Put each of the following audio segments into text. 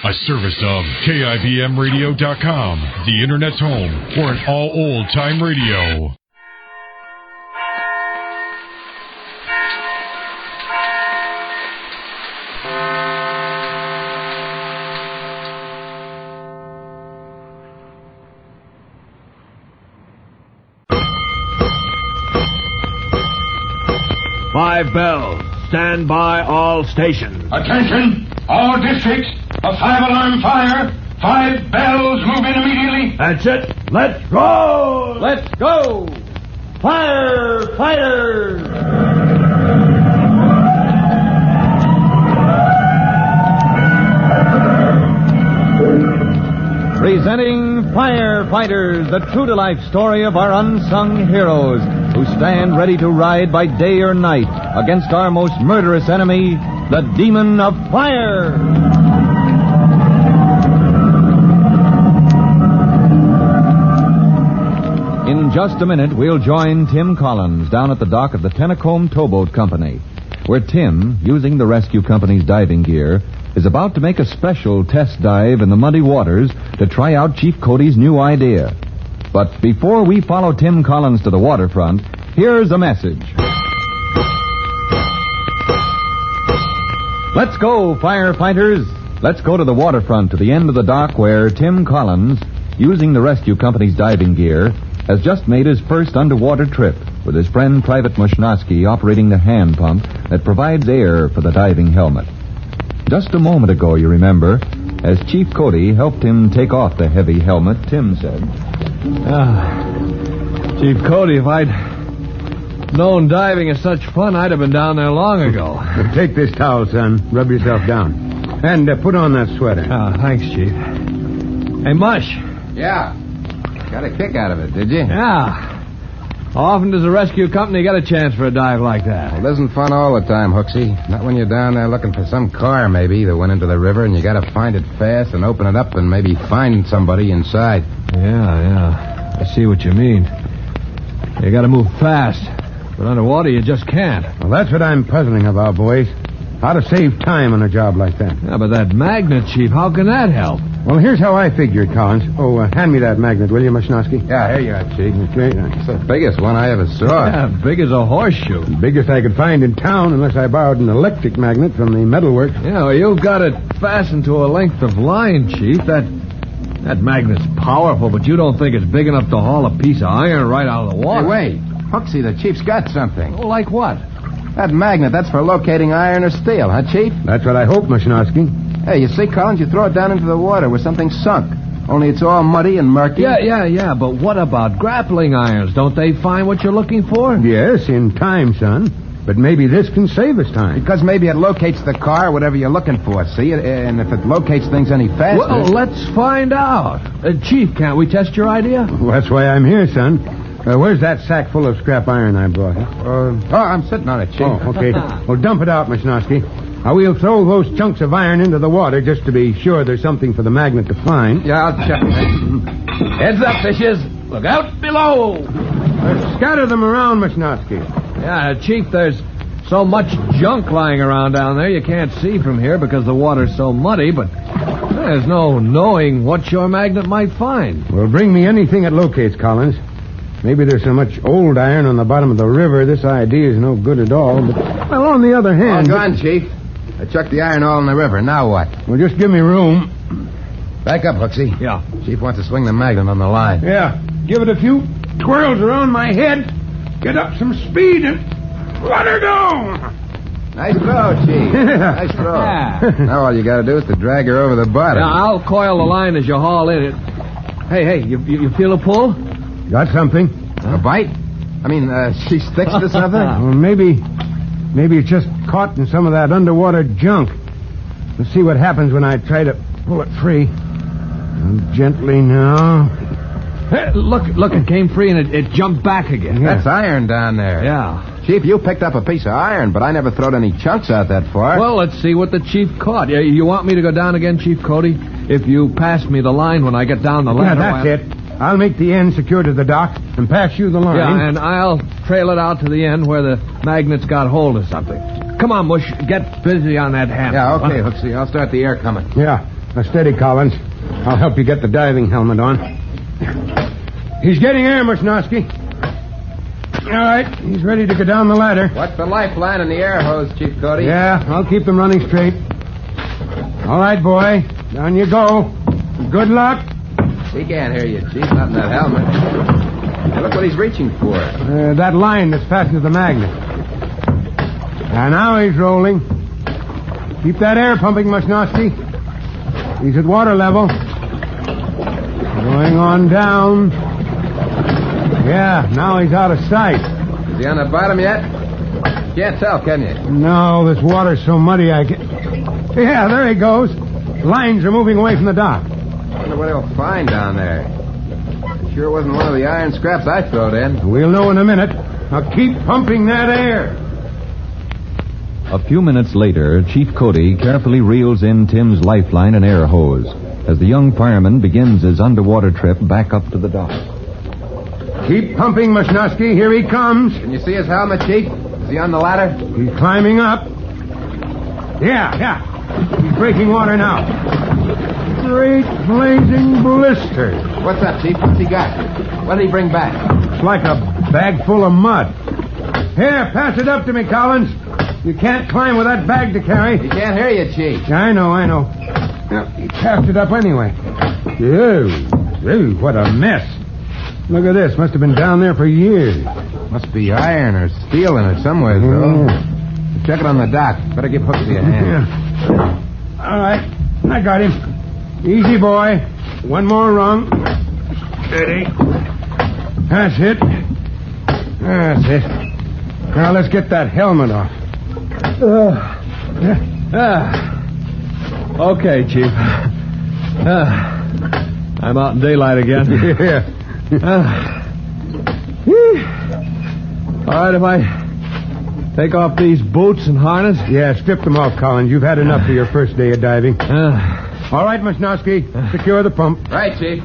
A service of KIBMradio.com, the Internet's home for an all old-time radio. Five bells. Stand by all stations. Attention, all districts. A 5-alarm fire. 5 bells. Move in immediately. That's it. Let's go. Let's go. Firefighters. Presenting Firefighters, the true-to-life story of our unsung heroes who stand ready to ride by day or night against our most murderous enemy, the demon of fire. In just a minute, we'll join Tim Collins down at the dock of the Tennacombe Towboat Company, where Tim, using the rescue company's diving gear, is about to make a special test dive in the muddy waters to try out Chief Cody's new idea. But before we follow Tim Collins to the waterfront, here's a message. Let's go, firefighters. Let's go to the waterfront to the end of the dock where Tim Collins, using the rescue company's diving gear, has just made his first underwater trip with his friend Private Mushnosky operating the hand pump that provides air for the diving helmet. Just a moment ago, you remember, as Chief Cody helped him take off the heavy helmet, Tim said, Chief Cody, if I'd known diving is such fun, I'd have been down there long ago. Take this towel, son. Rub yourself down. And put on that sweater. Thanks, Chief. Hey, Mush. Yeah. Got a kick out of it, did you? Yeah. How often does a rescue company get a chance for a dive like that? Well, it isn't fun all the time, Hooksy. Not when you're down there looking for some car, maybe, that went into the river, and you got to find it fast and open it up and maybe find somebody inside. Yeah. I see what you mean. You got to move fast. But underwater, you just can't. Well, that's what I'm puzzling about, boys. How to save time on a job like that. Yeah, but that magnet, Chief, how can that help? Well, here's how I figured, Collins. Oh, hand me that magnet, will you, Mushnosky? Yeah, here you are, Chief. Okay. It's the biggest one I ever saw. Yeah, big as a horseshoe. The biggest I could find in town, unless I borrowed an electric magnet from the metalworks. Yeah, well, you've got it fastened to a length of line, Chief. That magnet's powerful, but you don't think it's big enough to haul a piece of iron right out of the water. Hey, wait. Hooksy, the Chief's got something. Oh, like what? That magnet, that's for locating iron or steel, huh, Chief? That's what I hope, Mushnosky. Hey, you see, Collins, you throw it down into the water where something's sunk. Only it's all muddy and murky. Yeah, but what about grappling irons? Don't they find what you're looking for? Yes, in time, son. But maybe this can save us time. Because maybe it locates the car, whatever you're looking for, see? And if it locates things any faster... Well, let's find out. Chief, can't we test your idea? Well, that's why I'm here, son. Where's that sack full of scrap iron I brought? I'm sitting on it, Chief. Oh, okay. Well, dump it out, Mushnosky. We'll throw those chunks of iron into the water just to be sure there's something for the magnet to find. Yeah, I'll check it. Heads up, fishes. Look out below. Scatter them around, Mushnosky. Yeah, Chief, there's so much junk lying around down there you can't see from here because the water's so muddy, but there's no knowing what your magnet might find. Well, bring me anything it locates, Collins. Maybe there's so much old iron on the bottom of the river, this idea is no good at all. But, well, on the other hand... All gone, Chief. I chucked the iron all in the river. Now what? Well, just give me room. Back up, Hooksy. Yeah. Chief wants to swing the magnet on the line. Yeah. Give it a few twirls around my head. Get up some speed and let her go. Nice throw, Chief. Nice throw. Yeah. Now all you got to do is to drag her over the bottom. Yeah, I'll coil the line as you haul in it. Hey, you feel a pull? Got something? A bite? I mean, she sticks to something? Well, maybe it's just caught in some of that underwater junk. Let's see what happens when I try to pull it free. Gently now. Hey, look, it came free and it jumped back again. That's iron down there. Yeah. Chief, you picked up a piece of iron, but I never throwed any chunks out that far. Well, let's see what the Chief caught. You want me to go down again, Chief Cody? If you pass me the line when I get down the ladder... Yeah, that's it. I'll make the end secure to the dock and pass you the line. Yeah, and I'll trail it out to the end where the magnet's got hold of something. Come on, Mush, get busy on that hammer. Yeah, okay, Hooksy. I'll start the air coming. Yeah. Now, steady, Collins. I'll help you get the diving helmet on. He's getting air, Mushnowski. All right, he's ready to go down the ladder. What's the lifeline and the air hose, Chief Cody? Yeah, I'll keep them running straight. All right, boy. Down you go. Good luck. He can't hear you, Chief. Not in that helmet. Hey, look what he's reaching for. That line that's fastened to the magnet. And now he's rolling. Keep that air pumping, Mushnowski. He's at water level. Going on down. Yeah, now he's out of sight. Is he on the bottom yet? Can't tell, can you? No, this water's so muddy I can't... Yeah, there he goes. Lines are moving away from the dock. I wonder what he'll find down there. It sure wasn't one of the iron scraps I throwed in. We'll know in a minute. Now keep pumping that air. A few minutes later, Chief Cody carefully reels in Tim's lifeline and air hose as the young fireman begins his underwater trip back up to the dock. Keep pumping, Mushnowski. Here he comes. Can you see his helmet, Chief? Is he on the ladder? He's climbing up. Yeah. He's breaking water now. Great blazing blisters. What's up, Chief? What's he got? What did he bring back? It's like a bag full of mud. Here, pass it up to me, Collins. You can't climb with that bag to carry. He can't hear you, Chief. I know. Now, he passed it up anyway. Ew, what a mess. Look at this. Must have been down there for years. Must be iron or steel in it somewhere, though. Yeah. Check it on the dock. Better give Hooksy a hand. Yeah. All right. I got him. Easy, boy. One more rung. Steady. That's it. Now, let's get that helmet off. Okay, Chief. I'm out in daylight again. Yeah. All right, if I take off these boots and harness? Yeah, strip them off, Collins. You've had enough for your first day of diving. All right, Mushnowski. Secure the pump. Right, Chief.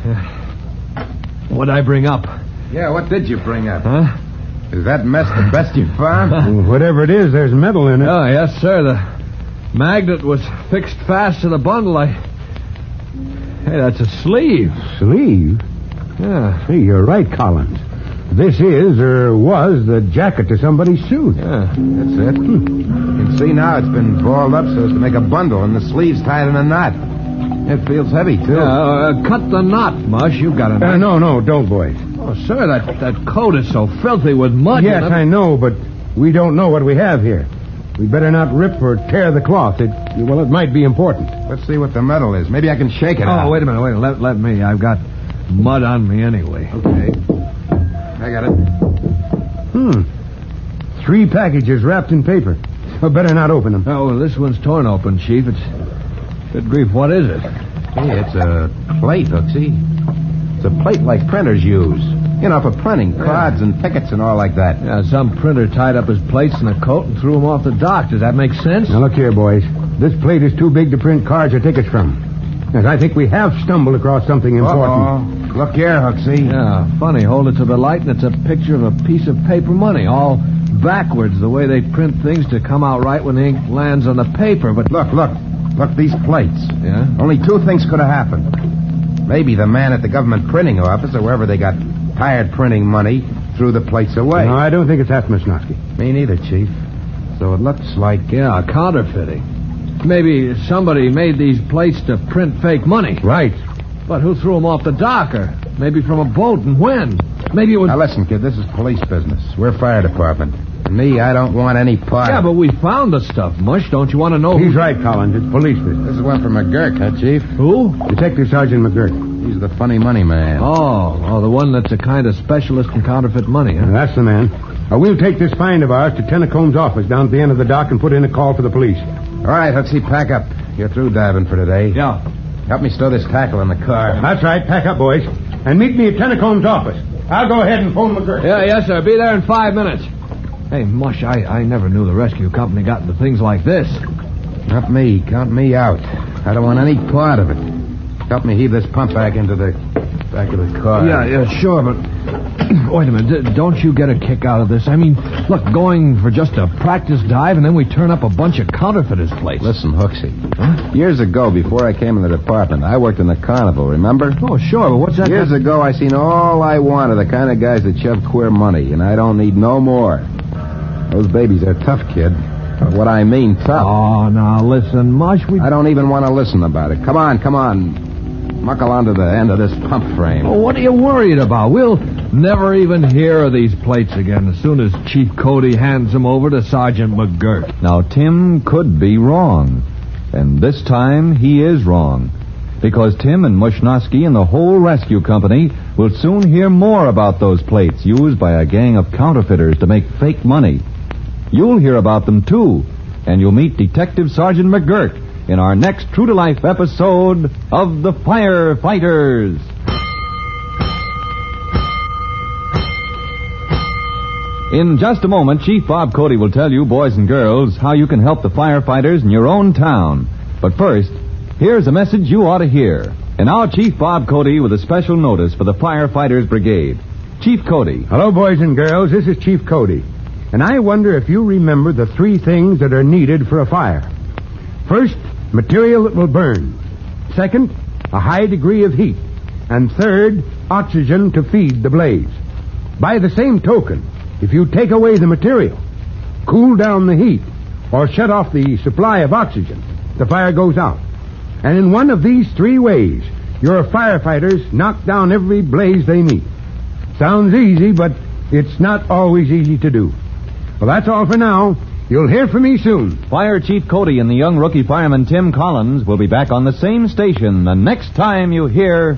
What'd I bring up? Yeah, what did you bring up? Huh? Is that mess the best you found? Whatever it is, there's metal in it. Oh, yes, sir. The magnet was fixed fast to the bundle. Hey, that's a sleeve. Sleeve? Yeah. Hey, you're right, Collins. This is, or was, the jacket to somebody's suit. Yeah. That's it. You can see now it's been balled up so as to make a bundle, and the sleeve's tied in a knot. It feels heavy, too. Yeah, cut the knot, Mush. You've got a knife. No, don't, boys. Oh, sir, that coat is so filthy with mud. Yes, I know, but we don't know what we have here. We better not rip or tear the cloth. It might be important. Let's see what the metal is. Maybe I can shake it out. Oh, wait a minute. Let me. I've got mud on me anyway. Okay. I got it. 3 packages wrapped in paper. Well, better not open them. Oh, well, this one's torn open, Chief. Good grief, what is it? Hey, it's a plate, Hooksy. It's a plate like printers use. You know, for printing cards and tickets and all like that. Yeah, some printer tied up his plates in a coat and threw them off the dock. Does that make sense? Now, look here, boys. This plate is too big to print cards or tickets from. Yes, I think we have stumbled across something important. Look here, Hooksy. Yeah, funny. Hold it to the light, and it's a picture of a piece of paper money, all backwards, the way they print things to come out right when the ink lands on the paper. But Look, these plates. Yeah? Only 2 things could have happened. Maybe the man at the government printing office, or wherever they got tired printing money, threw the plates away. No, I don't think it's that, Mushnowski. Me neither, Chief. So it looks like... Yeah, counterfeiting. Maybe somebody made these plates to print fake money. Right. But who threw them off the dock? Or maybe from a boat, and when? Maybe it was... Now listen, kid, this is police business. We're fire department. And me, I don't want any part. Yeah, but we found the stuff, Mush. Don't you want to know He's right, Collins. It's police business. This is one from McGurk, huh, Chief? Who? Detective Sergeant McGurk. He's the funny money man. Oh, the one that's a kind of specialist in counterfeit money, huh? That's the man. We'll take this find of ours to Tennecomb's office down at the end of the dock and put in a call for the police. All right, Hooksy, pack up. You're through diving for today. Yeah. Help me stow this tackle in the car. That's right. Pack up, boys. And meet me at Tennecomb's office. I'll go ahead and phone McGurk. Yeah, yes, sir. Be there in 5 minutes. Hey, Mush, I never knew the rescue company got into things like this. Not me. Count me out. I don't want any part of it. Help me heave this pump back into the back of the car. Yeah, sure, but Wait a minute. Don't you get a kick out of this? I mean, look, going for just a practice dive and then we turn up a bunch of counterfeiters' plates. Listen, Hooksy. Huh? Years ago, before I came in the department, I worked in the carnival, remember? Oh, sure, but what's that? Years ago, I seen all I wanted, the kind of guys that shove queer money, and I don't need no more. Those babies are tough, kid. But what I mean, tough. Oh, now, listen, Mush, I don't even want to listen about it. Come on. Muckle onto the end of this pump frame. Oh, what are you worried about? We'll never even hear of these plates again as soon as Chief Cody hands them over to Sergeant McGirt. Now, Tim could be wrong. And this time, he is wrong. Because Tim and Mushnosky and the whole rescue company will soon hear more about those plates used by a gang of counterfeiters to make fake money. You'll hear about them, too. And you'll meet Detective Sergeant McGirt in our next true-to-life episode of The Firefighters. In just a moment, Chief Bob Cody will tell you, boys and girls, how you can help the firefighters in your own town. But first, here's a message you ought to hear. And now, Chief Bob Cody with a special notice for the Firefighters Brigade. Chief Cody. Hello, boys and girls. This is Chief Cody. And I wonder if you remember the 3 things that are needed for a fire. First, material that will burn. Second, a high degree of heat. And third, oxygen to feed the blaze. By the same token, if you take away the material, cool down the heat, or shut off the supply of oxygen, the fire goes out. And in one of these 3 ways, your firefighters knock down every blaze they meet. Sounds easy, but it's not always easy to do. Well, that's all for now. You'll hear from me soon. Fire Chief Cody and the young rookie fireman Tim Collins will be back on the same station the next time you hear...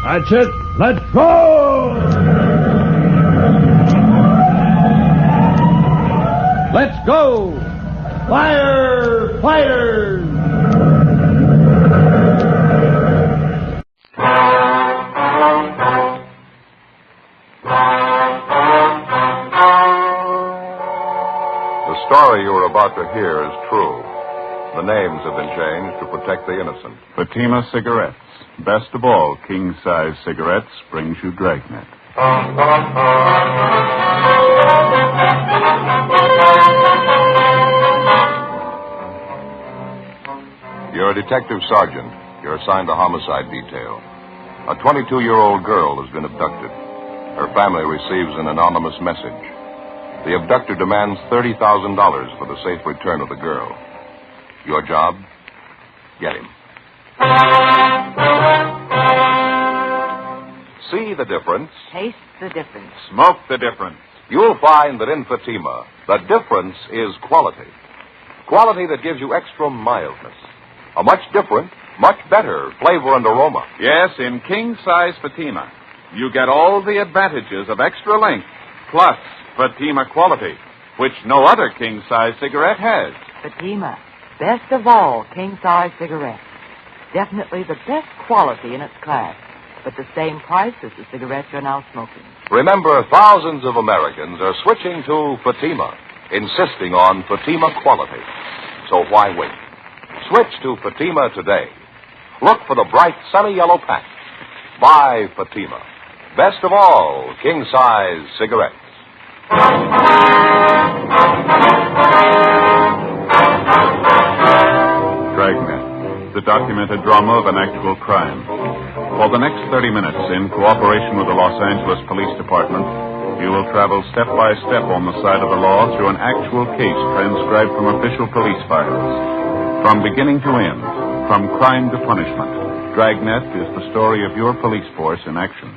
That's it. Let's go! Let's go! Firefighters! The story you are about to hear is true. The names have been changed to protect the innocent. Fatima Cigarettes. Best of all, king-size cigarettes brings you Dragnet. You're a detective sergeant. You're assigned to homicide detail. A 22-year-old girl has been abducted. Her family receives an anonymous message. The abductor demands $30,000 for the safe return of the girl. Your job? Get him. See the difference? Taste the difference. Smoke the difference. You'll find that in Fatima, the difference is quality. Quality that gives you extra mildness. A much different, much better flavor and aroma. Yes, in king-size Fatima, you get all the advantages of extra length, plus Fatima quality, which no other king-size cigarette has. Fatima, best of all king-size cigarettes. Definitely the best quality in its class, but the same price as the cigarettes you're now smoking. Remember, thousands of Americans are switching to Fatima, insisting on Fatima quality. So why wait? Switch to Fatima today. Look for the bright, sunny yellow pack. Buy Fatima. Best of all, king-size cigarettes. Dragnet, the documented drama of an actual crime. For the next 30 minutes, in cooperation with the Los Angeles Police Department, you will travel step by step on the side of the law through an actual case transcribed from official police files. From beginning to end, from crime to punishment, Dragnet is the story of your police force in action.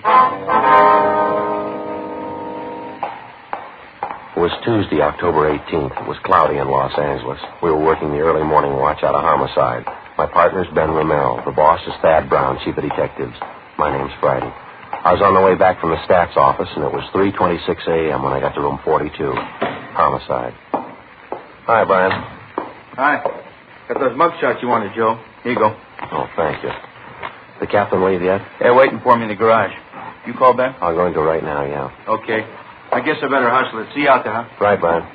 It was Tuesday, October 18th. It was cloudy in Los Angeles. We were working the early morning watch out of homicide. My partner's Ben Ramel. The boss is Thad Brown, chief of detectives. My name's Friday. I was on the way back from the stats office, and it was 3:26 a.m. when I got to room 42. Homicide. Hi, Brian. Hi. Got those mug shots you wanted, Joe. Here you go. Oh, thank you. The captain leave yet? They're waiting for me in the garage. You call Ben? I'm going to right now, yeah. Okay. I guess I better hustle it. See you out there, huh? Right, Brian.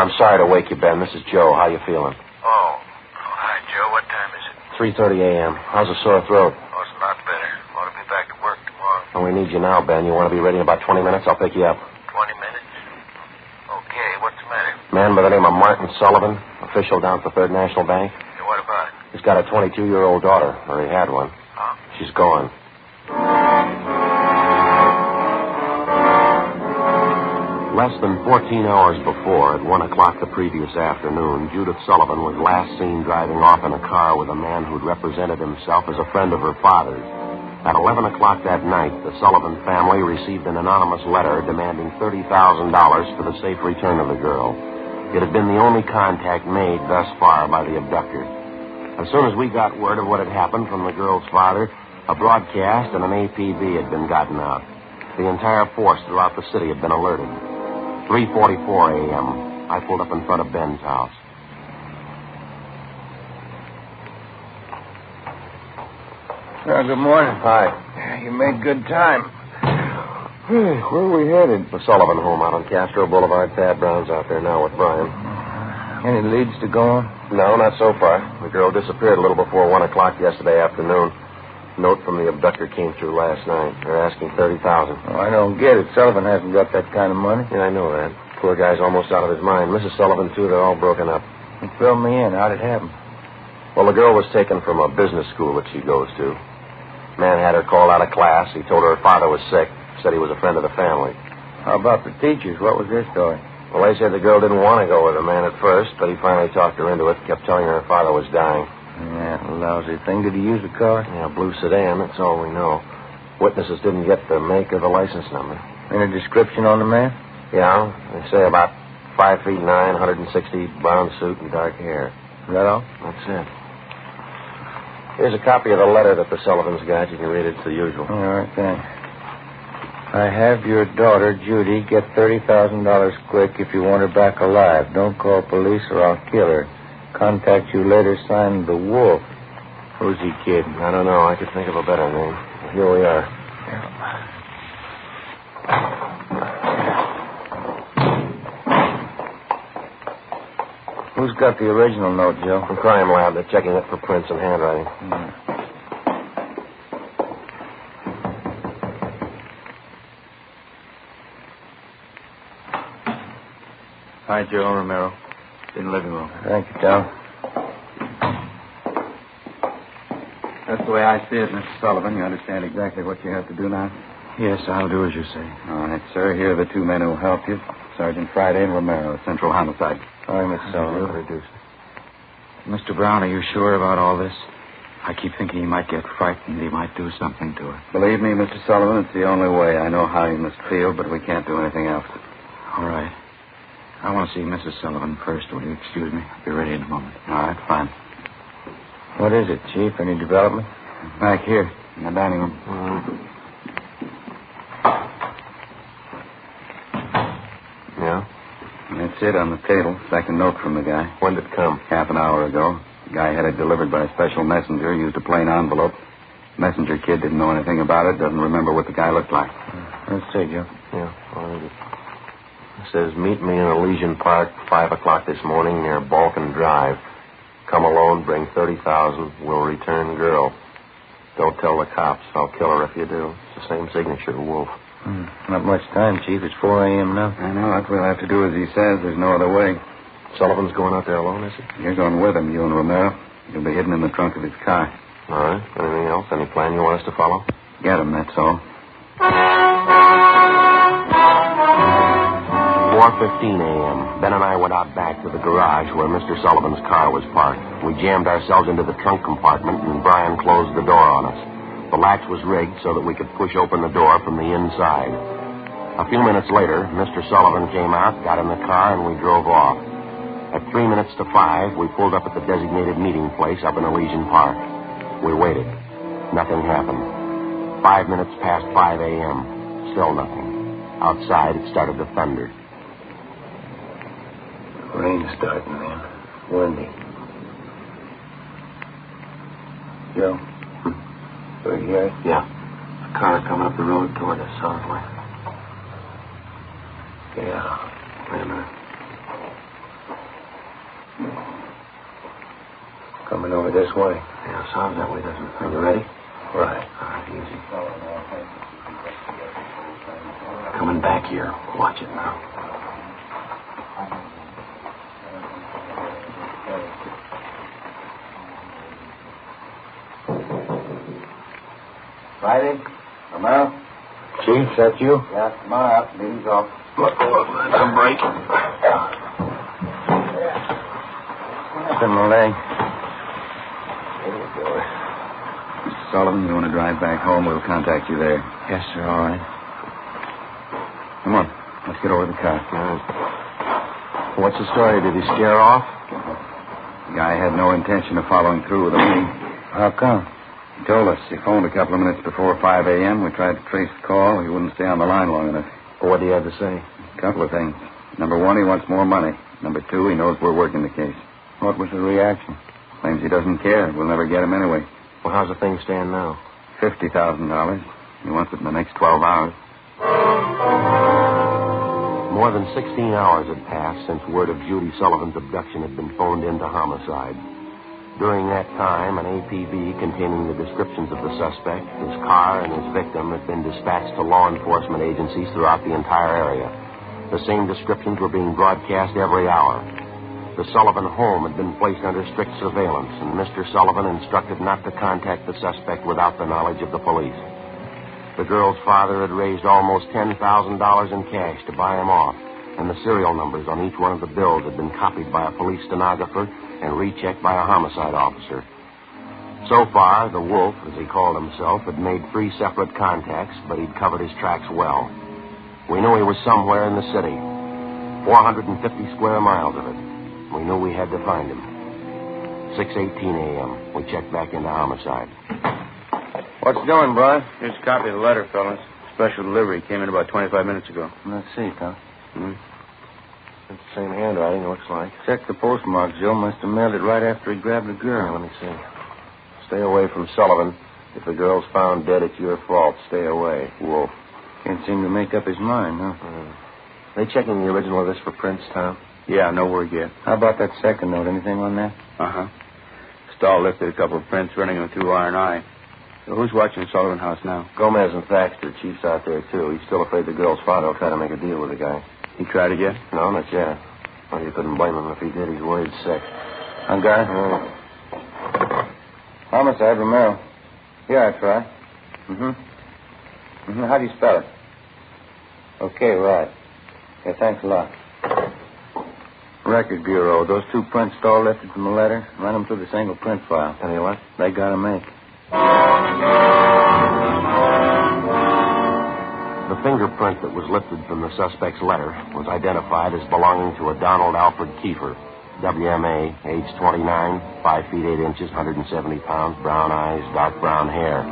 I'm sorry to wake you, Ben. This is Joe. How you feeling? Oh, hi, Joe. What time is it? 3:30 a.m. How's the sore throat? Oh, it's a lot better. Want to be back to work tomorrow. Well, we need you now, Ben. You want to be ready in about 20 minutes? I'll pick you up. 20 minutes? Okay, what's the matter? Man by the name of Martin Sullivan, official down at the Third National Bank. Yeah, what about it? He's got a 22-year-old daughter, or he had one. Huh? She's gone. Less than 14 hours before, at 1 o'clock the previous afternoon, Judith Sullivan was last seen driving off in a car with a man who'd represented himself as a friend of her father's. At 11 o'clock that night, the Sullivan family received an anonymous letter demanding $30,000 for the safe return of the girl. It had been the only contact made thus far by the abductor. As soon as we got word of what had happened from the girl's father, a broadcast and an APB had been gotten out. The entire force throughout the city had been alerted. 3:44 a.m. I pulled up in front of Ben's house. Well, good morning. Hi. You made good time. Where are we headed? The Sullivan home out on Castro Boulevard. Thad Brown's out there now with Brian. Any leads to go on? No, not so far. The girl disappeared a little before 1 o'clock yesterday afternoon. Note from the abductor came through last night. They're asking $30,000. Oh, I don't get it. Sullivan hasn't got that kind of money. Yeah, I know that. Poor guy's almost out of his mind. Mrs. Sullivan, too, they're all broken up. Fill me in. How'd it happen? Well, the girl was taken from a business school that she goes to. Man had her called out of class. He told her father was sick. Said he was a friend of the family. How about the teachers? What was their story? Well, they said the girl didn't want to go with the man at first, but he finally talked her into it, kept telling her father was dying. Yeah, lousy thing. Did he use a car? Yeah, blue sedan. That's all we know. Witnesses didn't get the make or the license number. Any description on the man? Yeah, they say about 5'9", 160, brown suit and dark hair. Is that all? That's it. Here's a copy of the letter that the Sullivans got. You can read it. It's the usual. All right, thanks. I have your daughter, Judy. Get $30,000 quick if you want her back alive. Don't call police or I'll kill her. Contact you later, signed The Wolf. Who's he kidding? I don't know. I could think of a better name. Here we are. Who's got the original note, Joe? From Crime Lab. They're checking it for prints and handwriting. Hi, Joe Romero. In the living room. Thank you, Tom. That's the way I see it, Mr. Sullivan. You understand exactly what you have to do now? Yes, I'll do as you say. All right, sir. Here are the two men who will help you. Sergeant Friday and Romero, Central Homicide. All right, Mr. Sullivan. Reduce it. Mr. Brown, are you sure about all this? I keep thinking he might get frightened. He might do something to her. Believe me, Mr. Sullivan, it's the only way. I know how you must feel, but we can't do anything else. All right. I want to see Mrs. Sullivan first. Will you excuse me? I'll be ready in a moment. All right, fine. What is it, Chief? Any development? Back here, in the dining room. Yeah? That's it on the table. Second note from the guy. When did it come? Half an hour ago. The guy had it delivered by a special messenger. Used a plain envelope. Messenger kid didn't know anything about it. Doesn't remember what the guy looked like. Let's see, Joe. Yeah, I'll read it. It says, meet me in Elysian Park, 5 o'clock this morning near Balkan Drive. Come alone, bring 30,000. We'll return girl. Don't tell the cops. I'll kill her if you do. It's the same signature, Wolf. Not much time, Chief. It's 4 a.m. now. I know. What we'll have to do as he says. There's no other way. Sullivan's going out there alone, is he? You're going with him, you and Romero. You'll be hidden in the trunk of his car. All right. Anything else? Any plan you want us to follow? Get him, that's all. 4:15 a.m. Ben and I went out back to the garage where Mr. Sullivan's car was parked. We jammed ourselves into the trunk compartment, and Brian closed the door on us. The latch was rigged so that we could push open the door from the inside. A few minutes later, Mr. Sullivan came out, got in the car, and we drove off. At 3 minutes to 5, we pulled up at the designated meeting place up in Elysian Park. We waited. Nothing happened. 5 minutes past 5 a.m. Still nothing. Outside, it started to thunder. Rain's starting, man. Windy. Joe? Are you here? Yeah. A car coming up the road toward us, southwest. Yeah. Wait a minute. Coming over this way. Yeah, sounds that way, doesn't it? Are you ready? Right. All right, easy. Coming back here. Watch it now. Friday? Come out. Chief, that you? Yeah, come on out. Meeting's off. Look, that's a break. In my leg. Mr. Sullivan, you want to drive back home? We'll contact you there. Yes, sir. All right. Come on. Let's get over the car. What's the story? Did he scare off? The guy had no intention of following through with the meeting. How come? He told us he phoned a couple of minutes before 5 a.m. We tried to trace the call. He wouldn't stay on the line long enough. What do you have to say? A couple of things. Number one, he wants more money. Number two, he knows we're working the case. What was the reaction? Claims he doesn't care. We'll never get him anyway. Well, how's the thing stand now? $50,000. He wants it in the next 12 hours. More than 16 hours had passed since word of Judy Sullivan's abduction had been phoned into homicide. During that time, an APB containing the descriptions of the suspect, his car, and his victim had been dispatched to law enforcement agencies throughout the entire area. The same descriptions were being broadcast every hour. The Sullivan home had been placed under strict surveillance, and Mr. Sullivan instructed not to contact the suspect without the knowledge of the police. The girl's father had raised almost $10,000 in cash to buy him off, and the serial numbers on each one of the bills had been copied by a police stenographer and rechecked by a homicide officer. So far, the Wolf, as he called himself, had made 3 separate contacts, but he'd covered his tracks well. We knew he was somewhere in the city, 450 square miles of it. We knew we had to find him. 6:18 a.m. We checked back into homicide. What's doing, Brian? Here's a copy of the letter, fellas. Special delivery. Came in about 25 minutes ago. Let's see, Tom. It's the same handwriting, looks like. Check the postmark. Joe must have mailed it right after he grabbed the girl. Yeah, let me see. Stay away from Sullivan. If the girl's found dead, it's your fault. Stay away. Wolf. Can't seem to make up his mind, huh? They checking the original of this for prints, Tom? Yeah, no word yet. How about that second note? Anything on that? Uh-huh. Stahl lifted a couple of prints, running them through R&I. So who's watching Sullivan House now? Gomez and Thaxter. Chief's out there, too. He's still afraid the girl's father will try to make a deal with the guy. He tried again? No, not yet. Well, you couldn't blame him if he did. He's worried sick. On guard? Homicide, Romero. Yeah, that's right. How do you spell it? Okay, right. Yeah, thanks a lot. Record Bureau. Those 2 prints Stahl lifted from the letter, run them through the single print file. Tell you what? They gotta make. The fingerprint that was lifted from the suspect's letter was identified as belonging to a Donald Alfred Kiefer, WMA, age 29, 5 feet 8 inches, 170 pounds, brown eyes, dark brown hair.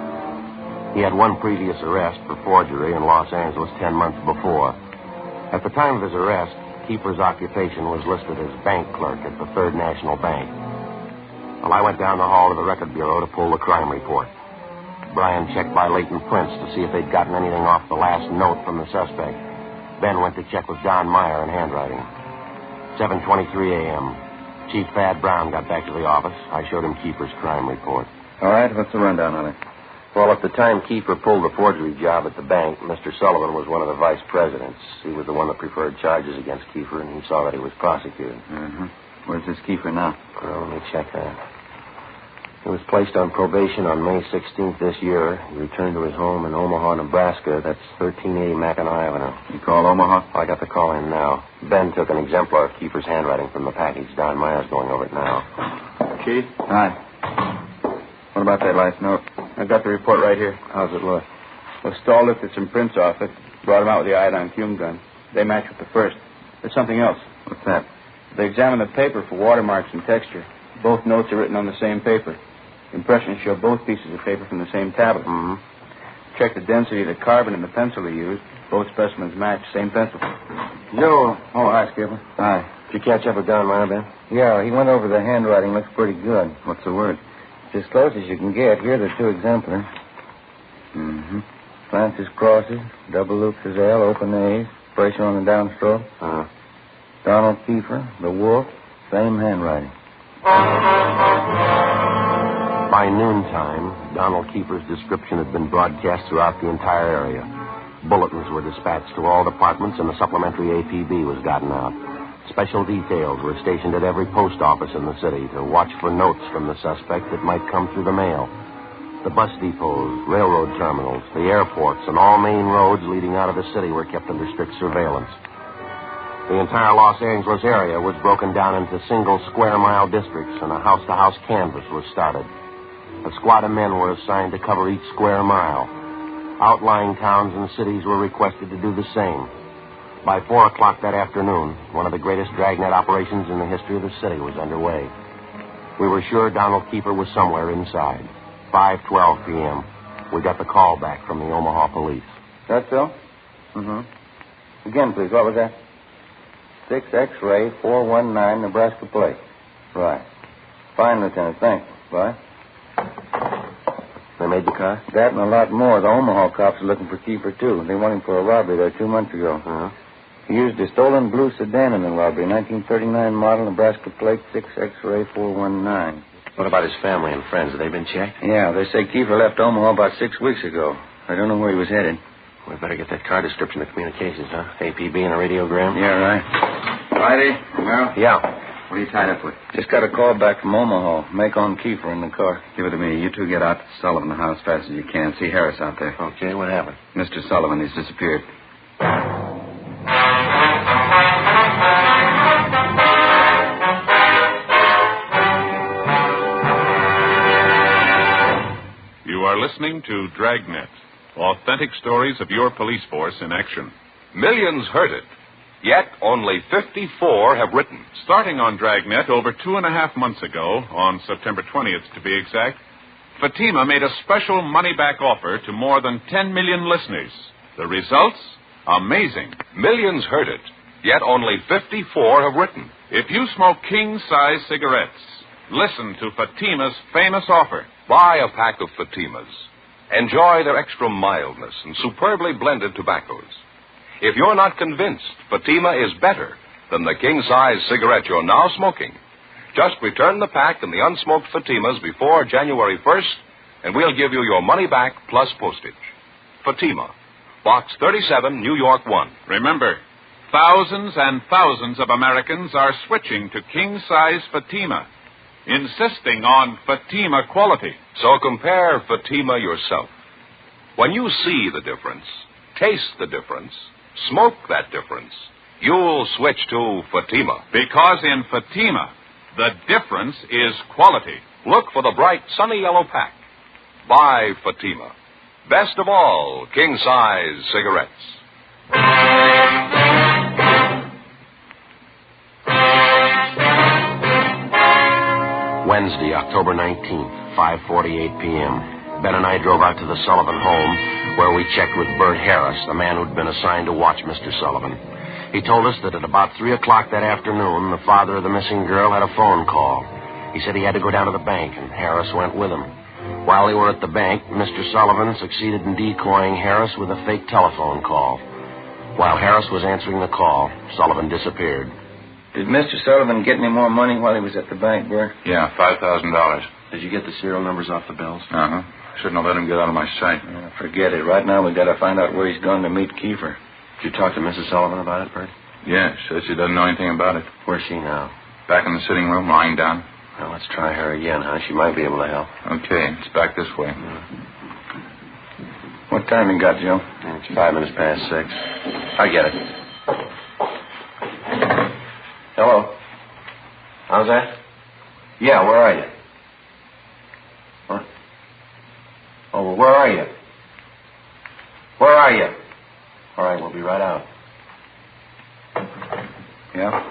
He had one previous arrest for forgery in Los Angeles 10 months before. At the time of his arrest, Kiefer's occupation was listed as bank clerk at the Third National Bank. Well, I went down the hall to the Record Bureau to pull the crime report. Brian checked by latent prints to see if they'd gotten anything off the last note from the suspect. Ben went to check with Don Meyer in handwriting. 7:23 a.m. Chief Thad Brown got back to the office. I showed him Kiefer's crime report. All right, what's the rundown on it? Well, at the time Kiefer pulled the forgery job at the bank, Mr. Sullivan was one of the vice presidents. He was the one that preferred charges against Kiefer, and he saw that he was prosecuted. Where's this Kiefer now? Well, let me check that. He was placed on probation on May 16th this year. He returned to his home in Omaha, Nebraska. That's 1380 Mackinac Avenue. You call Omaha? I got the call in now. Ben took an exemplar of Kiefer's handwriting from the package. Don Meyer's going over it now. Chief? Hi. What about that last note? I've got the report right here. How's it look? Well, Stahl lifted some prints off it, brought them out with the iodine fume gun. They match with the first. There's something else. What's that? They examined the paper for watermarks and texture. Both notes are written on the same paper. Impressions show both pieces of paper from the same tablet. Check the density of the carbon in the pencil he used. Both specimens match. Same pencil. Joe. Oh, hi, Skipper. Hi. Did you catch up with Don Meyer, Ben? Yeah, he went over the handwriting. Looks pretty good. What's the word? It's as close as you can get. Here are the 2 exemplars. Francis crosses, double loops as L, open A's, pressure on the downstroke. Donald Kiefer, the Wolf, same handwriting. By noontime, Donald Kiefer's description had been broadcast throughout the entire area. Bulletins were dispatched to all departments, and the supplementary APB was gotten out. Special details were stationed at every post office in the city to watch for notes from the suspect that might come through the mail. The bus depots, railroad terminals, the airports, and all main roads leading out of the city were kept under strict surveillance. The entire Los Angeles area was broken down into single square-mile districts, and a house-to-house canvass was started. A squad of men were assigned to cover each square mile. Outlying towns and cities were requested to do the same. By 4 o'clock that afternoon, one of the greatest dragnet operations in the history of the city was underway. We were sure Donald Kiefer was somewhere inside. 5:12 p.m. We got the call back from the Omaha police. That so? Mm-hmm. Again, please. What was that? 6 X-ray 419 Nebraska plate. Right. Fine, Lieutenant. Thanks. Bye. They made the car? That and a lot more. The Omaha cops are looking for Kiefer, too. They want him for a robbery there 2 months ago. Uh-huh. He used a stolen blue sedan in the robbery. 1939 model, Nebraska plate, 6 X-ray 419. What about his family and friends? Have they been checked? Yeah, they say Kiefer left Omaha about 6 weeks ago. I don't know where he was headed. We better get that car description of communications, huh? APB and a radiogram? Yeah, right. Friday? Well? Yeah. What are you tied up with? Just got a call back from Omaha. Make on Kiefer in the car. Give it to me. You two get out to Sullivan house as fast as you can. See Harris out there. Okay, what happened? Mr. Sullivan, he's disappeared. You are listening to Dragnet, authentic stories of your police force in action. Millions heard it, yet only 54 have written. Starting on Dragnet over 2.5 months ago, on September 20th to be exact, Fatima made a special money-back offer to more than 10 million listeners. The results? Amazing. Millions heard it, yet only 54 have written. If you smoke king-size cigarettes, listen to Fatima's famous offer. Buy a pack of Fatimas. Enjoy their extra mildness and superbly blended tobaccos. If you're not convinced Fatima is better than the king-size cigarette you're now smoking, just return the pack and the unsmoked Fatimas before January 1st, and we'll give you your money back plus postage. Fatima, Box 37, New York 1. Remember, thousands and thousands of Americans are switching to king-size Fatima, insisting on Fatima quality. So compare Fatima yourself. When you see the difference, taste the difference, smoke that difference, you'll switch to Fatima. Because in Fatima, the difference is quality. Look for the bright, sunny yellow pack. Buy Fatima. Best of all, king-size cigarettes. Wednesday, October 19th, 5:48 p.m. Ben and I drove out to the Sullivan home, where we checked with Bert Harris, the man who'd been assigned to watch Mr. Sullivan. He told us that at about 3 o'clock that afternoon, the father of the missing girl had a phone call. He said he had to go down to the bank, and Harris went with him. While they were at the bank, Mr. Sullivan succeeded in decoying Harris with a fake telephone call. While Harris was answering the call, Sullivan disappeared. Did Mr. Sullivan get any more money while he was at the bank, Bert? Yeah, $5,000. Did you get the serial numbers off the bills? Uh-huh. Shouldn't have let him get out of my sight. Forget it. Right now, we've got to find out where he's going to meet Kiefer. Did you talk to Mrs. Sullivan about it, Bert? Yeah, says she doesn't know anything about it. Where's she now? Back in the sitting room, lying down. Well, let's try her again, huh? She might be able to help. Okay, it's back this way. What time you got, Joe? It's 5 minutes past 6. I get it. Hello? How's that? Yeah, where are you? What? Oh, well, where are you? Where are you? All right, we'll be right out. Yeah?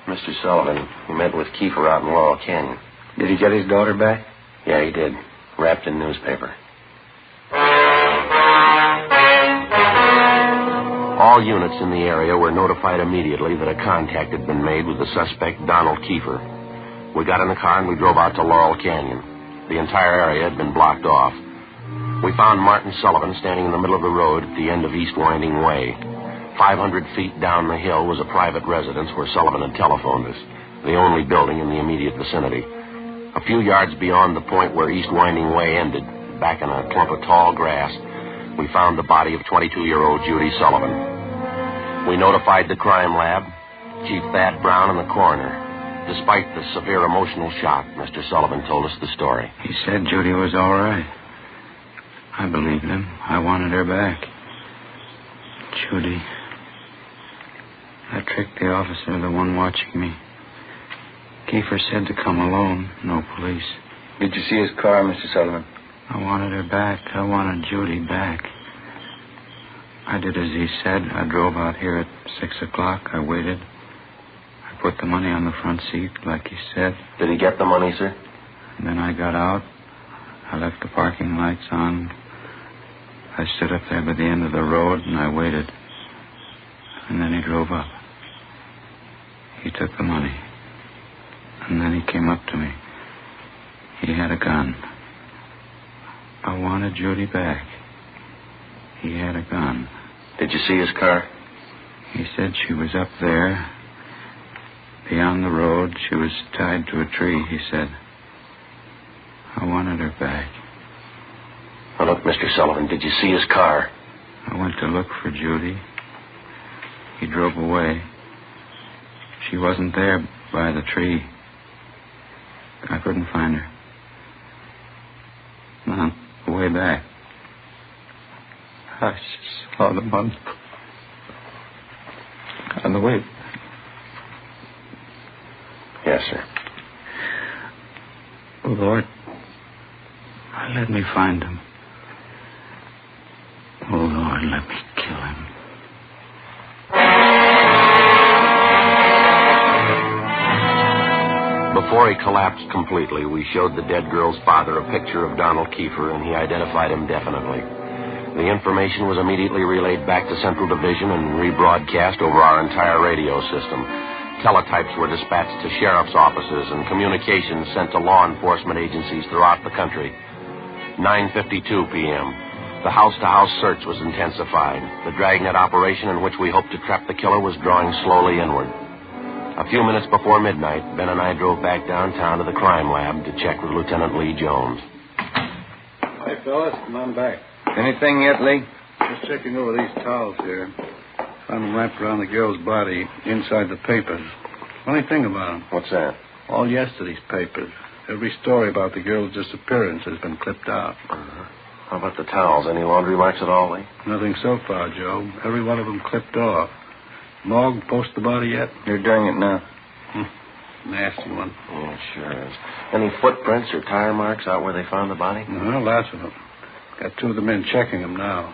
Mr. Sullivan, he met with Kiefer out in Laurel Canyon. Did he get his daughter back? Yeah, he did. Wrapped in newspaper. All units in the area were notified immediately that a contact had been made with the suspect, Donald Kiefer. We got in the car and we drove out to Laurel Canyon. The entire area had been blocked off. We found Martin Sullivan standing in the middle of the road at the end of East Winding Way. 500 feet down the hill was a private residence where Sullivan had telephoned us. the only building in the immediate vicinity. A few yards beyond the point where East Winding Way ended, back in a clump of tall grass, we found the body of 22-year-old Judy Sullivan. We notified the crime lab, Chief Thad Brown, and the coroner. Despite the severe emotional shock, Mr. Sullivan told us the story. He said Judy was all right. I believed him. I wanted her back. Judy. I tricked the officer, the one watching me. Kiefer said to come alone, no police. Did you see his car, Mr. Sullivan? I wanted her back. I wanted Judy back. I did as he said. I drove out here at 6 o'clock. I waited. I put the money on the front seat, like he said. Did he get the money, sir? And then I got out. I left the parking lights on. I stood up there by the end of the road, and I waited. And then he drove up. He took the money. And then he came up to me. He had a gun. I wanted Judy back. He had a gun. Did you see his car? He said she was up there. Beyond the road, she was tied to a tree, he said. I wanted her back. Now, look, Mr. Sullivan, did you see his car? I went to look for Judy. He drove away. She wasn't there by the tree. I couldn't find her. On the way back, I saw the money on the way. Yes, sir. Oh, Lord, let me find him. Oh, Lord, let me kill him. Before he collapsed completely, we showed the dead girl's father a picture of Donald Kiefer, and he identified him definitely. The information was immediately relayed back to Central Division and rebroadcast over our entire radio system. Teletypes were dispatched to sheriff's offices and communications sent to law enforcement agencies throughout the country. 9:52 p.m. The house-to-house search was intensified. The Dragnet operation in which we hoped to trap the killer was drawing slowly inward. A few minutes before midnight, Ben and I drove back downtown to the crime lab to check with Lieutenant Lee Jones. Hi, fellas. Come on back. Anything yet, Lee? Just checking over these towels here. Found them wrapped around the girl's body inside the papers. Funny thing about them. What's that? All yesterday's papers. Every story about the girl's disappearance has been clipped out. How about the towels? Any laundry marks at all, Lee? Nothing so far, Joe. Every one of them clipped off. Morgue post the body yet? You're doing it now. Nasty one. Yeah, it sure is. Any footprints or tire marks out where they found the body? No, lots of them. Got two of the men checking them now.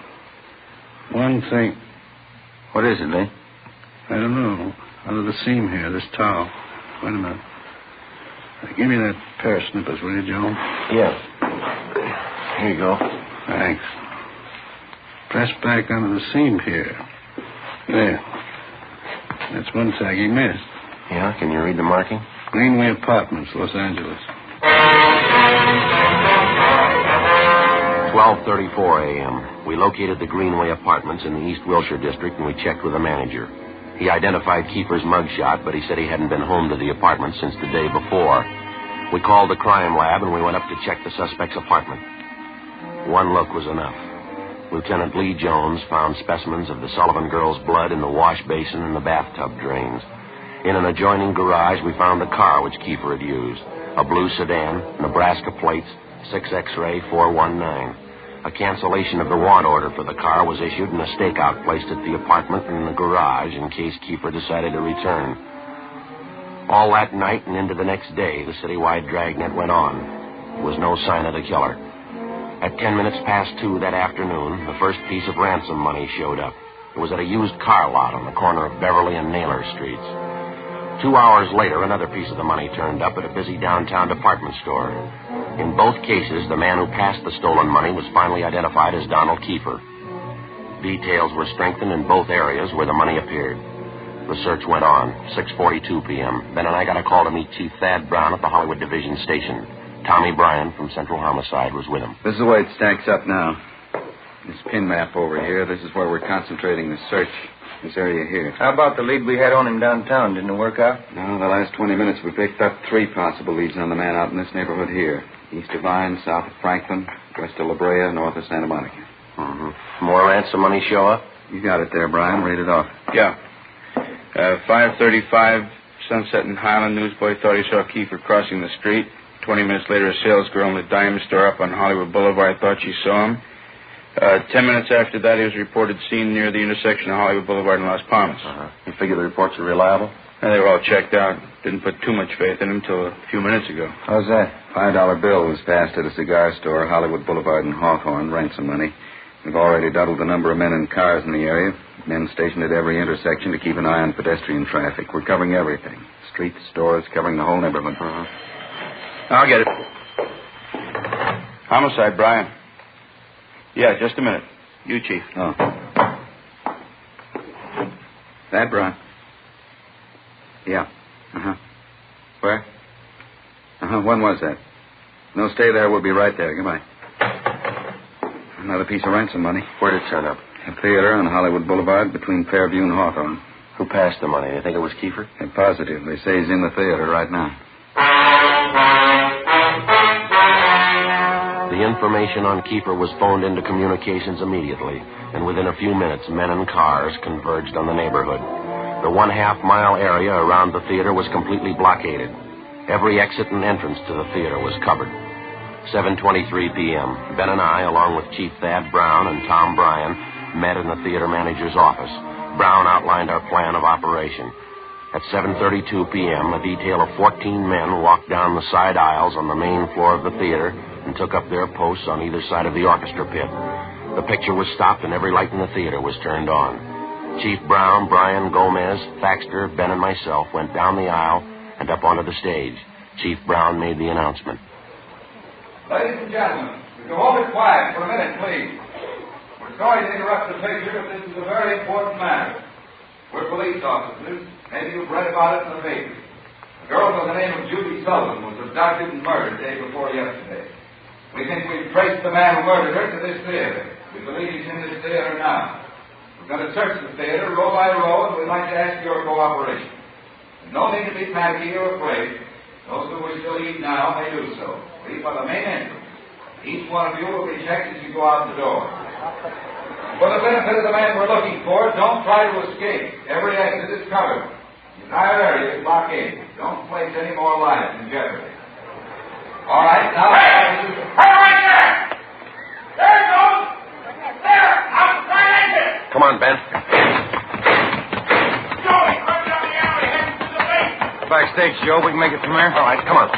One thing. What is it, Lee? I don't know. Under the seam here, this towel. Wait a minute. Give me that pair of snippers, will you, Joe? Yeah. Here you go. Thanks. Press back under the seam here. There. That's one tag he missed. Yeah, can you read the marking? Greenway Apartments, Los Angeles. 12:34 a.m. We located the Greenway Apartments in the East Wilshire district, and we checked with the manager. He identified Kiefer's mugshot, but he said he hadn't been home to the apartment since the day before. We called the crime lab, and we went up to check the suspect's apartment. One look was enough. Lieutenant Lee Jones found specimens of the Sullivan girl's blood in the wash basin and the bathtub drains. In an adjoining garage, we found the car which Kiefer had used. A blue sedan, Nebraska plates, 6 X-ray 419. A cancellation of the want order for the car was issued and a stakeout placed at the apartment and the garage in case Kiefer decided to return. All that night and into the next day, the citywide dragnet went on. There was no sign of the killer. At 2 that afternoon, the first piece of ransom money showed up. It was at a used car lot on the corner of Beverly and Naylor Streets. 2 hours later, another piece of the money turned up at a busy downtown department store. In both cases, the man who passed the stolen money was finally identified as Donald Kiefer. Details were strengthened in both areas where the money appeared. The search went on. 6:42 p.m. Ben and I got a call to meet Chief Thad Brown at the Hollywood Division Station. Tommy Bryan from Central Homicide was with him. This is the way it stacks up now. This pin map over here, this is where we're concentrating the search. this area here. How about the lead we had on him downtown? Didn't it work out? No, the last 20 minutes we picked up 3 possible leads on the man out in this neighborhood here. East of Vine, south of Franklin, west of La Brea, north of Santa Monica. Mm-hmm. More ransom money show up? You got it there, Brian. Read it off. Yeah. 5:35, Sunset and Highland. Newsboy thought he saw Kiefer crossing the street. 20 minutes later, a salesgirl in the diamond store up on Hollywood Boulevard thought she saw him. 10 minutes after that, he was reported seen near the intersection of Hollywood Boulevard and Las Palmas. You figure the reports are reliable? And they were all checked out. Didn't put too much faith in him till a few minutes ago. How's that? $5 bill was passed at a cigar store, Hollywood Boulevard and Hawthorne, ransom money. We've already doubled the number of men and cars in the area. Men stationed at every intersection to keep an eye on pedestrian traffic. We're covering everything. Streets, stores, covering the whole neighborhood. I'll get it. Homicide, Brian. Yeah, just a minute. You, Chief. Oh. That, Brian? Yeah. Uh-huh. Where? Uh-huh. When was that? No, stay there. We'll be right there. Goodbye. Another piece of ransom money. Where'd it turn up? A theater on Hollywood Boulevard between Fairview and Hawthorne. Who passed the money? You think it was Kiefer? They're positive. They say he's in the theater right now. The information on Kiefer was phoned into communications immediately, and within a few minutes, men and cars converged on the neighborhood. The 1/2-mile area around the theater was completely blockaded. Every exit and entrance to the theater was covered. 7:23 p.m., Ben and I, along with Chief Thad Brown and Tom Bryan, met in the theater manager's office. Brown outlined our plan of operation. At 7:32 p.m., a detail of 14 men walked down the side aisles on the main floor of the theater and took up their posts on either side of the orchestra pit. The picture was stopped and every light in the theater was turned on. Chief Brown, Bryan, Gomez, Thaxter, Ben, and myself went down the aisle and up onto the stage. Chief Brown made the announcement. Ladies and gentlemen, would you hold it quiet for a minute, please? We're sorry to interrupt the picture, but this is a very important matter. We're police officers. Maybe you've read about it in the papers. A girl by the name of Judy Sullivan was abducted and murdered the day before yesterday. We think we've traced the man who murdered her to this theater. We believe he's in this theater now. We're going to search the theater row by row, and we'd like to ask your cooperation. There's no need to be panicky or afraid. Those who wish to leave now may do so. Leave by the main entrance. Each one of you will be checked as you go out the door. For the benefit of the man we're looking for, don't try to escape. Every exit is covered. The entire area is blockaded. Don't place any more lives in jeopardy. All right, now... Hey! Right there! There it goes! There! Outside exit! Come on, Ben. Joey, run down the alley, heading to the basement. Backstage, Joe. We can make it from there. All right, come on.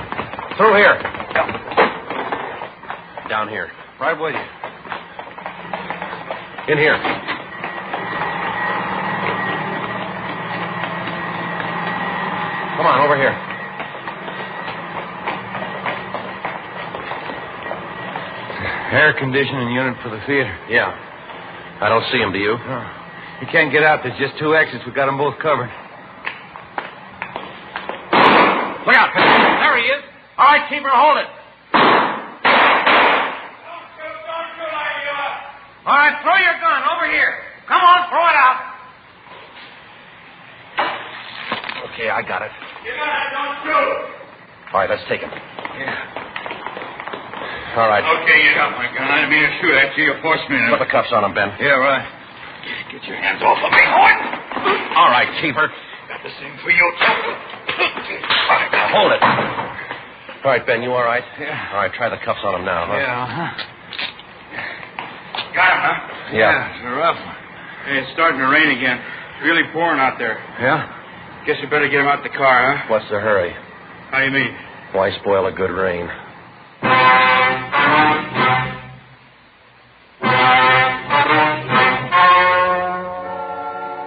Through here. Down here. Right with you. In here. Come on, over here. Air conditioning unit for the theater. Yeah. I don't see him, do you? No. You can't get out. There's just 2 exits. We got them both covered. Look out, there he is. All right, keep her, hold it. All right, throw your gun over here. Come on, throw it out. Okay, I got it. You got it, don't shoot. All right, let's take him. Yeah. All right. Okay, you got my gun. I didn't mean to shoot at you. You forced me to. Put the cuffs on him, Ben. Yeah, right. Get your hands off of me, Howard. All right, Keeper. Got the same for you, too. All right, now hold it. All right, Ben, you all right? Yeah. All right, try the cuffs on him now, huh? Yeah, Got him, huh? Yeah. It's a rough one. Hey, it's starting to rain again. It's really pouring out there. Yeah? Guess we better get him out the car, huh? What's the hurry? How do you mean? Why spoil a good rain?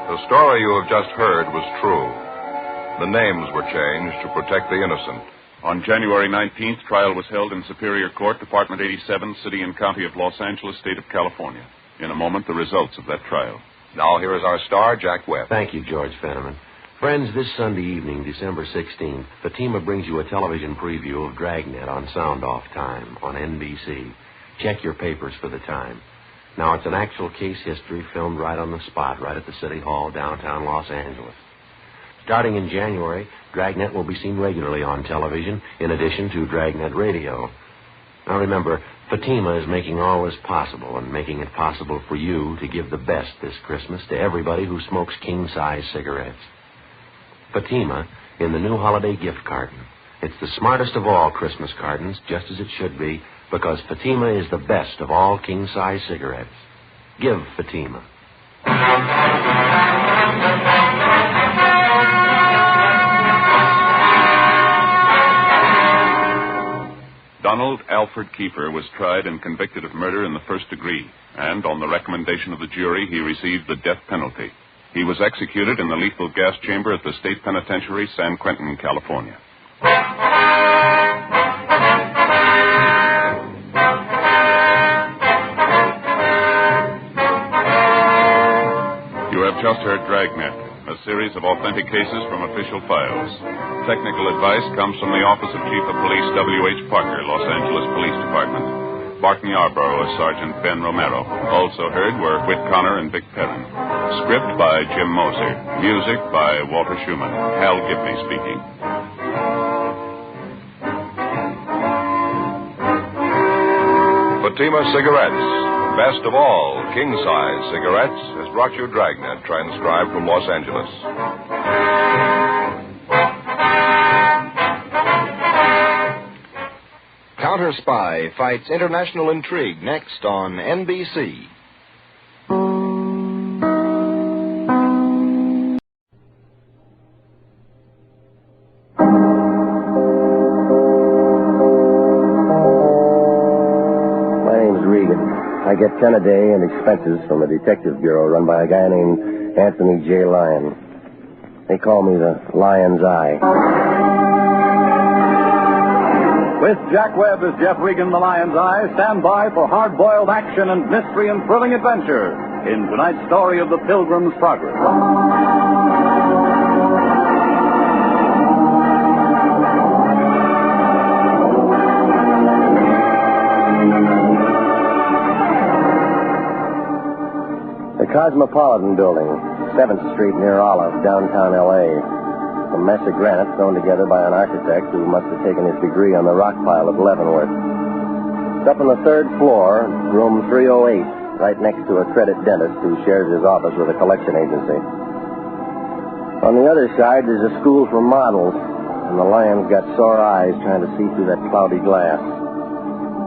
The story you have just heard was true. The names were changed to protect the innocent. On January 19th, trial was held in Superior Court, Department 87, City and County of Los Angeles, State of California. In a moment, the results of that trial. Now, here is our star, Jack Webb. Thank you, George Fenneman. Friends, this Sunday evening, December 16th, Fatima brings you a television preview of Dragnet on Sound Off Time on NBC. Check your papers for the time. Now, it's an actual case history filmed right on the spot, right at the City Hall, downtown Los Angeles. Starting in January, Dragnet will be seen regularly on television, in addition to Dragnet Radio. Now, remember, Fatima is making all this possible and making it possible for you to give the best this Christmas to everybody who smokes king-size cigarettes. Fatima in the new holiday gift carton. It's the smartest of all Christmas cartons, just as it should be, because Fatima is the best of all king-size cigarettes. Give Fatima. Donald Alfred Kiefer was tried and convicted of murder in the first degree, and on the recommendation of the jury, he received the death penalty. He was executed in the lethal gas chamber at the State Penitentiary, San Quentin, California. You have just heard Dragnet, a series of authentic cases from official files. Technical advice comes from the Office of Chief of Police W.H. Parker, Los Angeles Police Department. Barton Yarborough as Sergeant Ben Romero. Also heard were Whit Connor and Vic Perrin. Script by Jim Moser. Music by Walter Schumann. Hal Gibney speaking. Fatima Cigarettes, best of all king-size cigarettes, has brought you Dragnet, transcribed from Los Angeles. Counter Spy fights international intrigue next on NBC. My name's Regan. I get 10 a day and expenses from a detective bureau run by a guy named Anthony J. Lyon. They call me the Lion's Eye. With Jack Webb as Jeff Regan, the Lion's Eye, stand by for hard-boiled action and mystery and thrilling adventure in tonight's story of the Pilgrim's Progress. The Cosmopolitan Building, 7th Street near Olive, downtown L.A., a mess of granite thrown together by an architect who must have taken his degree on the rock pile at Leavenworth. It's up on the 3rd floor, room 308, right next to a credit dentist who shares his office with a collection agency. On the other side, there's a school for models, and the Lion's got sore eyes trying to see through that cloudy glass.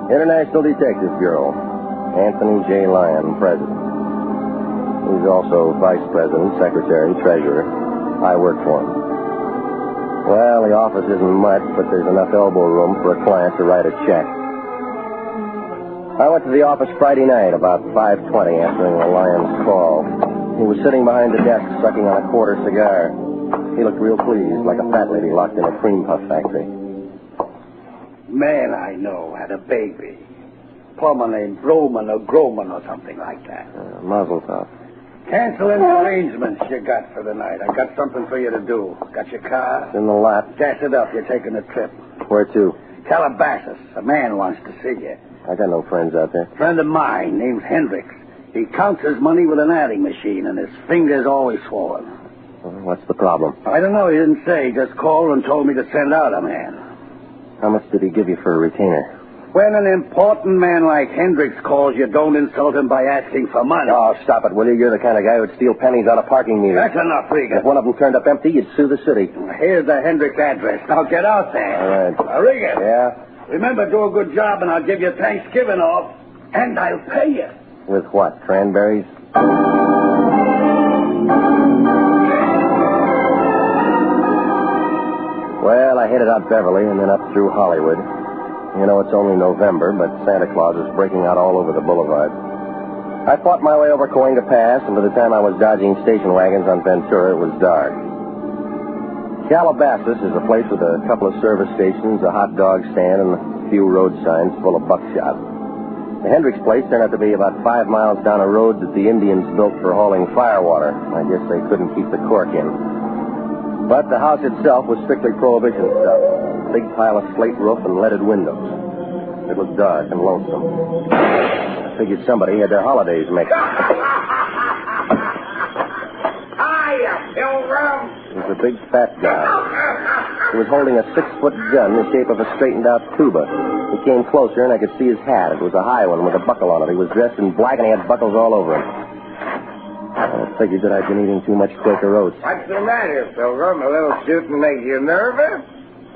International Detective Bureau, Anthony J. Lyon, President. He's also Vice President, Secretary, Treasurer. I work for him. Well, the office isn't much, but there's enough elbow room for a client to write a check. I went to the office Friday night about 5:20, answering the Lion's call. He was sitting behind the desk, sucking on a quarter cigar. He looked real pleased, like a fat lady locked in a cream puff factory. Man I know had a baby. Plumber named Broman or Groman or something like that. Mazel tov. Cancel any arrangements you got for the night. I got something for you to do. Got your car? It's in the lot. Gas it up. You're taking a trip. Where to? Calabasas. A man wants to see you. I got no friends out there. Friend of mine named Hendricks. He counts his money with an adding machine, and his finger's always swollen. What's the problem? I don't know. He didn't say. He just called and told me to send out a man. How much did he give you for a retainer? When an important man like Hendricks calls, you don't insult him by asking for money. Oh, stop it, will you? You're the kind of guy who'd steal pennies out of parking meters. That's enough, Regan. If one of them turned up empty, you'd sue the city. Here's the Hendricks address. Now get out there. All right. Regan. Yeah? Remember, do a good job, and I'll give you Thanksgiving off, and I'll pay you. With what, cranberries? Well, I headed out Beverly and then up through Hollywood. You know, it's only November, but Santa Claus is breaking out all over the boulevard. I fought my way over Cahuenga Pass, and by the time I was dodging station wagons on Ventura, it was dark. Calabasas is a place with a couple of service stations, a hot dog stand, and a few road signs full of buckshot. The Hendricks place turned out to be about 5 miles down a road that the Indians built for hauling firewater. I guess they couldn't keep the cork in. But the house itself was strictly prohibition stuff. A big pile of slate roof and leaded windows. It was dark and lonesome. I figured somebody had their holidays mixed. Hiya, Pilgrim. He was a big fat guy. He was holding a 6-foot gun in the shape of a straightened-out tuba. He came closer, and I could see his hat. It was a high one with a buckle on it. He was dressed in black, and he had buckles all over him. I figured that I'd been eating too much Quaker Oats. What's the matter, Pilgrim? A little shooting make you nervous?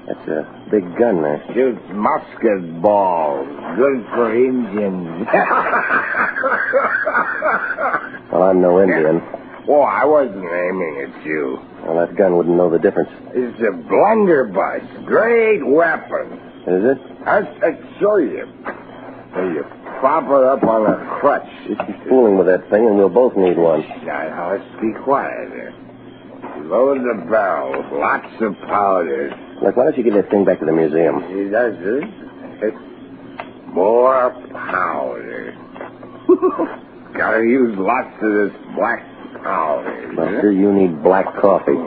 That's a big gun there. Shoots musket balls. Good for Indians. Well, I'm no Indian. Well, I wasn't aiming at you. Well, that gun wouldn't know the difference. It's a blunderbuss. Great weapon. Is it? I'll show you. So you prop it up on a crutch. Just be fooling with that thing, and we'll both need one. Now, let's be quiet there. Load the barrel. Lots of powder. Look, why don't you give that thing back to the museum? He does it. It's more powder. Gotta use lots of this black powder. Buster, you need black coffee.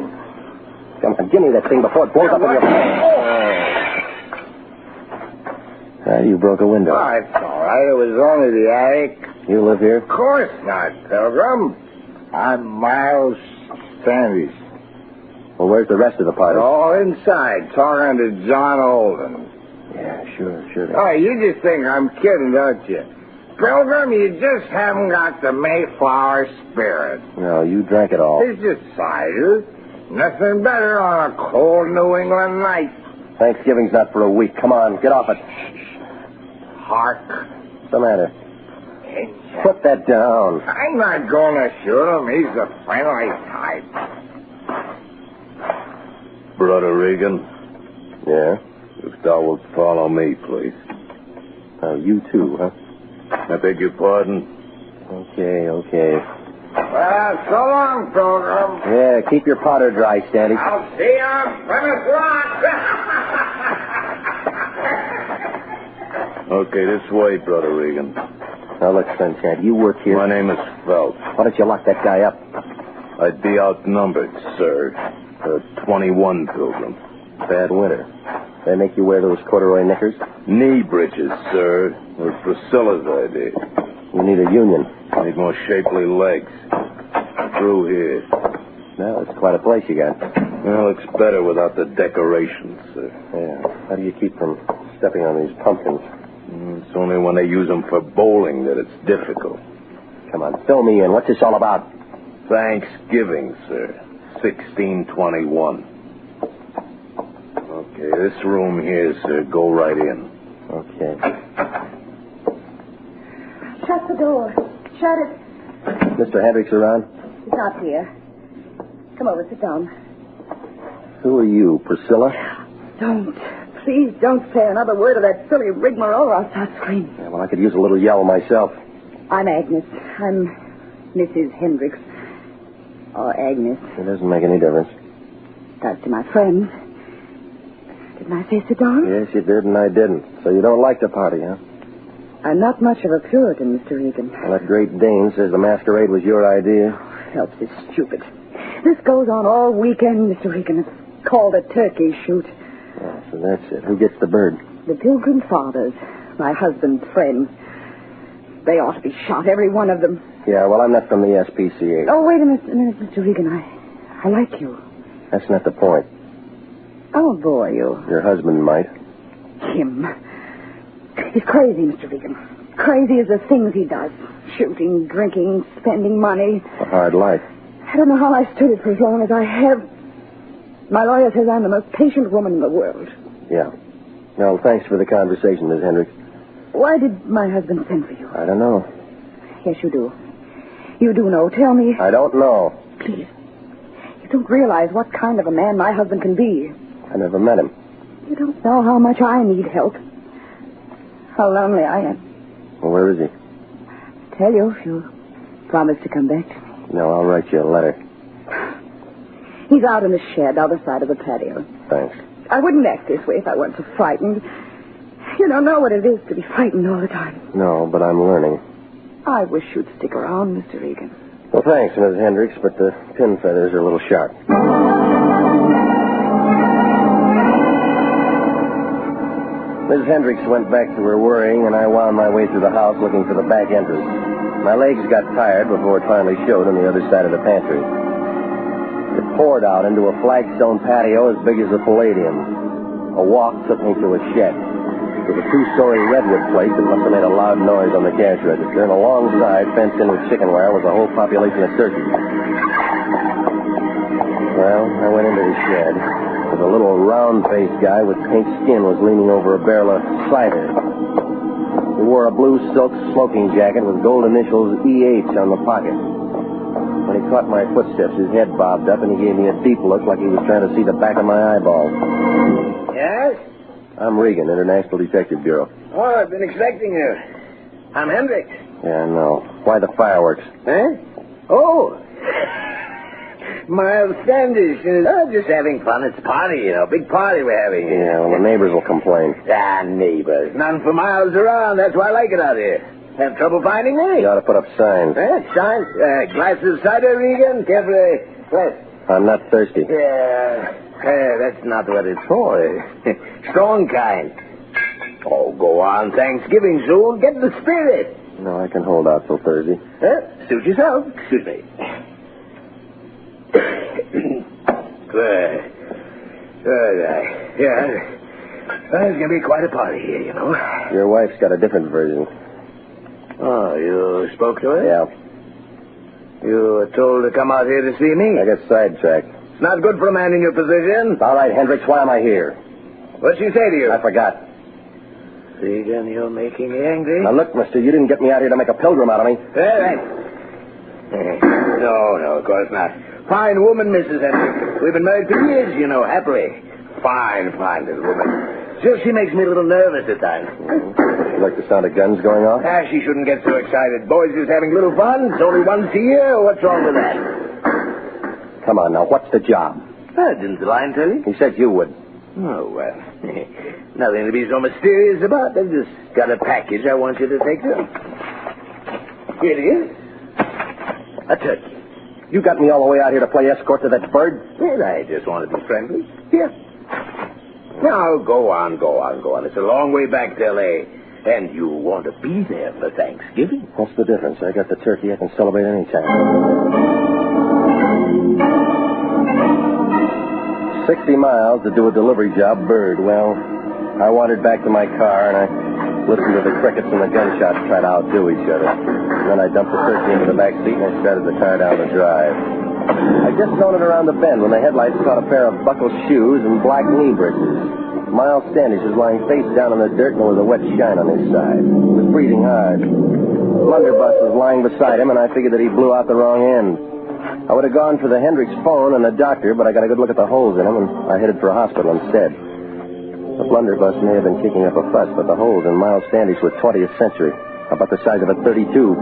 Come on, give me that thing before it blows up in your face. You broke a window. Oh, it's all right. It was only the attic. You live here? Of course not, Pilgrim. I'm Miles Standish. Well, where's the rest of the party? All inside, talking to John Olden. Yeah, sure. Oh, you just think I'm kidding, don't you? Pilgrim, you just haven't got the Mayflower spirit. No, you drank it all. It's just cider. Nothing better on a cold New England night. Thanksgiving's not for a week. Come on, get off it. Hark. What's the matter? Put that down. I'm not going to shoot him. He's a friendly type. Brother Regan? Yeah? If thou wilt follow me, please. Oh, you too, huh? I beg your pardon? Okay. Well, so long, Pilgrim. Yeah, keep your powder dry, Standy. I'll see you on Plymouth Rock. Okay, this way, Brother Regan. Now, look, Sunshine, you work here. My name is Phelps. Why don't you lock that guy up? I'd be outnumbered, sir. 21, Pilgrim. Bad winter. They make you wear those corduroy knickers? Knee breeches, sir. It was Priscilla's idea. You need a union. Need more shapely legs. Through here. Now, it's quite a place you got. Well, looks better without the decorations, sir. Yeah. How do you keep from stepping on these pumpkins? It's only when they use them for bowling that it's difficult. Come on, fill me in. What's this all about? Thanksgiving, sir. 1621. Okay, this room here, sir. Go right in. Okay. Shut the door. Shut it. Mr. Hendricks around? He's not here. Come over, sit down. Who are you, Priscilla? Don't. Please don't say another word of that silly rigmarole or I'll start screaming. Yeah, well, I could use a little yell myself. I'm Agnes. I'm Mrs. Hendricks. Or Agnes. It doesn't make any difference. Does to my friends. Didn't I say sit down? Yes, you did, and I didn't. So you don't like the party, huh? I'm not much of a Puritan, Mr. Regan. Well, that Great Dane says the masquerade was your idea. Phelps is stupid. This goes on all weekend, Mr. Regan. It's called a turkey shoot. Oh, so that's it. Who gets the bird? The Pilgrim fathers. My husband's friends. They ought to be shot, every one of them. Yeah, well, I'm not from the SPCA. Oh, wait a minute, Mr. Regan. I like you. That's not the point. I won't bore you. Your husband might. Him. He's crazy, Mr. Regan. Crazy as the things he does. Shooting, drinking, spending money. A hard life. I don't know how I stood it for as long as I have. My lawyer says I'm the most patient woman in the world. Yeah. Well, thanks for the conversation, Miss Hendricks. Why did my husband send for you? I don't know. Yes, you do. You do know. Tell me. I don't know. Please. You don't realize what kind of a man my husband can be. I never met him. You don't know how much I need help. How lonely I am. Well, where is he? I'll tell you if you promise to come back to me. No, I'll write you a letter. He's out in the shed, other side of the patio. Thanks. I wouldn't act this way if I weren't so frightened. You don't know what it is to be frightened all the time. No, but I'm learning. I wish you'd stick around, Mr. Regan. Well, thanks, Miss Hendricks, but the pin feathers are a little sharp. Miss Hendricks went back to her worrying, and I wound my way through the house looking for the back entrance. My legs got tired before it finally showed on the other side of the pantry. It poured out into a flagstone patio as big as the Palladium. A walk took me to a shed. It was a 2-story redwood place that must have made a loud noise on the cash register, and alongside, fenced in with chicken wire, was a whole population of turkeys. Well, I went into the shed. A little round-faced guy with pink skin was leaning over a barrel of cider. He wore a blue silk smoking jacket with gold initials EH on the pocket. When he caught my footsteps, his head bobbed up, and he gave me a deep look like he was trying to see the back of my eyeballs. Yes? I'm Regan, International Detective Bureau. Oh, I've been expecting you. I'm Hendricks. Yeah, I know. Why the fireworks? Huh? Oh. Miles Standish. Just having fun. It's a party, Big party we're having here. Yeah, well, the neighbors will complain. Ah, neighbors. None for miles around. That's why I like it out here. Have trouble finding me? You ought to put up signs. Signs? Glasses of cider, Regan? Carefully. What? I'm not thirsty. Yeah. That's not what it's for. Strong kind. Oh, go on. Thanksgiving soon. Get the spirit. No, I can hold out till Thursday. Suit yourself. Excuse me. Good. Yeah. There's going to be quite a party here, Your wife's got a different version. Oh, you spoke to her? Yeah. You were told to come out here to see me? I got sidetracked. It's not good for a man in your position. All right, Hendricks, why am I here? What'd she say to you? I forgot. Regan, you're making me angry. Now, look, mister, you didn't get me out here to make a pilgrim out of me. No, of course not. Fine woman, Mrs. Hendricks. We've been married for years, happily. Fine little woman. Just she makes me a little nervous at times. You like the sound of guns going off? She shouldn't get so excited. Boys just having a little fun. It's only once a year. What's wrong with that? Come on, now, what's the job? Didn't the line tell you? He said you would. Oh, well. Nothing to be so mysterious about. I've just got a package I want you to take to. Here it is. A turkey. You got me all the way out here to play escort to that bird? Well, I just want to be friendly. Here. Now, go on. It's a long way back to L.A., and you want to be there for Thanksgiving. What's the difference? I got the turkey. I can celebrate any time. 60 miles to do a delivery job, bird. Well, I wandered back to my car, and I listened to the crickets and the gunshots try to outdo each other. And then I dumped the turkey into the back seat, and I started the car down the drive. I just zoned it around the bend when the headlights caught a pair of buckled shoes and black knee breeches. Miles Standish was lying face down in the dirt, and there was a wet shine on his side. He was breathing hard. Blunderbuss was lying beside him, and I figured that he blew out the wrong end. I would have gone for the Hendricks phone and the doctor, but I got a good look at the holes in him, and I headed for a hospital instead. The blunderbuss may have been kicking up a fuss, but the holes in Miles Standish were 20th century, about the size of a .32.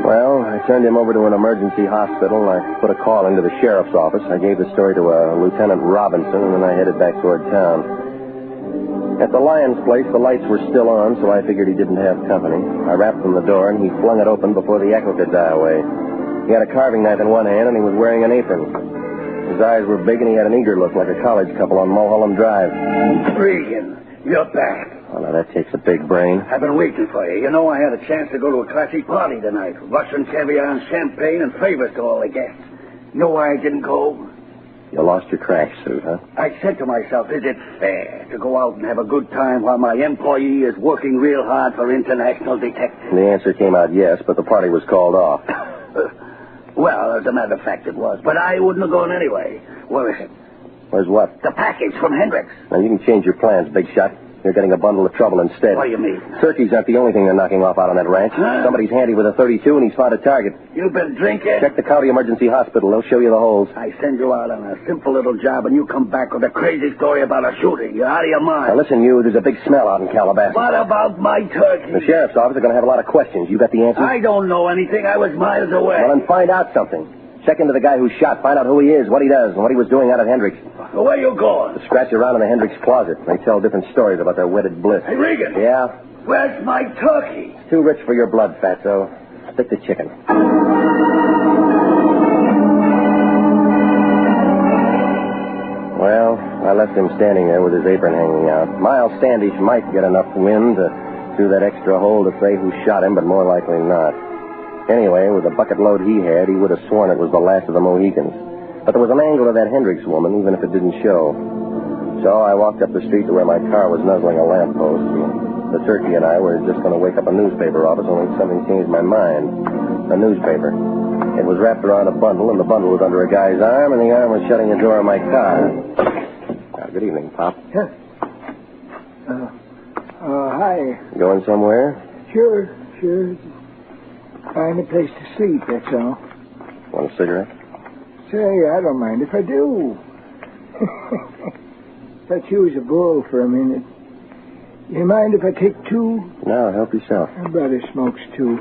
Well, I turned him over to an emergency hospital, and I put a call into the sheriff's office. I gave the story to Lieutenant Robinson, and then I headed back toward town. At the Lyons place, the lights were still on, so I figured he didn't have company. I rapped on the door, and he flung it open before the echo could die away. He had a carving knife in one hand, and he was wearing an apron. His eyes were big, and he had an eager look like a college couple on Mulholland Drive. Regan, you're back. Oh, now that takes a big brain. I've been waiting for you. I had a chance to go to a classy party tonight. Russian caviar and champagne and favors to all the guests. Know why I didn't go? You lost your crack suit, huh? I said to myself, is it fair to go out and have a good time while my employee is working real hard for international detectives? And the answer came out yes, but the party was called off. Well, as a matter of fact, it was. But I wouldn't have gone anyway. Where is it? Where's what? The package from Hendricks. Now, you can change your plans, big shot. You're getting a bundle of trouble instead. What do you mean? Turkeys aren't the only thing they're knocking off out on that ranch. Huh? Somebody's handy with a .32, and he's found a target. You've been drinking? Check the county emergency hospital. They'll show you the holes. I send you out on a simple little job, and you come back with a crazy story about a shooting. You're out of your mind. Now, listen, you. There's a big smell out in Callaways. What about my turkey? The sheriff's office are going to have a lot of questions. You got the answers? I don't know anything. I was miles away. Well, then find out something. Check into the guy who shot. Find out who he is, what he does, and what he was doing out at Hendricks. Where you going? Scratch around in the Hendricks closet. They tell different stories about their wedded bliss. Hey, Regan. Yeah? Where's my turkey? It's too rich for your blood, Fatso. Stick to chicken. Well, I left him standing there with his apron hanging out. Miles Standish might get enough wind through that extra hole to say who shot him, but more likely not. Anyway, with the bucket load he had, he would have sworn it was the last of the Mohicans. But there was an angle of that Hendricks woman, even if it didn't show. So I walked up the street to where my car was nuzzling a lamppost. And the turkey and I were just going to wake up a newspaper office, only something changed my mind. A newspaper. It was wrapped around a bundle, and the bundle was under a guy's arm, and the arm was shutting the door of my car. Good evening, Pop. Huh. Hi. Going somewhere? Sure. Find a place to sleep, that's all. Want a cigarette? Say, I don't mind if I do. Thought you was a bull for a minute. You mind if I take two? No, help yourself. My brother smokes too.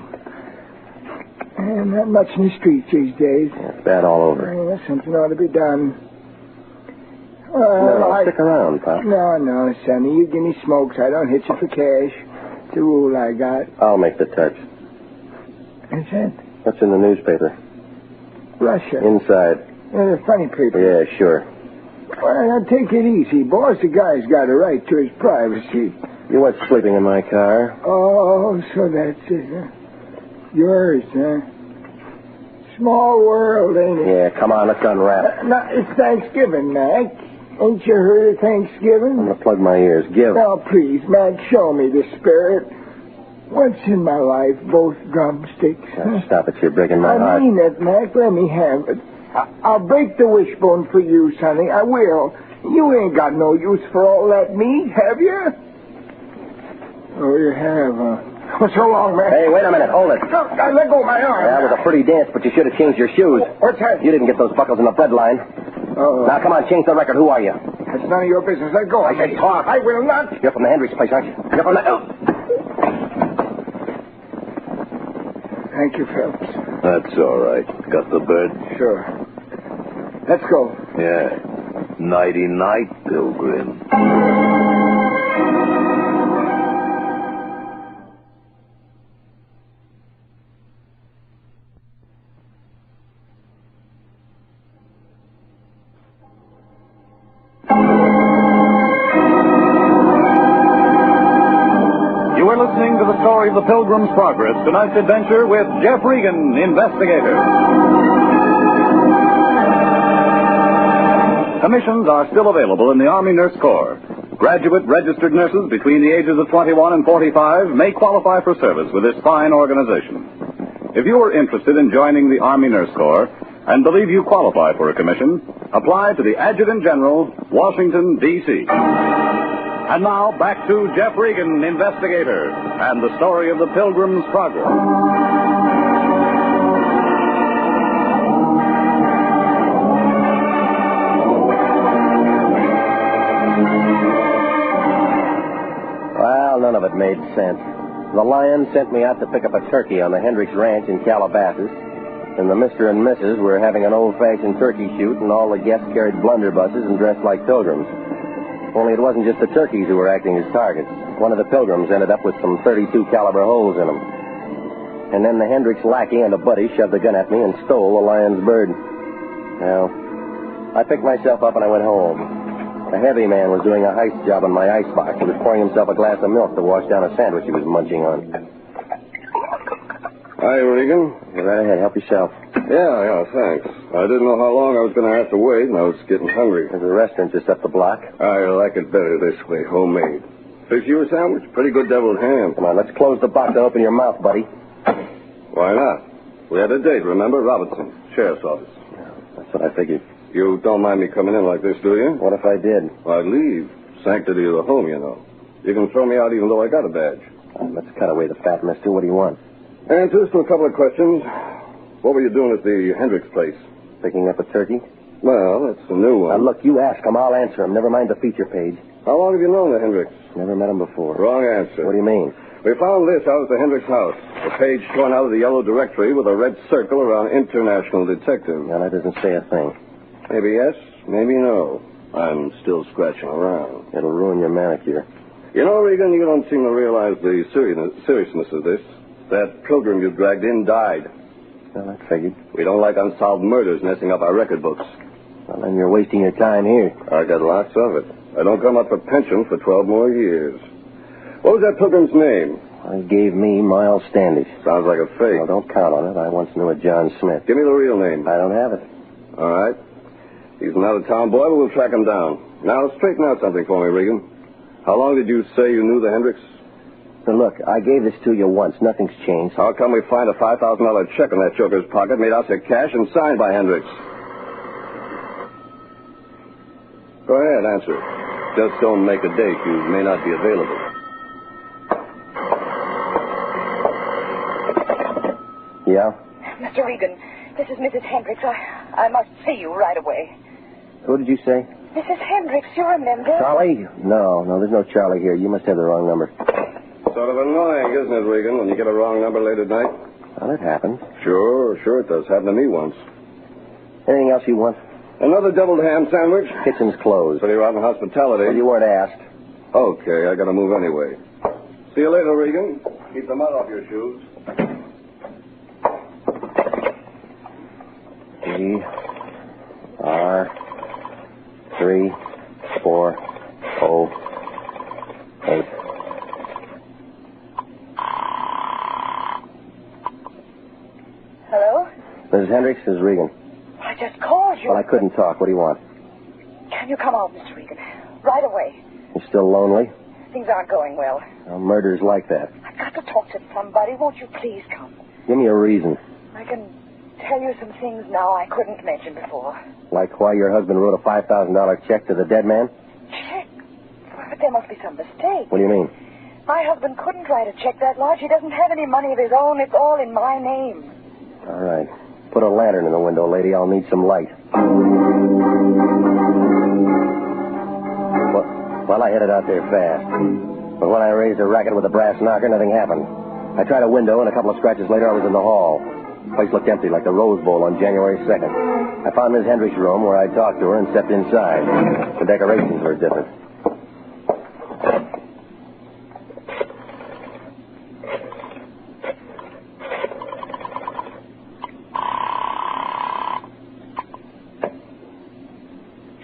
And not much in the streets these days. Yeah, it's bad all over. Yeah, something ought to be done. Stick around, Pop. No, Sonny. You give me smokes. I don't hit you for cash. It's the rule I got. I'll make the touch. What's that? What's in the newspaper? Russia. Inside. The funny paper. Yeah, sure. Well, now take it easy, boss. The guy's got a right to his privacy. You weren't sleeping in my car. Oh, so that's it, huh? Yours, huh? Small world, ain't it? Yeah, come on, let's unwrap. No, it's Thanksgiving, Mac. Ain't you heard of Thanksgiving? I'm going to plug my ears. Give. Now, please, Mac, show me the spirit. Once in my life, both drumsticks. Now, stop it, you're breaking my heart. I mean it, Mac. Let me have it. I'll break the wishbone for you, Sonny. I will. You ain't got no use for all that meat, have you? Oh, you have, huh? Oh, so long, man. Hey, wait a minute. Hold it. No, let go of my arm. That was a pretty dance, but you should have changed your shoes. What's that? You didn't get those buckles in the bread line. Oh. Now, come on, change the record. Who are you? That's none of your business. Let go. I said talk. I will not. You're from the Hendricks place, aren't you? You're from the... Oh. Thank you, Phelps. That's all right. Got the bird? Sure. Let's go. Yeah. Nighty-night, Pilgrim. You are listening to the story of the Pilgrim's Progress, tonight's adventure with Jeff Regan, Investigator. Commissions are still available in the Army Nurse Corps. Graduate registered nurses between the ages of 21 and 45 may qualify for service with this fine organization. If you are interested in joining the Army Nurse Corps and believe you qualify for a commission, apply to the Adjutant General, Washington, D.C. And now, back to Jeff Regan, Investigator, and the story of the Pilgrim's Progress. Well, none of it made sense. The Lion sent me out to pick up a turkey on the Hendricks Ranch in Calabasas, and the Mr. and Mrs. were having an old-fashioned turkey shoot, and all the guests carried blunderbusses and dressed like pilgrims. Only it wasn't just the turkeys who were acting as targets. One of the pilgrims ended up with some .32 caliber holes in him. And then the Hendricks lackey and a buddy shoved a gun at me and stole the Lion's bird. Well, I picked myself up and I went home. A heavy man was doing a heist job on my icebox. He was pouring himself a glass of milk to wash down a sandwich he was munching on. Hi, Regan. Go right ahead. Help yourself. Yeah, thanks. I didn't know how long I was going to have to wait, and I was getting hungry. There's a restaurant just up the block. I like it better this way, homemade. Fix you a sandwich? Pretty good deviled ham. Come on, let's close the box and open your mouth, buddy. Why not? We had a date, remember? Robertson, sheriff's office. Yeah, that's what I figured. You don't mind me coming in like this, do you? What if I did? Well, I'd leave. Sanctity of the home, you know. You can throw me out even though I got a badge. Let's cut away the fat, mister. What do you want? Answers to a couple of questions. What were you doing at the Hendricks place? Picking up a turkey? Well, that's a new one. Now, look, you ask him. I'll answer him. Never mind the feature page. How long have you known the Hendricks? Never met him before. Wrong answer. What do you mean? We found this out at the Hendricks house. A page torn out of the yellow directory with a red circle around international detective. Now, that doesn't say a thing. Maybe yes, maybe no. I'm still scratching around. It'll ruin your manicure. You know, Regan, you don't seem to realize the seriousness of this. That pilgrim you dragged in died. Well, I figured. We don't like unsolved murders messing up our record books. Well, then you're wasting your time here. I got lots of it. I don't come up for pension for 12 more years. What was that Pilgrim's name? He gave me Miles Standish. Sounds like a fake. Well, don't count on it. I once knew a John Smith. Give me the real name. I don't have it. All right. He's an out-of-town boy, but we'll track him down. Now, straighten out something for me, Regan. How long did you say you knew the Hendricks? Now, look, I gave this to you once. Nothing's changed. How come we find a $5,000 check in that joker's pocket made out to cash and signed by Hendricks? Go ahead, answer. Just don't make a date. You may not be available. Yeah? Mr. Regan, this is Mrs. Hendricks. I must see you right away. Who did you say? Mrs. Hendricks, you remember? Charlie? No, there's no Charlie here. You must have the wrong number. Sort of annoying, isn't it, Regan, when you get a wrong number late at night? Well, it happens. Sure it does. Happened to me once. Anything else you want? Another deviled ham sandwich? Kitchen's closed. Pretty rotten hospitality. Well, you weren't asked. Okay, I gotta move anyway. See you later, Regan. Keep the mud off your shoes. PR3408. Hello? Mrs. Hendricks, this is Regan. I just called you. Well, I couldn't talk. What do you want? Can you come out, Mr. Regan? Right away. You still lonely? Things aren't going well. Well, murder's like that. I've got to talk to somebody. Won't you please come? Give me a reason. I can tell you some things now I couldn't mention before. Like why your husband wrote a $5,000 check to the dead man? Check? But there must be some mistake. What do you mean? My husband couldn't write a check that large. He doesn't have any money of his own. It's all in my name. All right. Put a lantern in the window, lady. I'll need some light. Well, I headed out there fast. But when I raised a racket with a brass knocker, nothing happened. I tried a window, and a couple of scratches later, I was in the hall. The place looked empty, like the Rose Bowl on January 2nd. I found Miss Hendricks' room, where I talked to her and stepped inside. The decorations were different.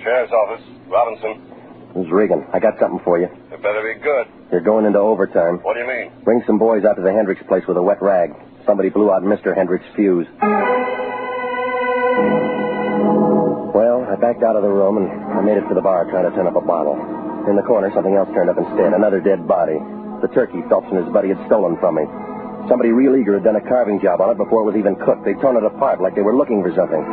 Sheriff's office. Robinson. This is Regan. I got something for you. It better be good. You're going into overtime. What do you mean? Bring some boys out to the Hendricks place with a wet rag. Somebody blew out Mr. Hendricks' fuse. Well, I backed out of the room and I made it to the bar trying to turn up a bottle. In the corner, something else turned up instead. Another dead body. The turkey Phelps and his buddy had stolen from me. Somebody real eager had done a carving job on it before it was even cooked. They'd torn it apart like they were looking for something.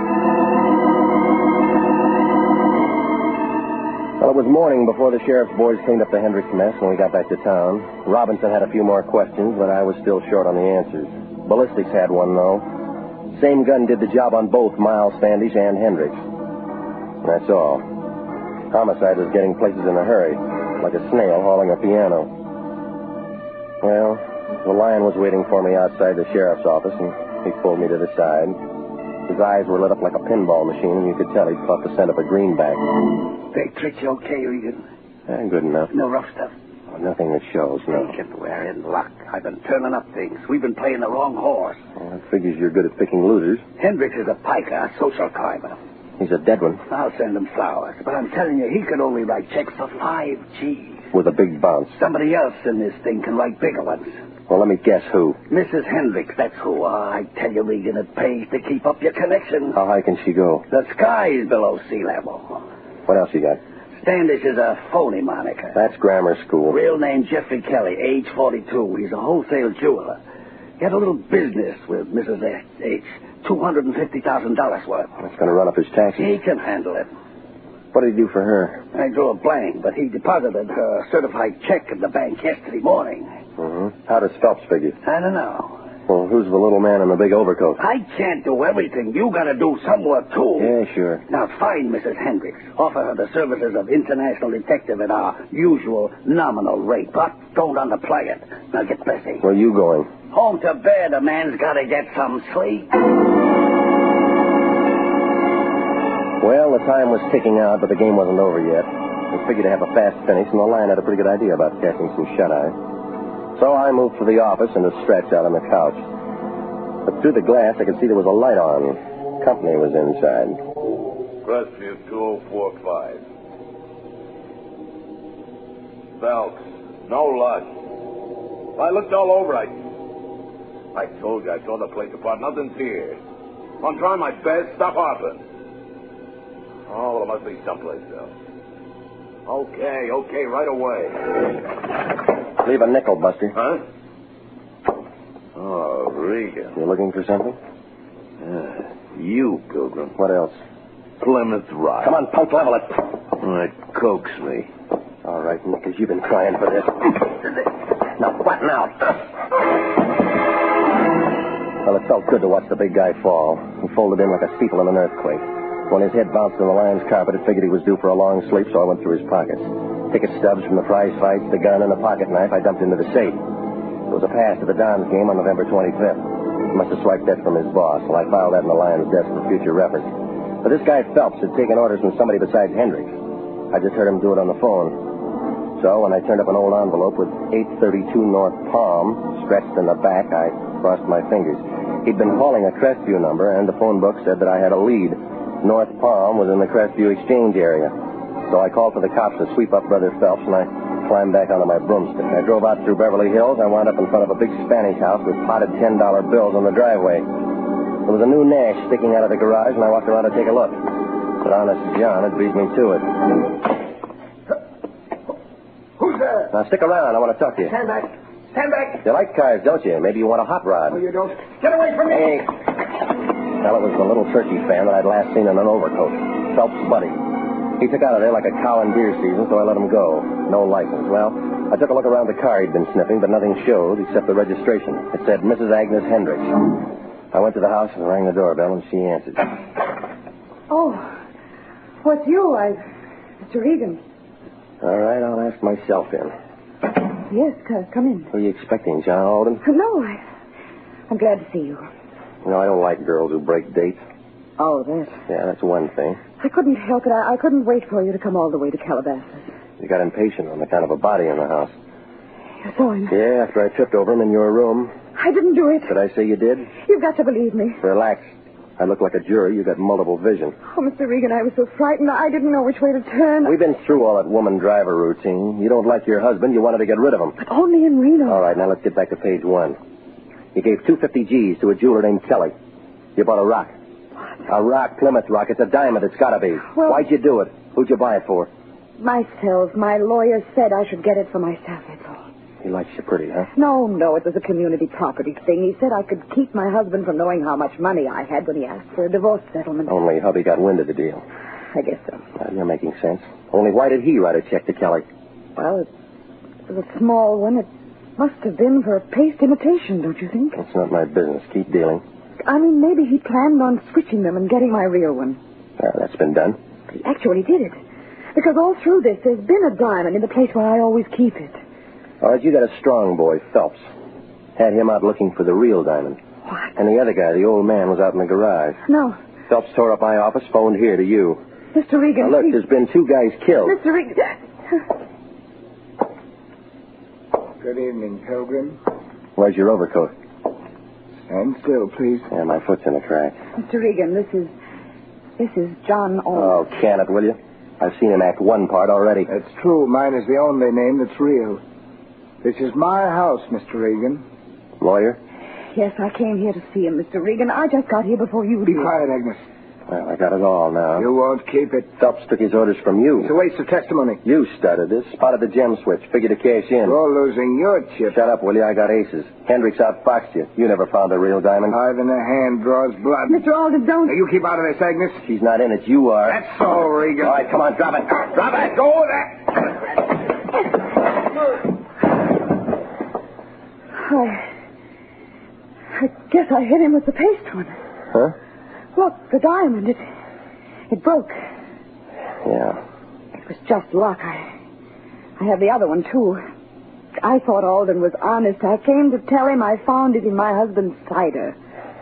Well, it was morning before the sheriff's boys cleaned up the Hendricks mess when we got back to town. Robinson had a few more questions, but I was still short on the answers. Ballistics had one, though. Same gun did the job on both Miles Standish and Hendricks. That's all. Homicide was getting places in a hurry, like a snail hauling a piano. Well, the lion was waiting for me outside the sheriff's office, and he pulled me to the side. His eyes were lit up like a pinball machine, and you could tell he'd thought to send up a greenback. They tricked you okay, Regan? Good enough. No rough stuff? Oh, nothing that shows, no. Thinking we're in luck. I've been turning up things. We've been playing the wrong horse. Well, that figures you're good at picking losers. Hendricks is a piker, a social climber. He's a dead one. I'll send him flowers, but I'm telling you, he could only write checks for 5 G's. With a big bounce. Somebody else in this thing can write bigger ones. Well, let me guess who. Mrs. Hendricks, that's who. I tell you, Regan, it pays to keep up your connection. How high can she go? The sky's below sea level. What else you got? Standish is a phony moniker. That's grammar school. Real name Jeffrey Kelly, age 42. He's a wholesale jeweler. He had a little business with Mrs. H. $250,000 worth. That's going to run up his taxes. He can handle it. What did he do for her? I drew a blank, but he deposited her certified check in the bank yesterday morning. Mm-hmm. How does Phelps figure? I don't know. Well, who's the little man in the big overcoat? I can't do everything. You got to do some work, too. Yeah, sure. Now, find Mrs. Hendricks. Offer her the services of international detective at our usual nominal rate, but don't underplay it. Now, get busy. Where you going? Home to bed. A man's got to get some sleep. Well, the time was ticking out, but the game wasn't over yet. I figured to have a fast finish, and the Lion had a pretty good idea about catching some shut-eye. So I moved to the office and to stretch out on the couch. But through the glass, I could see there was a light on. Company was inside. Crestview 2045. Phelps, no luck. I looked all over. I told you I tore the place apart. Nothing's here. I'm trying my best. Stop hopping. Oh, well, it must be someplace else. Okay, right away. Leave a nickel, Buster. Huh? Oh, Regan. You looking for something? You, Pilgrim. What else? Plymouth Rock. Come on, punk, level it. It coax me. All right, Nickers, you've been crying for this. Now, what now? Well, it felt good to watch the big guy fall. He folded in like a steeple in an earthquake. When his head bounced on the lion's carpet, it figured he was due for a long sleep, so I went through his pockets. Ticket stubs from the prize fights, the gun, and a pocket knife I dumped into the safe. It was a pass to the Dons game on November 25th. He must have swiped that from his boss, and I filed that in the lion's desk for future reference. But this guy Phelps had taken orders from somebody besides Hendricks. I just heard him do it on the phone. So when I turned up an old envelope with 832 North Palm stretched in the back, I crossed my fingers. He'd been calling a Crestview number, and the phone book said that I had a lead. North Palm was in the Crestview exchange area. So I called for the cops to sweep up Brother Phelps, and I climbed back onto my broomstick. I drove out through Beverly Hills. I wound up in front of a big Spanish house with potted $10 bills on the driveway. There was a new Nash sticking out of the garage, and I walked around to take a look. But honest John had beat me to it. Who's there? Now, stick around. I want to talk to you. Stand back. Stand back. You like cars, don't you? Maybe you want a hot rod. No, you don't. Get away from me. Hey. Well, it was the little turkey fan that I'd last seen in an overcoat. Phelps' buddy. He took out of there like a cow in deer season, so I let him go. No license. Well, I took a look around the car he'd been sniffing, but nothing showed except the registration. It said Mrs. Agnes Hendricks. I went to the house and rang the doorbell, and she answered. Oh, what's you? Mr. Regan. All right, I'll ask myself in. Yes, come in. Who are you expecting, John Alden? No, I'm glad to see you. You know, I don't like girls who break dates. Oh, that. Yeah, that's one thing. I couldn't help it. I couldn't wait for you to come all the way to Calabasas. You got impatient on the count of a body in the house. You saw him? Yeah, after I tripped over him in your room. I didn't do it. Did I say you did? You've got to believe me. Relax. I look like a jury. You got multiple vision. Oh, Mr. Regan, I was so frightened. I didn't know which way to turn. We've been through all that woman driver routine. You don't like your husband. You wanted to get rid of him. But only in Reno. All right, now let's get back to page 1. You gave 250 G's to a jeweler named Kelly. You bought a rock. What? A rock, Plymouth Rock. It's a diamond. It's got to be. Well, why'd you do it? Who'd you buy it for? Myself. My lawyer said I should get it for myself, that's all. He likes you pretty, huh? No, it was a community property thing. He said I could keep my husband from knowing how much money I had when he asked for a divorce settlement. Only hubby got wind of the deal. I guess so. You're making sense. Only why did he write a check to Kelly? Well, it was a small one. It must have been for a paste imitation, don't you think? That's not my business. Keep dealing. I mean, maybe he planned on switching them and getting my real one. That's been done. He actually did it. Because all through this, there's been a diamond in the place where I always keep it. All right, you got a strong boy, Phelps. Had him out looking for the real diamond. What? And the other guy, the old man, was out in the garage. No. Phelps tore up my office, phoned here to you. Mr. Regan, now, look, there's been 2 guys killed. Mr. Regan. Good evening, Pilgrim. Where's your overcoat? Stand still, please. Yeah, my foot's in a crack. Mr. Regan, this is John Alden. Oh, can it, will you? I've seen him act one part already. That's true. Mine is the only name that's real. This is my house, Mr. Regan. Lawyer? Yes, I came here to see him, Mr. Regan. I just got here before you Be did. quiet, Agnes. Well, I got it all now. You won't keep it. Phelps took his orders from you. It's a waste of testimony. You started this. Spotted the gem switch. Figured to cash in. You're losing your chip. Shut up, will you? I got aces. Hendricks outfoxed you. You never found the real diamond. Hive in the hand draws blood. Mr. Alden, don't... Now, you keep out of this, Agnes. She's not in it. You are. That's all, Regan. All right, come on. Drop it. Drop it. Go with that. I guess I hit him with the paste one. Huh? Look, the diamond, it broke. Yeah. It was just luck. I have the other one, too. I thought Alden was honest. I came to tell him I found it in my husband's cider.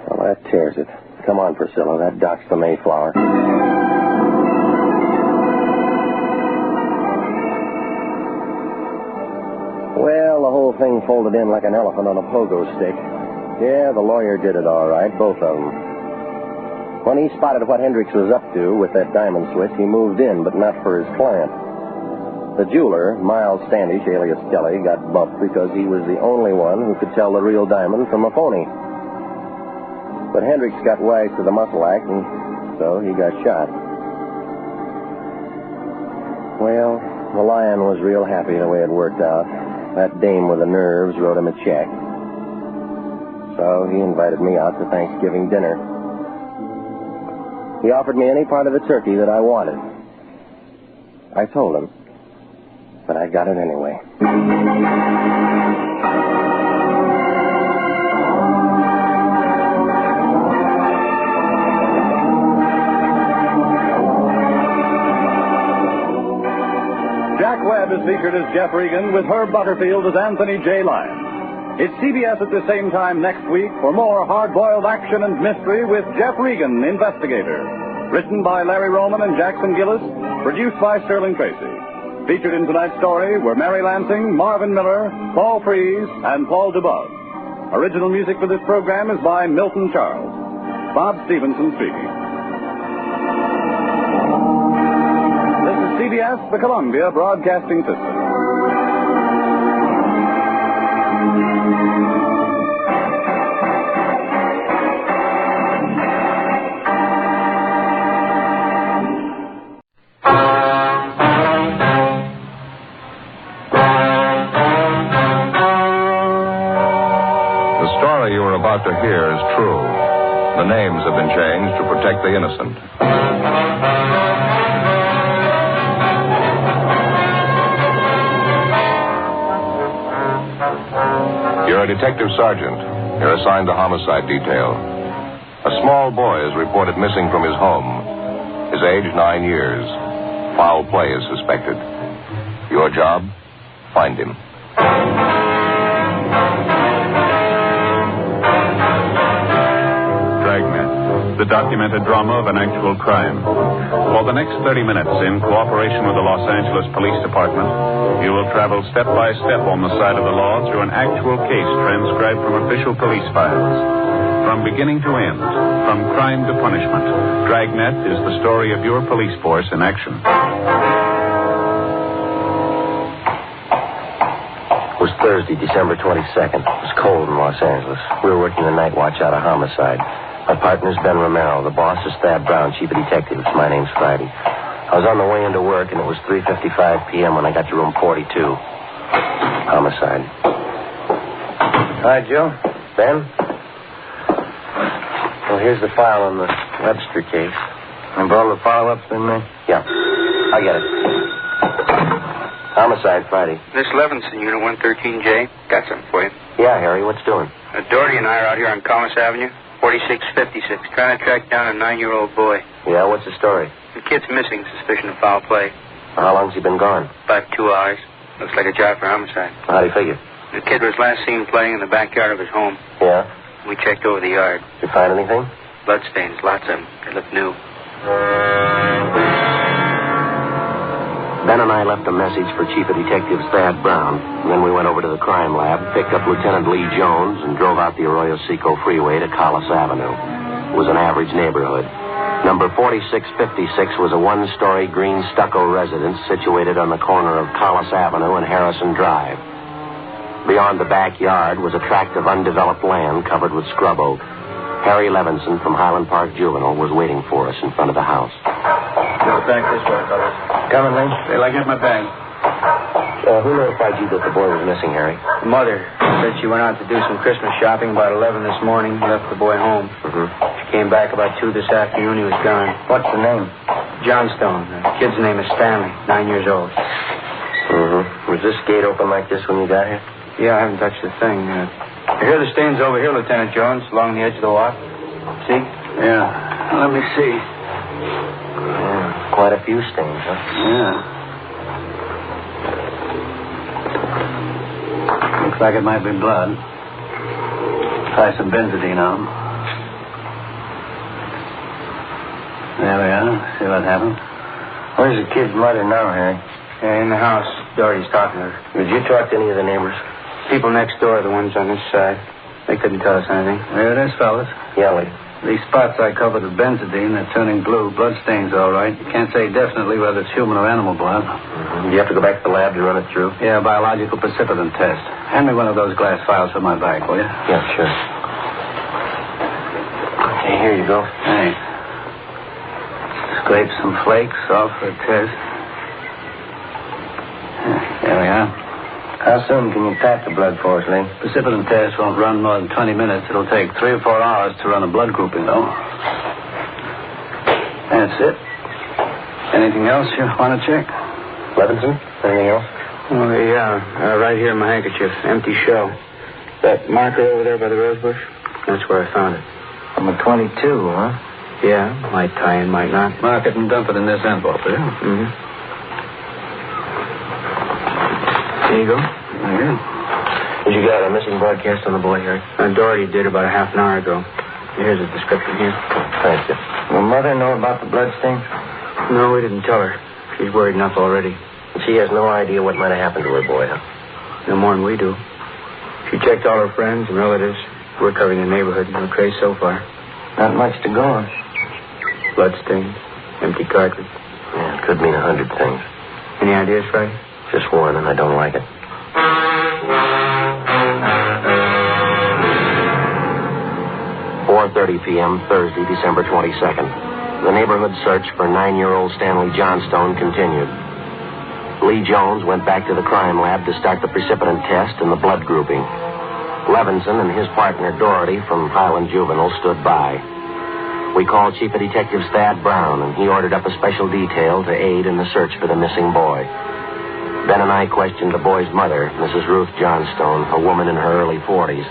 Well, that tears it. Come on, Priscilla. That docks the Mayflower. Well, the whole thing folded in like an elephant on a pogo stick. Yeah, the lawyer did it all right, both of them. When he spotted what Hendricks was up to with that diamond switch, he moved in, but not for his client. The jeweler, Miles Standish, alias Kelly, got bumped because he was the only one who could tell the real diamond from a phony. But Hendricks got wise to the muscle act, and so he got shot. Well, the Lion was real happy the way it worked out. That dame with the nerves wrote him a check. So he invited me out to Thanksgiving dinner. He offered me any part of the turkey that I wanted. I told him, but I got it anyway. Jack Webb is featured as Jeff Regan with Herb Butterfield as Anthony J. Lyon. It's CBS at the same time next week for more hard-boiled action and mystery with Jeff Regan, Investigator. Written by Larry Roman and Jackson Gillis, produced by Sterling Tracy. Featured in tonight's story were Mary Lansing, Marvin Miller, Paul Freese, and Paul DeBug. Original music for this program is by Milton Charles. Bob Stevenson speaking. This is CBS, the Columbia Broadcasting System. To hear is true. The names have been changed to protect the innocent. You're a detective sergeant. You're assigned to homicide detail. A small boy is reported missing from his home. His age, 9 years. Foul play is suspected. Your job? Find him. Dragnet, the documented drama of an actual crime. For the next 30 minutes, in cooperation with the Los Angeles Police Department, you will travel step by step on the side of the law through an actual case transcribed from official police files. From beginning to end, from crime to punishment, Dragnet is the story of your police force in action. It was Thursday, December 22nd. It was cold in Los Angeles. We were working the night watch out of homicide. My partner's Ben Romero. The boss is Thad Brown, chief of detectives. My name's Friday. I was on the way into work, and it was 3:55 p.m. when I got to room 42. Homicide. Hi, Joe. Ben? Well, here's the file on the Webster case. Remember all the follow-ups been made? Yeah. I get it. Homicide, Friday. This Levinson, Unit 113J. Got something for you. Yeah, Harry, what's doing? Doherty and I are out here on Commerce Avenue, 4656, trying to track down a 9-year-old boy. Yeah, what's the story? The kid's missing, suspicion of foul play. How long's he been gone? About 2 hours. Looks like a job for homicide. How do you figure? The kid was last seen playing in the backyard of his home. Yeah? We checked over the yard. Did you find anything? Bloodstains, lots of them. They look new. Ben and I left a message for Chief of Detectives Thad Brown, and then we went over to the crime lab, picked up Lieutenant Lee Jones, and drove out the Arroyo Seco Freeway to Collis Avenue. It was an average neighborhood. Number 4656 was a one-story green stucco residence situated on the corner of Collis Avenue and Harrison Drive. Beyond the backyard was a tract of undeveloped land covered with scrub oak. Harry Levinson from Highland Park Juvenile was waiting for us in front of the house. Go back this way, fellas. Coming, Lee? Till I get my bag. Who notified you that the boy was missing, Harry? Mother said she went out to do some Christmas shopping about 11 this morning, left the boy home. Mm-hmm. She came back about 2 this afternoon. He was gone. What's the name? Johnstone. The kid's name is Stanley, 9 years old. Mm-hmm. Was this gate open like this when you got here? Yeah, I haven't touched a thing. Here are the stains over here, Lieutenant Jones, along the edge of the walk. See? Yeah. Let me see. Yeah, quite a few stains, huh? Yeah. Looks like it might be blood. Try some benzidine on them. There we are. See what happened. Where's the kid's mother now, Harry? In the house. Doherty's talking to her. Did you talk to any of the neighbors? People next door, the ones on this side. They couldn't tell us anything. Here it is, fellas. Yeah, Lee. These spots I covered with benzidine, they're turning blue. Blood stains, all right. You can't say definitely whether it's human or animal blood. Do you have to go back to the lab to run it through? Yeah, biological precipitant test. Hand me one of those glass files from my bag, will you? Yeah, sure. Okay, here you go. Thanks. Scrape some flakes off for a test. There we are. How soon can you tap the blood for us, Lee? Precipitant test won't run more than 20 minutes. It'll take 3 or 4 hours to run a blood grouping, though. That's it. Anything else you want to check? Levinson, anything else? Oh, yeah. Right here in my handkerchief. Empty shell. That marker over there by the rose bush? That's where I found it. From a 22, huh? Yeah. Might tie in, might not. Mark it and dump it in this envelope, will you? Mm-hmm. There you go. There you go. Did you get a missing broadcast on the boy, Harry? Doherty did about a half an hour ago. Here's a description here. Thank you. Will Mother know about the blood stain? No, we didn't tell her. She's worried enough already. She has no idea what might have happened to her boy, huh? No more than we do. She checked all her friends and relatives. We're covering the neighborhood. No trace so far. Not much to go on. Blood stains. Empty cartridge. Yeah, it could mean 100 things. Any ideas, Frank? Just one, and I don't like it. 4:30 p.m., Thursday, December 22nd. The neighborhood search for 9-year-old Stanley Johnstone continued. Lee Jones went back to the crime lab to start the precipitant test and the blood grouping. Levinson and his partner Doherty from Highland Juvenile stood by. We called Chief of Detectives Thad Brown, and he ordered up a special detail to aid in the search for the missing boy. Ben and I questioned the boy's mother, Mrs. Ruth Johnstone, a woman in her early 40s.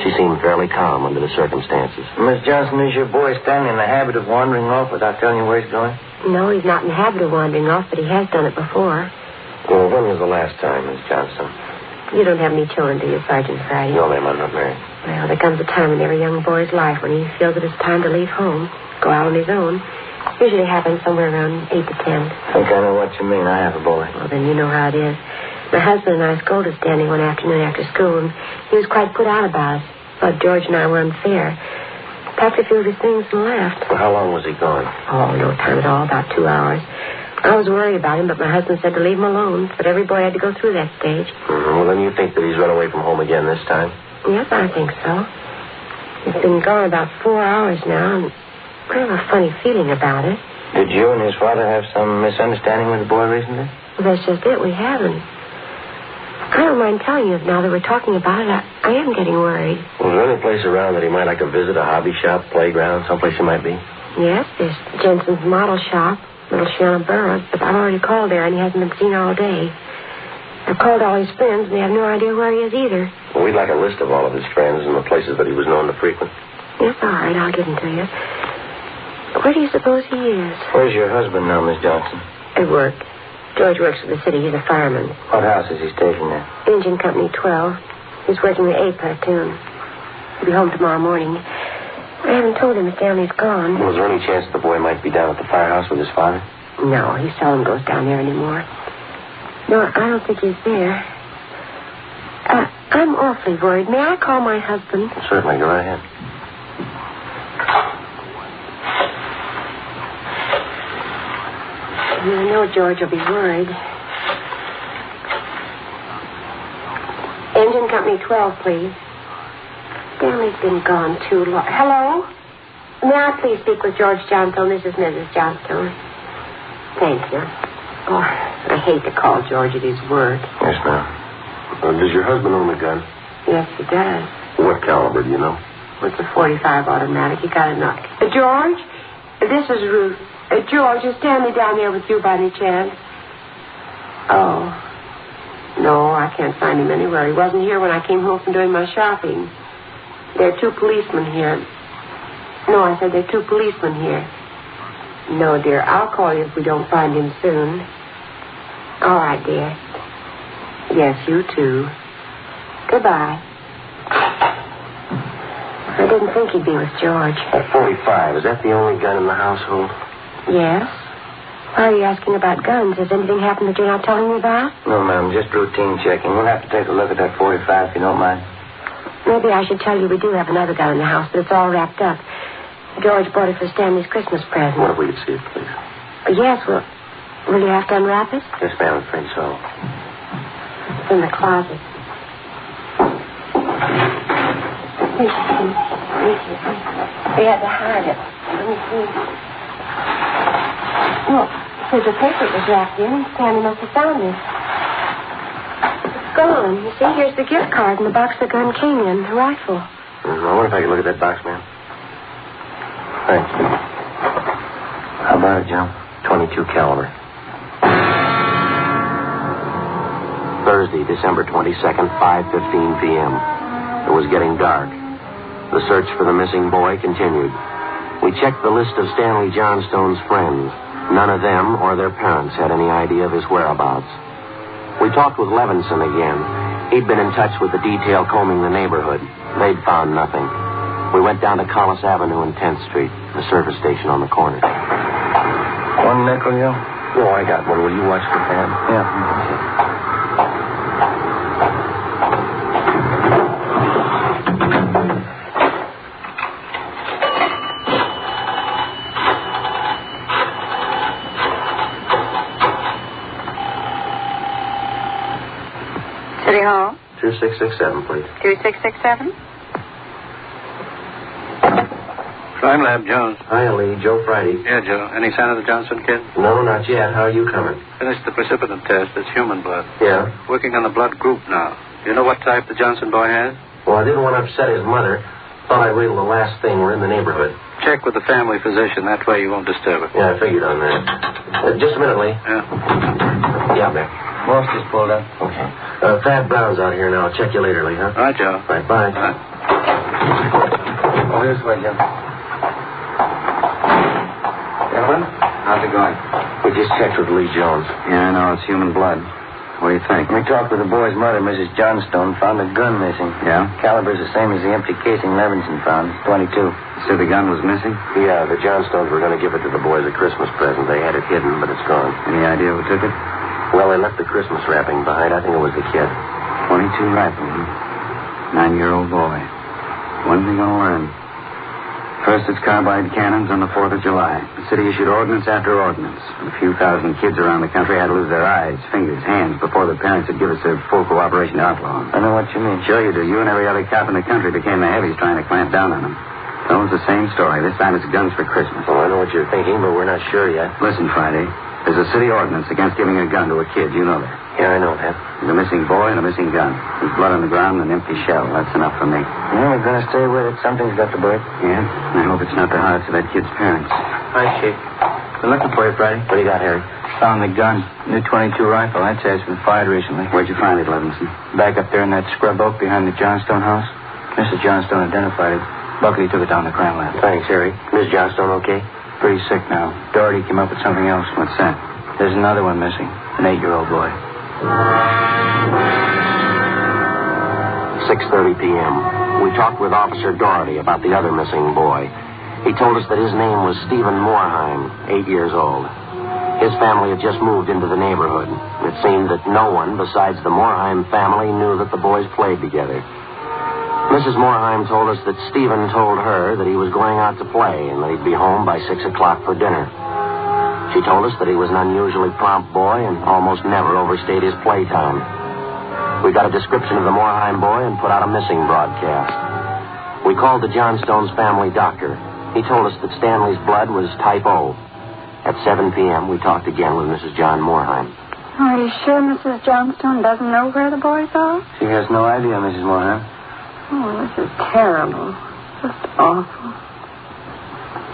She seemed fairly calm under the circumstances. Miss Johnson, is your boy Stanley in the habit of wandering off without telling you where he's going? No, he's not in the habit of wandering off, but he has done it before. Well, when was the last time, Miss Johnson? You don't have any children, do you, Sergeant Friday? No, ma'am, I'm not married. Well, there comes a time in every young boy's life when he feels it is time to leave home, go out on his own. Usually happens somewhere around 8 to 10. I think I know what you mean. I have a boy. Well, then you know how it is. My husband and I scolded Stanley one afternoon after school, and he was quite put out about it. Thought George and I were unfair. Packed a few of his things and left. Well, how long was he gone? Oh, no time at all, about 2 hours. I was worried about him, but my husband said to leave him alone. But every boy had to go through that stage. Mm-hmm. Well, then you think that he's run away from home again this time? Yes, I think so. He's been gone about 4 hours now, and I have a funny feeling about it. Did you and his father have some misunderstanding with the boy recently? Well, that's just it. We haven't. I don't mind telling you now that we're talking about it. I am getting worried. Well, is there any place around that he might like to visit, a hobby shop, playground, someplace he might be? Yes, there's Jensen's model shop, Little Shannon Burroughs, but I've already called there, and he hasn't been seen all day. I've called all his friends, and they have no idea where he is either. Well, we'd like a list of all of his friends and the places that he was known to frequent. Yes, all right, I'll give them to you. Where do you suppose he is? Where's your husband now, Miss Johnson? At work. George works for the city. He's a fireman. What house is he stationed at? Engine Company 12. He's working the A platoon. He'll be home tomorrow morning. I haven't told him Stanley's gone. Was there any chance the boy might be down at the firehouse with his father? No, he seldom goes down there anymore. No, I don't think he's there. I'm awfully worried. May I call my husband? Certainly, go right ahead. I know George will be worried. Engine Company 12, please. Stanley's been gone too long. Hello? May I please speak with George Johnstone? This is Mrs. Johnstone. Thank you. Oh, I hate to call George at his work. Yes, ma'am. Does your husband own a gun? Yes, he does. What caliber, do you know? It's a .45 automatic. You got it knock. George? This is Ruth. George, is Stanley down there with you by any chance? Oh. No, I can't find him anywhere. He wasn't here when I came home from doing my shopping. There are 2 policemen here. No, I said there are 2 policemen here. No, dear, I'll call you if we don't find him soon. All right, dear. Yes, you too. Goodbye. I didn't think he'd be with George. That .45, is that the only gun in the household? Yes. Why are you asking about guns? Has anything happened that you're not telling me about? No, ma'am, just routine checking. We'll have to take a look at that .45 if you don't mind. Maybe I should tell you we do have another gun in the house, but it's all wrapped up. George bought it for Stanley's Christmas present. What if we could see it, please? Yes, well, will you have to unwrap it? Yes, ma'am, I'm afraid so. It's in the closet. Thank you. We had to hide it. Let me see. Look, here's the paper it was wrapped in. Stanley must have found it. It's gone. You see, here's the gift card and the box the gun came in, the rifle. I wonder if I could look at that box, ma'am. Thanks. How about it, Joe? 22 caliber. Thursday, December 22nd, 5:15 p.m. It was getting dark. The search for the missing boy continued. We checked the list of Stanley Johnstone's friends. None of them or their parents had any idea of his whereabouts. We talked with Levinson again. He'd been in touch with the detail combing the neighborhood. They'd found nothing. We went down to Collis Avenue and 10th Street, the service station on the corner. One nickel, Joe? No, I got one. Will you watch the fan? Yeah. City Hall? 2667, please. 2667? Crime Lab, Jones. Hi, Lee. Joe Friday. Yeah, Joe. Any sign of the Johnson kid? No, not yet. How are you coming? Finished the precipitant test. It's human blood. Yeah? Working on the blood group now. You know what type the Johnson boy has? Well, I didn't want to upset his mother. Thought I'd wait till the last thing. We're in the neighborhood. Check with the family physician. That way you won't disturb it. Yeah, I figured on that. Just a minute, Lee. Yeah. Yeah, Mick. Boss just pulled up. Okay. Thad Brown's out here now. I'll check you later, Lee, huh? All right, Joe. Bye. Bye. Oh, this way, Joe. Gentlemen, how's it going? We just checked with Lee Jones. Yeah, I know. It's human blood. What do you think? We talked with the boy's mother, Mrs. Johnstone, found a gun missing. Yeah? Caliber's the same as the empty casing Levinson found. It's 22. You said the gun was missing? Yeah, the Johnstones were going to give it to the boys a Christmas present. They had it hidden, but it's gone. Any idea who took it? Well, they left the Christmas wrapping behind. I think it was the kid. 22 rifle, huh? 9-year-old boy. One thing I'll learn. First, it's carbide cannons on the 4th of July. The city issued ordinance after ordinance. A few thousand kids around the country had to lose their eyes, fingers, hands before the parents would give us their full cooperation to outlaw them. I know what you mean. Sure you do. You and every other cop in the country became the heavies trying to clamp down on them. So it's the same story. This time it's guns for Christmas. Well, I know what you're thinking, but we're not sure yet. Listen, Friday. There's a city ordinance against giving a gun to a kid. You know that. Yeah, I know that. There's a missing boy and a missing gun. There's blood on the ground and an empty shell. That's enough for me. Yeah, we're going to stay with it. Something's got to break. Yeah? I hope it's not the hearts of that kid's parents. Hi, Chief. We're looking for you, Friday. What do you got, Harry? Found the gun. New 22 rifle. That says it's been fired recently. Where'd you find it, Levinson? Back up there in that scrub oak behind the Johnstone house. Mrs. Johnstone identified it. Buckley took it down to the crime lab. Thanks, Harry. Miss Johnstone okay? Pretty sick now. Doherty came up with something else. What's that? There's another one missing. An 8-year-old boy. 6:30 p.m. We talked with Officer Doherty about the other missing boy. He told us that his name was Stephen Moorheim, 8 years old. His family had just moved into the neighborhood. It seemed that no one besides the Moorheim family knew that the boys played together. Mrs. Moorheim told us that Stephen told her that he was going out to play and that he'd be home by 6 o'clock for dinner. She told us that he was an unusually prompt boy and almost never overstayed his playtime. We got a description of the Moorheim boy and put out a missing broadcast. We called the Johnstones' family doctor. He told us that Stanley's blood was type O. At 7 p.m., we talked again with Mrs. John Moorheim. Are you sure Mrs. Johnstone doesn't know where the boys are? She has no idea, Mrs. Moorheim. Oh, this is terrible. Just awful.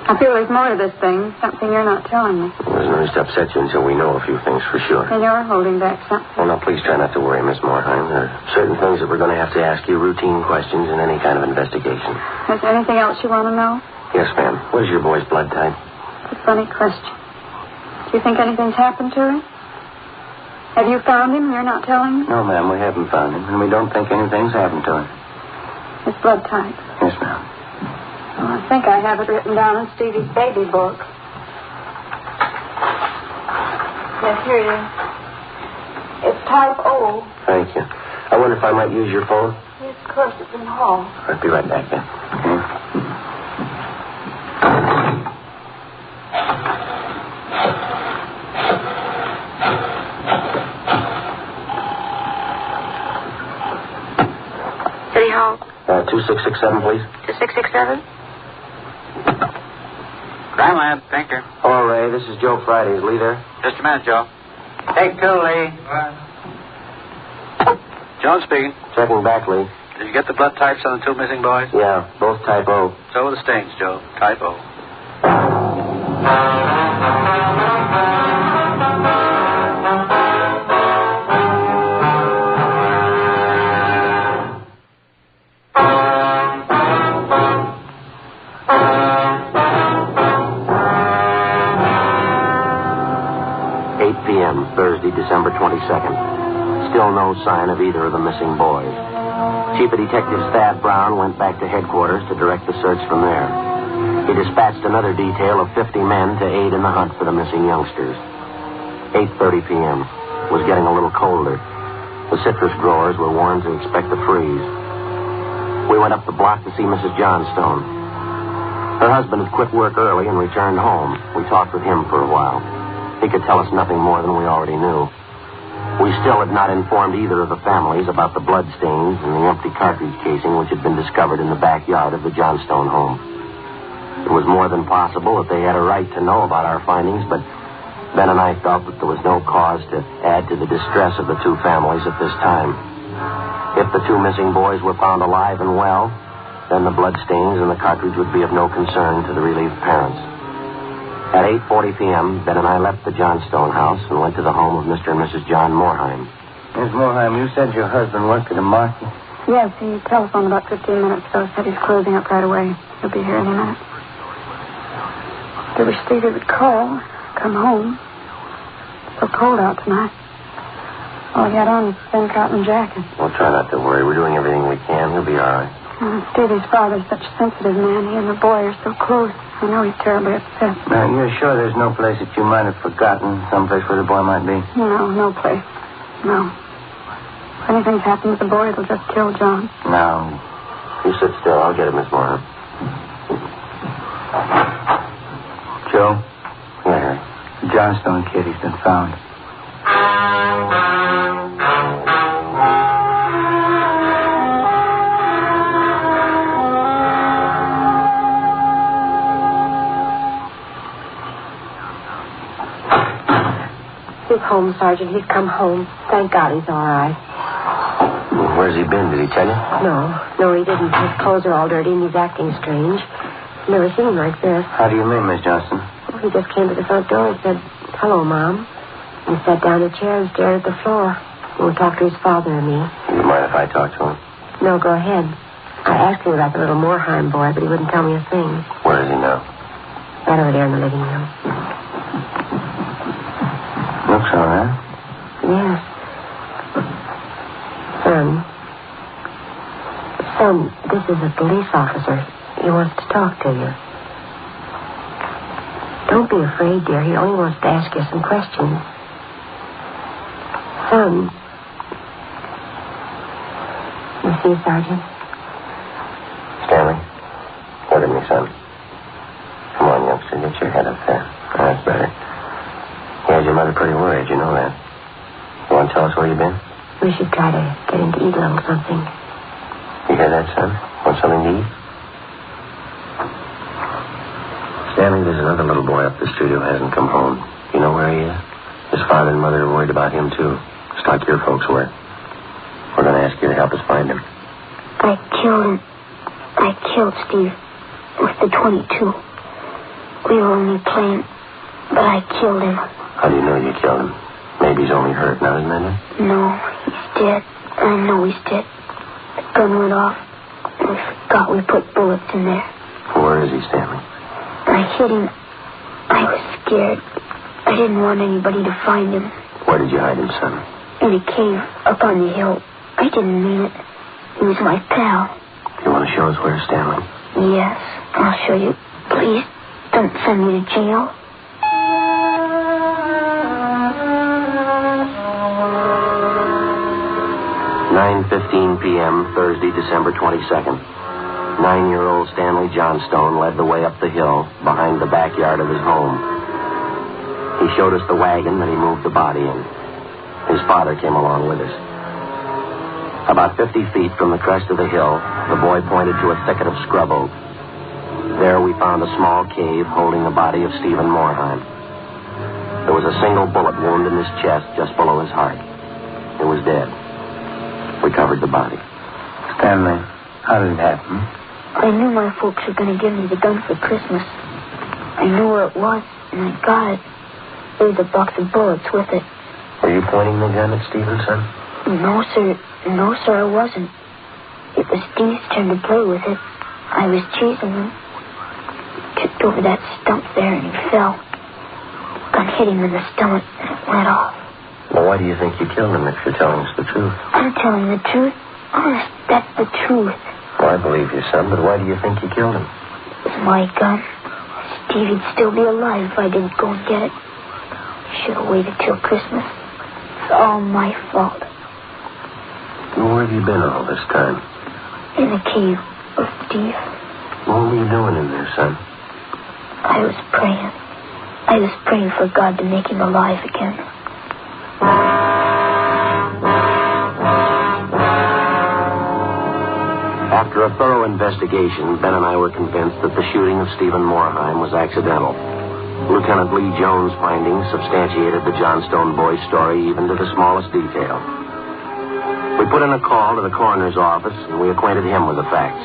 I feel there's more to this thing, something you're not telling me. There's no use to upset you until we know a few things for sure. And you're holding back something. Well, now, please try not to worry, Miss Moorheim. There are certain things that we're going to have to ask you, routine questions in any kind of investigation. Is there anything else you want to know? Yes, ma'am. What is your boy's blood type? It's a funny question. Do you think anything's happened to him? Have you found him and you're not telling me? No, ma'am, we haven't found him, and we don't think anything's happened to him. His blood type? Yes, ma'am. Oh, I think I have it written down in Stevie's baby book. Yes, here it is. It's type O. Thank you. I wonder if I might use your phone? Yes, of course, it's in the hall. I'll be right back then. 2667, please. 2667? Crime Lab, Pinker. Hello, Ray. This is Joe Friday. Is Lee there? Just a minute, Joe. Take 2, Lee. Jones speaking. Checking back, Lee. Did you get the blood types on the 2 missing boys? Yeah, both type O. So are the stains, Joe. Type O. Thursday, December 22nd. Still no sign of either of the missing boys. Chief of Detectives Thad Brown went back to headquarters to direct the search from there. He dispatched another detail of 50 men to aid in the hunt for the missing youngsters. 8:30 p.m. was getting a little colder. The citrus growers were warned to expect a freeze. We went up the block to see Mrs. Johnstone. Her husband had quit work early and returned home. We talked with him for a while. He could tell us nothing more than we already knew. We still had not informed either of the families about the blood stains and the empty cartridge casing which had been discovered in the backyard of the Johnstone home. It was more than possible that they had a right to know about our findings, but Ben and I felt that there was no cause to add to the distress of the 2 families at this time. If the 2 missing boys were found alive and well, then the blood stains and the cartridge would be of no concern to the relieved parents. At 8:40 p.m., Ben and I left the Johnstone house and went to the home of Mr. and Mrs. John Moorheim. Miss Moorheim, you said your husband worked at a market? Yes, he telephoned about 15 minutes ago. Said he's closing up right away. He'll be here any minute. I wish Stevie would call, come home. It's so cold out tonight. All he had on was a thin cotton jacket. Well, try not to worry. We're doing everything we can. He'll be all right. Stevie's father's such a sensitive man. He and the boy are so close. I know he's terribly upset. Now, you're sure there's no place that you might have forgotten, someplace where the boy might be? No place. No. If anything's happened to the boy, it'll just kill John. No. You sit still. I'll get it, Miss Moore. Joe? Yeah. The Johnstone kid, he's been found. He's home, Sergeant. He's come home. Thank God he's all right. Where's he been? Did he tell you? No, he didn't. His clothes are all dirty and he's acting strange. Never seen him like this. How do you mean, Miss Johnston? Well, he just came to the front door and said, "Hello, Mom." And sat down in a chair and stared at the floor. And we talked to his father and me. You mind if I talk to him? No, go ahead. I asked him about the little Moorheim boy, but he wouldn't tell me a thing. Where is he now? Right over there in the living room. Looks all right. Yes. Son, this is a police officer. He wants to talk to you. Don't be afraid, dear. He only wants to ask you some questions. Son. You see, Sergeant? Stanley, look at me, son. Come on, youngster. Get your head up there. That's better. He has your mother pretty worried, you know that. You want to tell us where you've been? We should try to get him to eat a little something. You hear that, son? Want something to eat? Stanley, there's another little boy up the street who hasn't come home. You know where he is? His father and mother are worried about him, too. Just like your folks were. We're going to ask you to help us find him. I killed Steve with the .22. We were only playing, but I killed him. How do you know you killed him? Maybe he's only hurt now, isn't it? No, he's dead. I know he's dead. The gun went off, and we forgot we put bullets in there. Where is he, Stanley? I hit him. I was scared. I didn't want anybody to find him. Where did you hide him, son? In a cave up on the hill. I didn't mean it. He was my pal. You want to show us where, Stanley? Yes, I'll show you. Please, don't send me to jail. (9:15 p.m., Thursday, December 22nd. 9-year-old Stanley Johnstone led the way up the hill behind the backyard of his home. He showed us the wagon that he moved the body in. His father came along with us. About 50 feet from the crest of the hill, The boy pointed to a thicket of scrub oak. There we found a small cave holding the body of Stephen Morheim. There was a single bullet wound in his chest just below his heart. He was dead. We covered the body. Stanley, how did it happen? I knew my folks were going to give me the gun for Christmas. I knew where it was, and I got it. There was a box of bullets with it. Were you pointing the gun at Stevenson? No, sir. No, sir, I wasn't. It was Steve's turn to play with it. I was chasing him. He tripped over that stump there, and he fell. Gun hit him in the stomach, and it went off. Well, why do you think you killed him if you're telling us the truth? I'm telling the truth. Honest, that's the truth. Well, I believe you, son, but why do you think you killed him? It was my gun. Stevie'd still be alive if I didn't go and get it. I should have waited till Christmas. It's all my fault. Well, where have you been all this time? In the cave with Steve. What were you doing in there, son? I was praying. I was praying for God to make him alive again. After a thorough investigation, Ben and I were convinced that the shooting of Stephen Morheim was accidental. Lieutenant Lee Jones' findings substantiated the Johnstone boy's story even to the smallest detail. We put in a call to the coroner's office, and we acquainted him with the facts.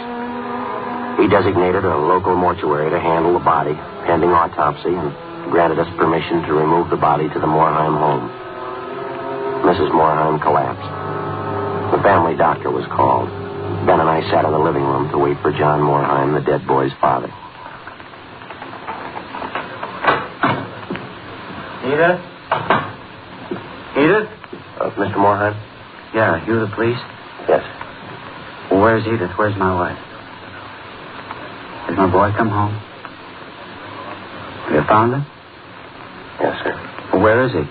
He designated a local mortuary to handle the body, pending autopsy, and granted us permission to remove the body to the Morheim home. Mrs. Morheim collapsed. The family doctor was called. Ben and I sat in the living room to wait for John Morheim, the dead boy's father. Edith? Edith? Mr. Morheim? Yeah, you the police? Yes. Well, where's Edith? Where's my wife? Has my boy come home? Have you found him? Yes, sir. Well, where is he?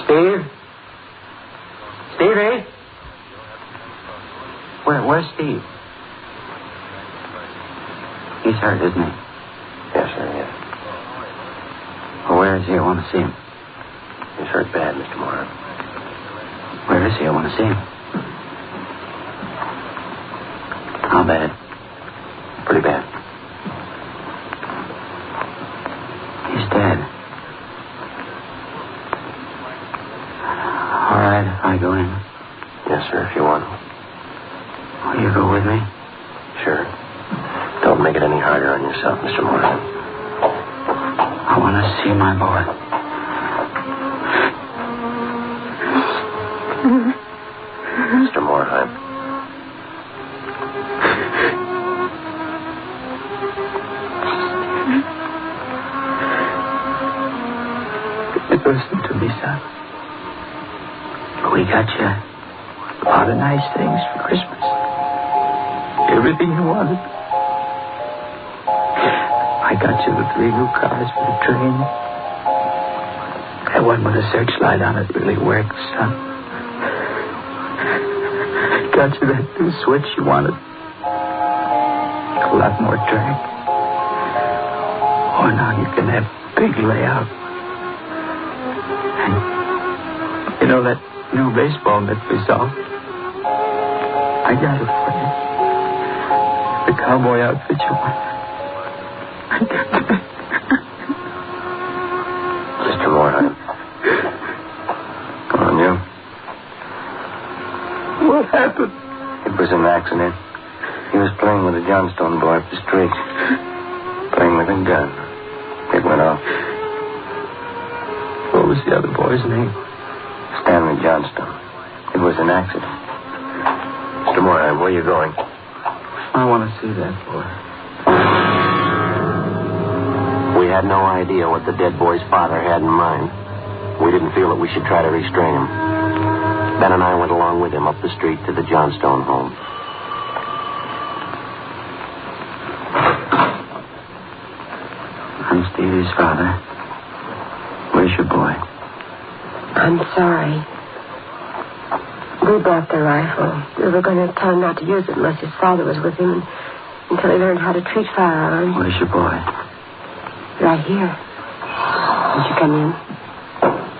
Steve? Stevie? Where's Steve? He's hurt, isn't he? Yes, sir, yes. Well, where is he? I want to see him. He's hurt bad, Mr. Morheim. Where is he? I want to see him. How bad? Pretty bad. He's dead. All right, if I go in. Yes, sir, if you want. Will you go with me? Sure. Don't make it any harder on yourself, Mr. Morheim. I want to see my boy. Mr. Morheim. Listen to me, son. We got you a lot of nice things for Christmas. Everything you wanted. I got you the 3 new cars for the train. That one with a searchlight on it really works, son. Got you that new switch you wanted. A lot more track. Oh, now you can have big layout. And, you know that new baseball mitt we saw? I got it for you. The cowboy outfit you want. I got it. Mr. Morheim. Come on, you. What happened? It was an accident. He was playing with a Johnstone boy up the street. Playing with a gun. It went off. What was the other boy's name? Stanley Johnstone. It was an accident. Mr. Morheim, where are you going? I want to see that boy. We had no idea what the dead boy's father had in mind. We didn't feel that we should try to restrain him. Ben and I went along with him up the street to the Johnstone home. I'm Stevie's father. Where's your boy? I'm sorry. We bought the rifle. We were going to tell him not to use it unless his father was with him until he learned how to treat firearms. Where's your boy? Right here. Won't you come in?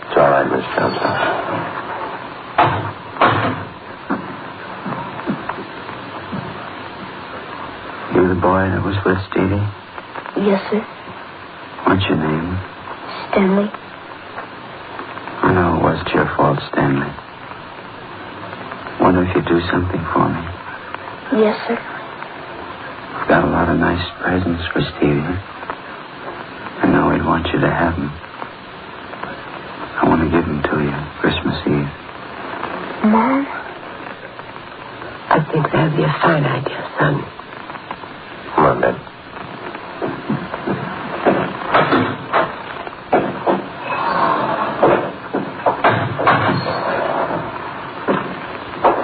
It's all right, Miss Johnstone. you the boy that was with Stevie? Yes, sir. What's your name? Stanley. I know it wasn't your fault, Stanley. Wonder if you'd do something for me. Yes, sir. I've got a lot of nice presents for Stevie. I know he'd want you to have them. I want to give them to you Christmas Eve. Mom? I think that'd be a fine idea, son. Come on, Dad.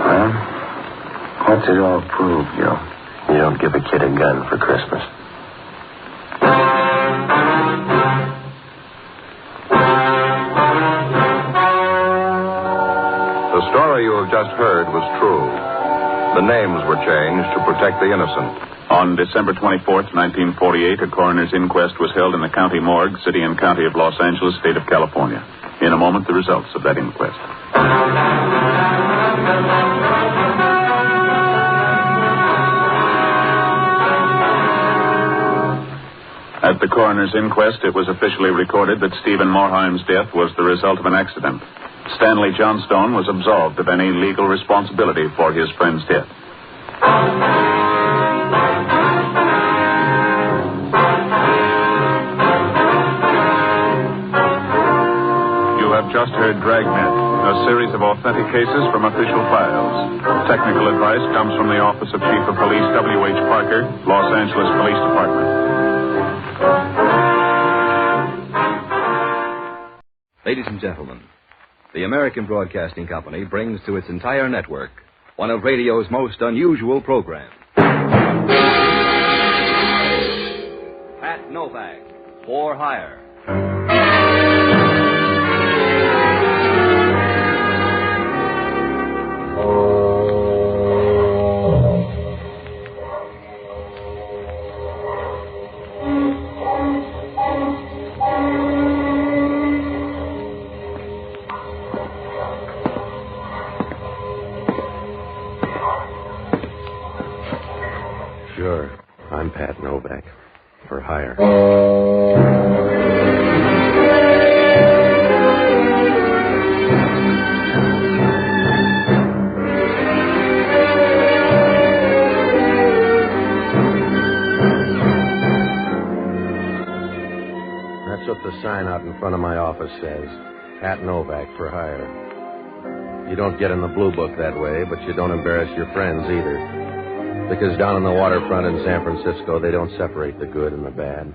Well, what's it all prove, Joe? You don't give a kid a gun for Christmas. The story you have just heard was true. The names were changed to protect the innocent. On December 24th, 1948, a coroner's inquest was held in the county morgue, city and county of Los Angeles, state of California. In a moment, the results of that inquest. At the coroner's inquest, it was officially recorded that Stephen Morheim's death was the result of an accident. Stanley Johnstone was absolved of any legal responsibility for his friend's death. You have just heard Dragnet, a series of authentic cases from official files. Technical advice comes from the Office of Chief of Police W.H. Parker, Los Angeles Police Department. Ladies and gentlemen, the American Broadcasting Company brings to its entire network one of radio's most unusual programs. Pat Novak, For Hire. Sure. I'm Pat Novak. For hire. That's what the sign out in front of my office says. Pat Novak for hire. You don't get in the blue book that way, but you don't embarrass your friends either. Because down on the waterfront in San Francisco, they don't separate the good and the bad.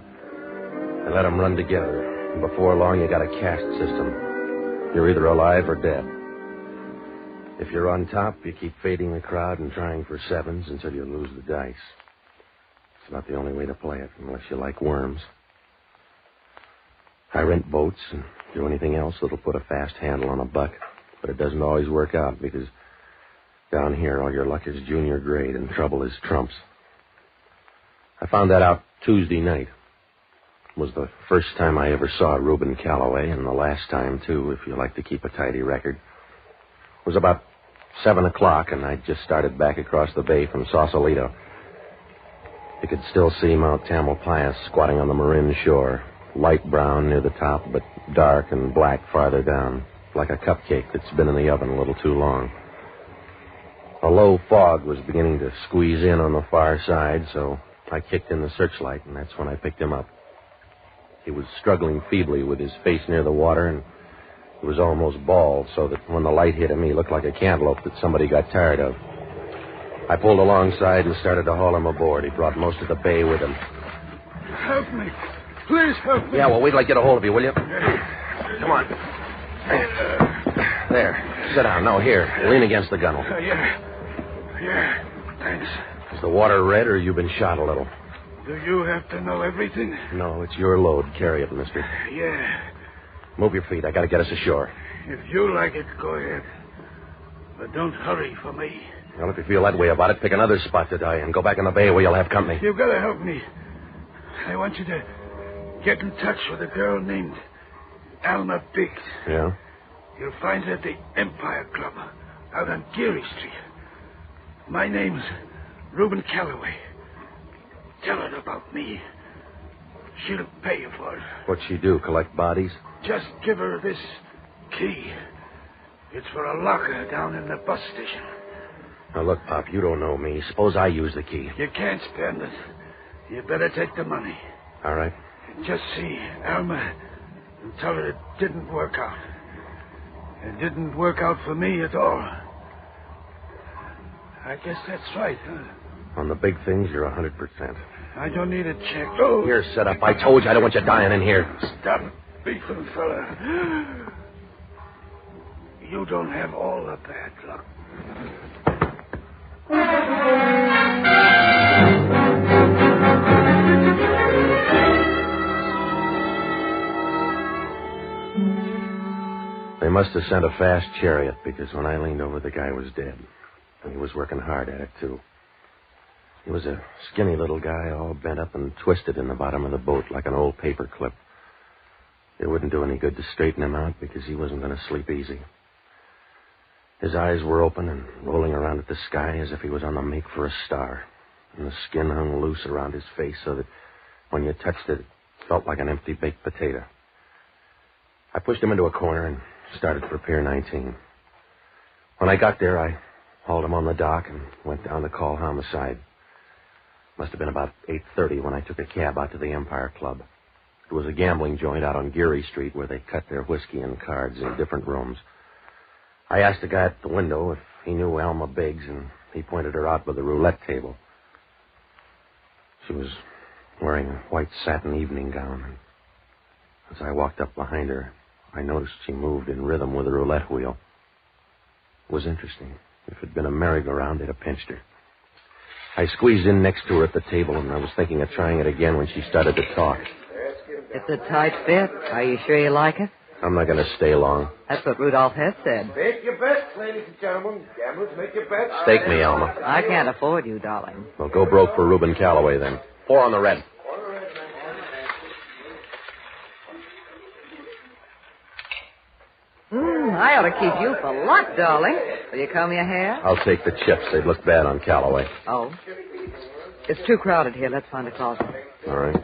They let them run together. And before long, you got a caste system. You're either alive or dead. If you're on top, you keep fading the crowd and trying for sevens until you lose the dice. It's not the only way to play it, unless you like worms. I rent boats and do anything else that'll put a fast handle on a buck. But it doesn't always work out because down here, all your luck is junior grade and trouble is trumps. I found that out Tuesday night. It was the first time I ever saw Rubin Callaway, and the last time, too, if you like to keep a tidy record. It was about 7 o'clock, and I just started back across the bay from Sausalito. You could still see Mount Tamalpais squatting on the Marin shore, light brown near the top, but dark and black farther down, like a cupcake that's been in the oven a little too long. A low fog was beginning to squeeze in on the far side, so I kicked in the searchlight, and that's when I picked him up. He was struggling feebly with his face near the water, and he was almost bald, so that when the light hit him, he looked like a cantaloupe that somebody got tired of. I pulled alongside and started to haul him aboard. He brought most of the bay with him. Help me. Please help me. Yeah, well, wait till I get a hold of you, will you? Come on. There. Sit down. No, here. Lean against the gunwale. Yeah, thanks. Is the water red or you been shot a little? Do you have to know everything? No, it's your load. Carry it, mister. Yeah. Move your feet. I gotta get us ashore. If you like it, go ahead. But don't hurry for me. Well, if you feel that way about it, pick another spot to die in. Go back in the bay where you'll have company. You've got to help me. I want you to get in touch with a girl named Alma Biggs. Yeah? You'll find her at the Empire Club out on Geary Street. My name's Rubin Callaway. Tell her about me. She'll pay you for it. What'd she do, collect bodies? Just give her this key. It's for a locker down in the bus station. Now, look, Pop, you don't know me. Suppose I use the key. You can't spend it. You better take the money. All right. Just see Alma and tell her it didn't work out. It didn't work out for me at all. I guess that's right, huh? On the big things, you're 100%. I don't need a check. Oh. Here, set up. I told you I don't want you dying in here. Stop beefing, fella. You don't have all the bad luck. They must have sent a fast chariot because when I leaned over, the guy was dead. And he was working hard at it, too. He was a skinny little guy, all bent up and twisted in the bottom of the boat like an old paper clip. It wouldn't do any good to straighten him out because he wasn't going to sleep easy. His eyes were open and rolling around at the sky as if he was on the make for a star. And the skin hung loose around his face so that when you touched it, it felt like an empty baked potato. I pushed him into a corner and started for Pier 19. When I got there, I hauled him on the dock and went down to call homicide. Must have been about 8:30 when I took a cab out to the Empire Club. It was a gambling joint out on Geary Street where they cut their whiskey and cards in different rooms. I asked the guy at the window if he knew Alma Biggs, and he pointed her out by the roulette table. She was wearing a white satin evening gown, and as I walked up behind her, I noticed she moved in rhythm with the roulette wheel. It was interesting. If it had been a merry-go-round, they'd have pinched her. I squeezed in next to her at the table, and I was thinking of trying it again when she started to talk. It's a tight fit. Are you sure you like it? I'm not going to stay long. That's what Rudolph Hess said. Make your bets, ladies and gentlemen. Gamblers, make your bets. Stake me, Alma. I can't afford you, darling. Well, go broke for Rubin Callaway, then. 4 on the red. I ought to keep you for luck, darling. Will you comb your hair? I'll take the chips. They'd look bad on Callaway. Oh. It's too crowded here. Let's find a closet. All right.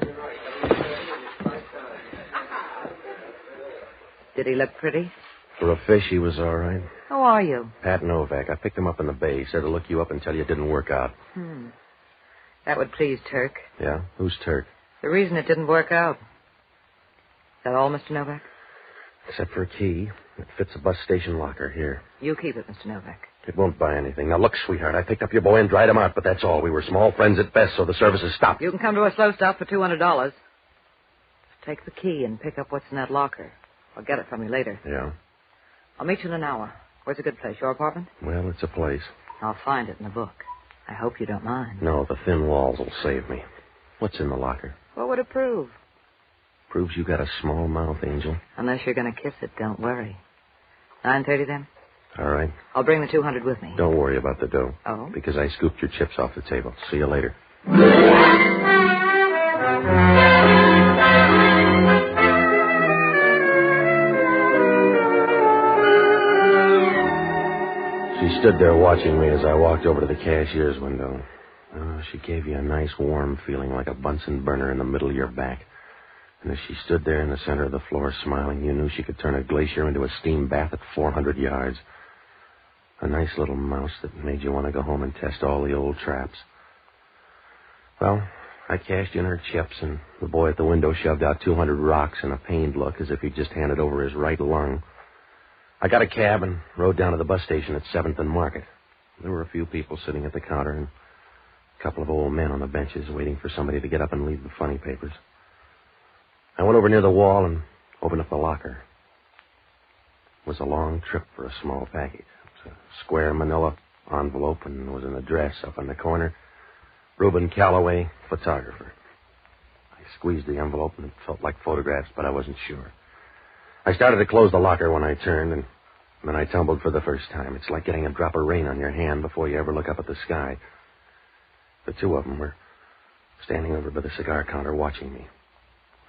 Did he look pretty? For a fish, he was all right. Who are you? Pat Novak. I picked him up in the bay. He said to look you up until you didn't work out. That would please Turk. Yeah? Who's Turk? The reason it didn't work out. Is that all, Mr. Novak? Except for a key. It fits a bus station locker here. You keep it, Mr. Novak. It won't buy anything. Now, look, sweetheart, I picked up your boy and dried him out, but that's all. We were small friends at best, so the services stopped. You can come to a slow stop for $200. Take the key and pick up what's in that locker. I'll get it from you later. Yeah? I'll meet you in an hour. Where's a good place? Your apartment? Well, it's a place. I'll find it in the book. I hope you don't mind. No, the thin walls will save me. What's in the locker? What would it prove? Proves you got a small mouth, Angel. Unless you're going to kiss it, don't worry. 9:30 then? All right. I'll bring the 200 with me. Don't worry about the dough. Oh? Because I scooped your chips off the table. See you later. She stood there watching me as I walked over to the cashier's window. Oh, she gave you a nice warm feeling like a Bunsen burner in the middle of your back. And as she stood there in the center of the floor smiling, you knew she could turn a glacier into a steam bath at 400 yards. A nice little mouse that made you want to go home and test all the old traps. Well, I cashed in her chips, and the boy at the window shoved out 200 rocks in a pained look as if he'd just handed over his right lung. I got a cab and rode down to the bus station at 7th and Market. There were a few people sitting at the counter and a couple of old men on the benches waiting for somebody to get up and leave the funny papers. I went over near the wall and opened up the locker. It was a long trip for a small package. It was a square manila envelope and there was an address up in the corner. Rubin Callaway, photographer. I squeezed the envelope and it felt like photographs, but I wasn't sure. I started to close the locker when I turned, and then I tumbled for the first time. It's like getting a drop of rain on your hand before you ever look up at the sky. The two of them were standing over by the cigar counter watching me.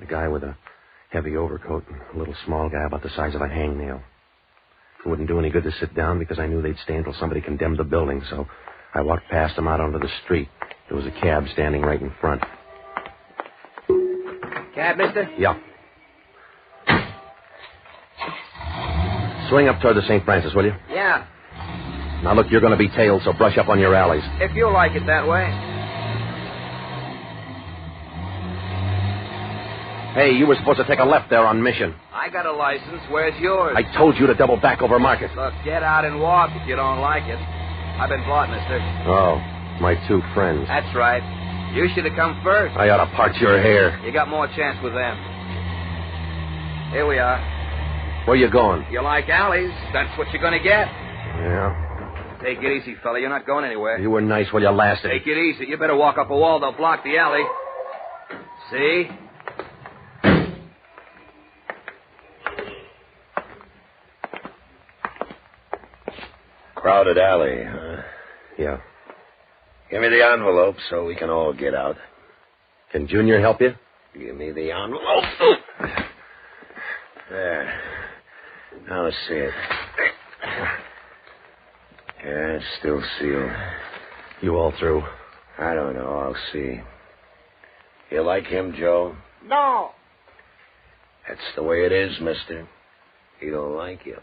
A guy with a heavy overcoat and a little small guy about the size of a hangnail. It wouldn't do any good to sit down because I knew they'd stay until somebody condemned the building, so I walked past them out onto the street. There was a cab standing right in front. Cab, mister? Yeah. Swing up toward the St. Francis, will you? Yeah, Now, look, you're going to be tailed, so brush up on your alleys. if you like it that way. Hey, you were supposed to take a left there on Mission. I got a license. Where's yours? I told you to double back over Market. Look, get out and walk if you don't like it. I've been bought, mister. Oh, my two friends. That's right. You should have come first. I ought to part your hair. You got more chance with them. Here we are. Where you going? You like alleys, that's what you're going to get. Yeah. Take it easy, fella. You're not going anywhere. You were nice while you lasted. Take it easy. You better walk up a wall. They'll block the alley. See? Crowded alley, huh? Yeah. Give me the envelope so we can all get out. Can Junior help you? Give me the envelope. There. Now let's see it. Yeah, it's still sealed. You all through? I don't know. I'll see. You like him, Joe? No. That's the way it is, mister. He don't like you.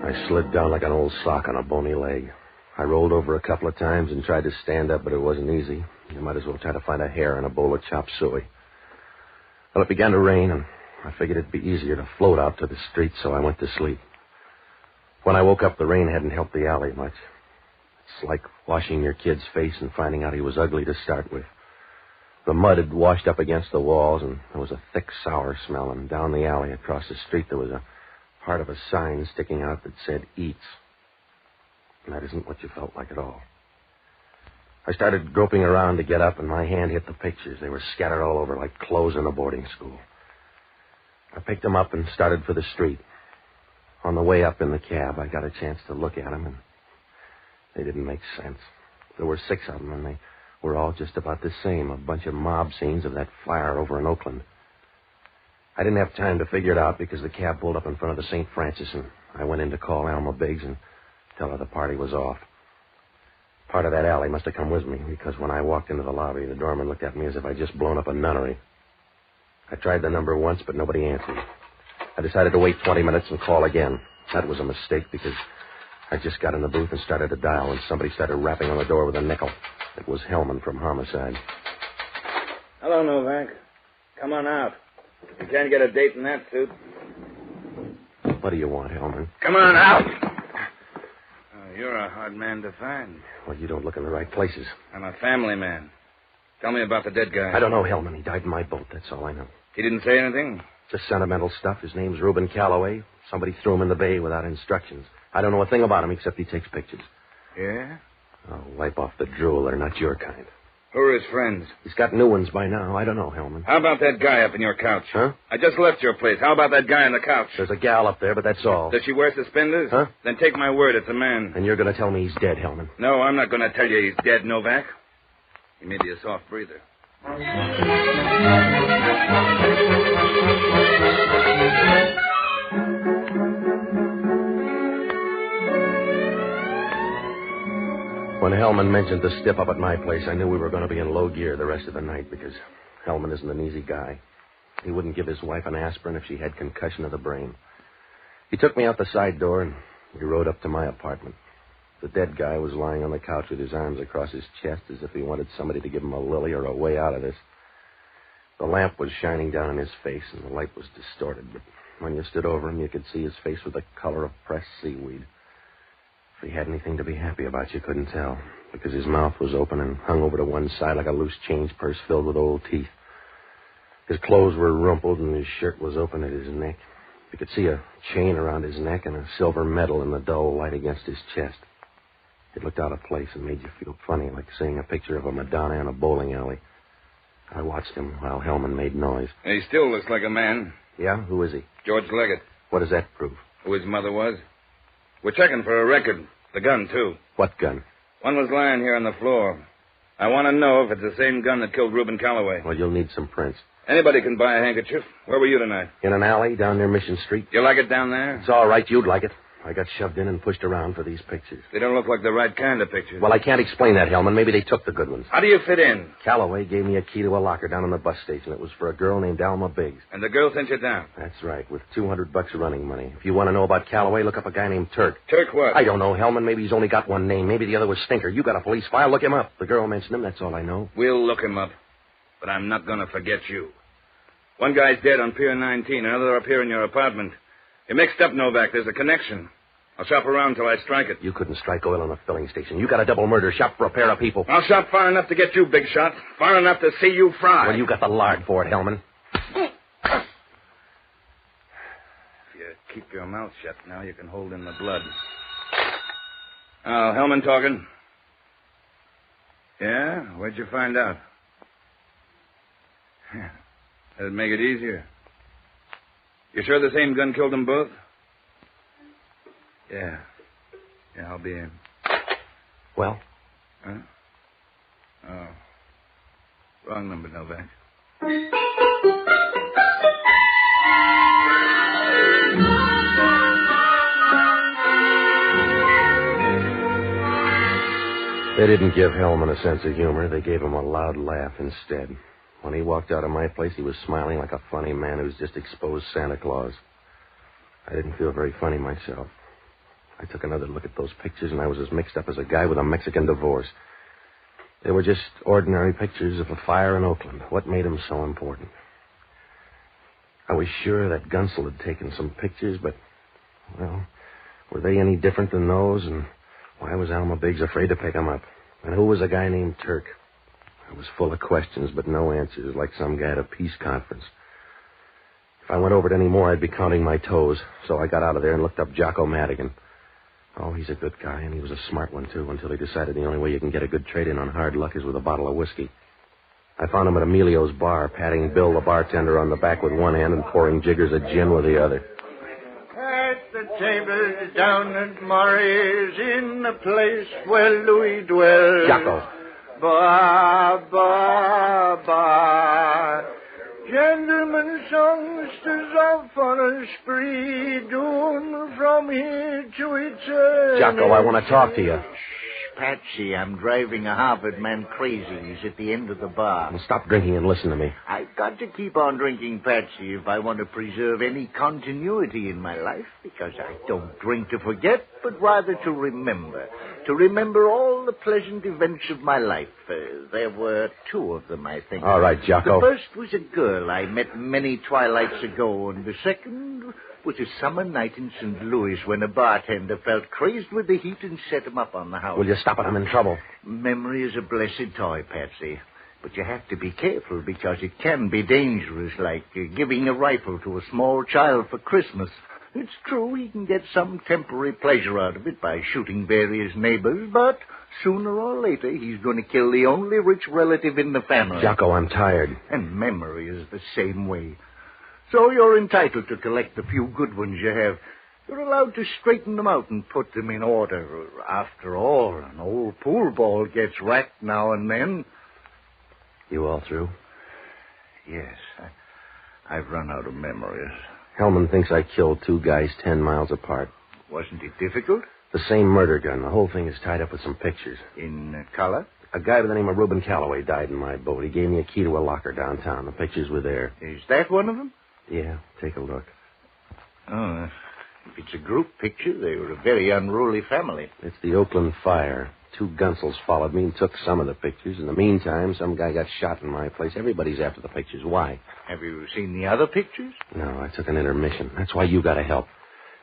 I slid down like an old sock on a bony leg. I rolled over a couple of times and tried to stand up, but it wasn't easy. You might as well try to find a hair in a bowl of chop suey. Well, it began to rain, and I figured it'd be easier to float out to the street, so I went to sleep. When I woke up, the rain hadn't helped the alley much. It's like washing your kid's face and finding out he was ugly to start with. The mud had washed up against the walls, and there was a thick, sour smell, and down the alley across the street there was a part of a sign sticking out that said Eats. And that isn't what you felt like at all. I started groping around to get up, and my hand hit the pictures. They were scattered all over like clothes in a boarding school. I picked them up and started for the street. On the way up in the cab, I got a chance to look at them, and they didn't make sense. There were 6 of them, and they were all just about the same, a bunch of mob scenes of that fire over in Oakland. I didn't have time to figure it out because the cab pulled up in front of the St. Francis, and I went in to call Alma Biggs and tell her the party was off. Part of that alley must have come with me, because when I walked into the lobby, the doorman looked at me as if I'd just blown up a nunnery. I tried the number once, but nobody answered. I decided to wait 20 minutes and call again. That was a mistake, because I just got in the booth and started to dial when somebody started rapping on the door with a nickel. It was Hellman from Homicide. Hello, Novak. Come on out. You can't get a date in that suit. What do you want, Hellman? Come on out. You're a hard man to find. Well, you don't look in the right places. I'm a family man. Tell me about the dead guy. I don't know, Hellman. He died in my boat. That's all I know. He didn't say anything? Just sentimental stuff. His name's Rubin Callaway. Somebody threw him in the bay without instructions. I don't know a thing about him except he takes pictures. Yeah? Oh, wipe off the drool. They're not your kind. Who are his friends? He's got new ones by now. I don't know, Hellman. How about that guy up in your couch? Huh? I just left your place. How about that guy on the couch? There's a gal up there, but that's all. Does she wear suspenders? Huh? Then take my word, it's a man. And you're going to tell me he's dead, Hellman. No, I'm not going to tell you he's dead, Novak. He may be a soft breather. When Hellman mentioned the stiff up at my place, I knew we were going to be in low gear the rest of the night because Hellman isn't an easy guy. He wouldn't give his wife an aspirin if she had concussion of the brain. He took me out the side door, and we rode up to my apartment. The dead guy was lying on the couch with his arms across his chest as if he wanted somebody to give him a lily or a way out of this. The lamp was shining down in his face, and the light was distorted, but when you stood over him, you could see his face was the color of pressed seaweed. If he had anything to be happy about, you couldn't tell, because his mouth was open and hung over to one side like a loose change purse filled with old teeth. His clothes were rumpled, and his shirt was open at his neck. You could see a chain around his neck and a silver medal in the dull light against his chest. It looked out of place and made you feel funny, like seeing a picture of a Madonna in a bowling alley. I watched him while Hellman made noise. He still looks like a man. Yeah? Who is he? George Leggett. What does that prove? Who his mother was. We're checking for a record. The gun, too. What gun? One was lying here on the floor. I want to know if it's the same gun that killed Rubin Callaway. Well, you'll need some prints. Anybody can buy a handkerchief. Where were you tonight? In an alley down near Mission Street. You like it down there? It's all right. You'd like it. I got shoved in and pushed around for these pictures. They don't look like the right kind of pictures. Well, I can't explain that, Hellman. Maybe they took the good ones. How do you fit in? Callaway gave me a key to a locker down in the bus station. It was for a girl named Alma Biggs. And the girl sent you down? That's right, with $200 running money. If you want to know about Callaway, look up a guy named Turk. Turk what? I don't know, Hellman. Maybe he's only got one name. Maybe the other was Stinker. You got a police file. Look him up. The girl mentioned him. That's all I know. We'll look him up. But I'm not going to forget you. One guy's dead on Pier 19. Another up here in your apartment. You're mixed up, Novak. There's a connection. I'll shop around till I strike it. You couldn't strike oil in a filling station. You got a double murder. Shop for a pair of people. I'll shop far enough to get you, big shot. Far enough to see you fry. Well, you got the lard for it, Hellman. If you keep your mouth shut now, you can hold in the blood. Oh, Hellman talking. Yeah? Where'd you find out? That'd make it easier. You sure the same gun killed them both? Yeah. Yeah, I'll be in. Well? Huh? Oh. Wrong number, Novak. They didn't give Hellman a sense of humor. They gave him a loud laugh instead. When he walked out of my place, he was smiling like a funny man who's just exposed Santa Claus. I didn't feel very funny myself. I took another look at those pictures, and I was as mixed up as a guy with a Mexican divorce. They were just ordinary pictures of a fire in Oakland. What made them so important? I was sure that Gunsel had taken some pictures, but, well, were they any different than those? And why was Alma Biggs afraid to pick them up? And who was a guy named Turk? I was full of questions, but no answers, like some guy at a peace conference. If I went over it any more, I'd be counting my toes. So I got out of there and looked up Jocko Madigan. Oh, he's a good guy, and he was a smart one, too, until he decided the only way you can get a good trade-in on hard luck is with a bottle of whiskey. I found him at Emilio's bar, patting Bill, the bartender, on the back with one hand and pouring jiggers of gin with the other. At the table down at Murray's, in the place where Louis dwells. Jocko. Ba, ba, ba. Gentlemen songsters off on a spree, doing from here to eternity. Jocko, I want to talk to you. Patsy, I'm driving a Harvard man crazy. He's at the end of the bar. Well, stop drinking and listen to me. I've got to keep on drinking, Patsy, if I want to preserve any continuity in my life, because I don't drink to forget, but rather to remember. To remember all the pleasant events of my life. There were two of them, I think. All right, Jocko. The first was a girl I met many twilights ago, and the second was a summer night in St. Louis when a bartender felt crazed with the heat and set him up on the house. Will you stop it? I'm in trouble. Memory is a blessed toy, Patsy. But you have to be careful because it can be dangerous, like giving a rifle to a small child for Christmas. It's true he can get some temporary pleasure out of it by shooting various neighbors, but sooner or later he's going to kill the only rich relative in the family. Jocko, I'm tired. And memory is the same way. So you're entitled to collect the few good ones you have. You're allowed to straighten them out and put them in order. After all, an old pool ball gets whacked now and then. You all through? Yes. I've run out of memories. Hellman thinks I killed two guys 10 miles apart. Wasn't it difficult? The same murder gun. The whole thing is tied up with some pictures. In color? A guy by the name of Rubin Callaway died in my boat. He gave me a key to a locker downtown. The pictures were there. Is that one of them? Yeah, take a look. Oh, if it's a group picture, they were a very unruly family. It's the Oakland fire. Two Gunsels followed me and took some of the pictures. In the meantime, some guy got shot in my place. Everybody's after the pictures. Why? Have you seen the other pictures? No, I took an intermission. That's why you got to help.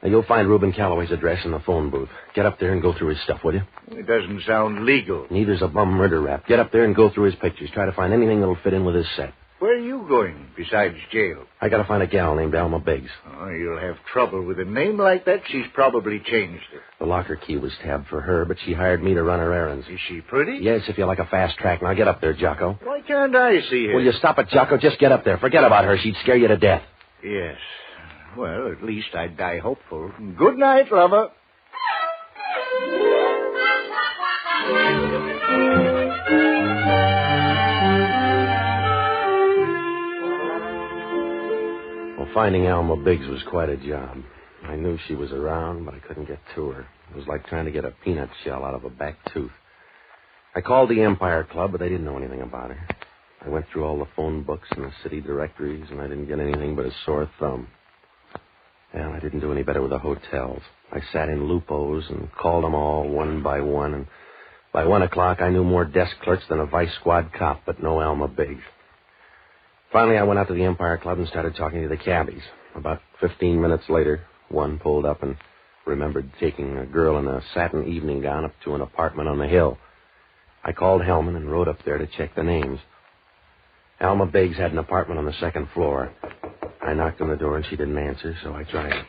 Now, you'll find Rubin Callaway's address in the phone booth. Get up there and go through his stuff, will you? It doesn't sound legal. Neither's a bum murder rap. Get up there and go through his pictures. Try to find anything that'll fit in with his set. Where are you going besides jail? I got to find a gal named Alma Biggs. Oh, you'll have trouble with a name like that. She's probably changed it. The locker key was tabbed for her, but she hired me to run her errands. Is she pretty? Yes, if you like a fast track. Now get up there, Jocko. Why can't I see her? Will you stop it, Jocko? Just get up there. Forget about her. She'd scare you to death. Yes. Well, at least I'd die hopeful. Good night, lover. Well, finding Alma Biggs was quite a job. I knew she was around, but I couldn't get to her. It was like trying to get a peanut shell out of a back tooth. I called the Empire Club, but they didn't know anything about her. I went through all the phone books and the city directories, and I didn't get anything but a sore thumb. And I didn't do any better with the hotels. I sat in Lupo's and called them all one by one, and by 1 o'clock I knew more desk clerks than a vice squad cop, but no Alma Biggs. Finally, I went out to the Empire Club and started talking to the cabbies. About 15 minutes later, one pulled up and remembered taking a girl in a satin evening gown up to an apartment on the hill. I called Hellman and rode up there to check the names. Alma Biggs had an apartment on the second floor. I knocked on the door and she didn't answer, so I tried it.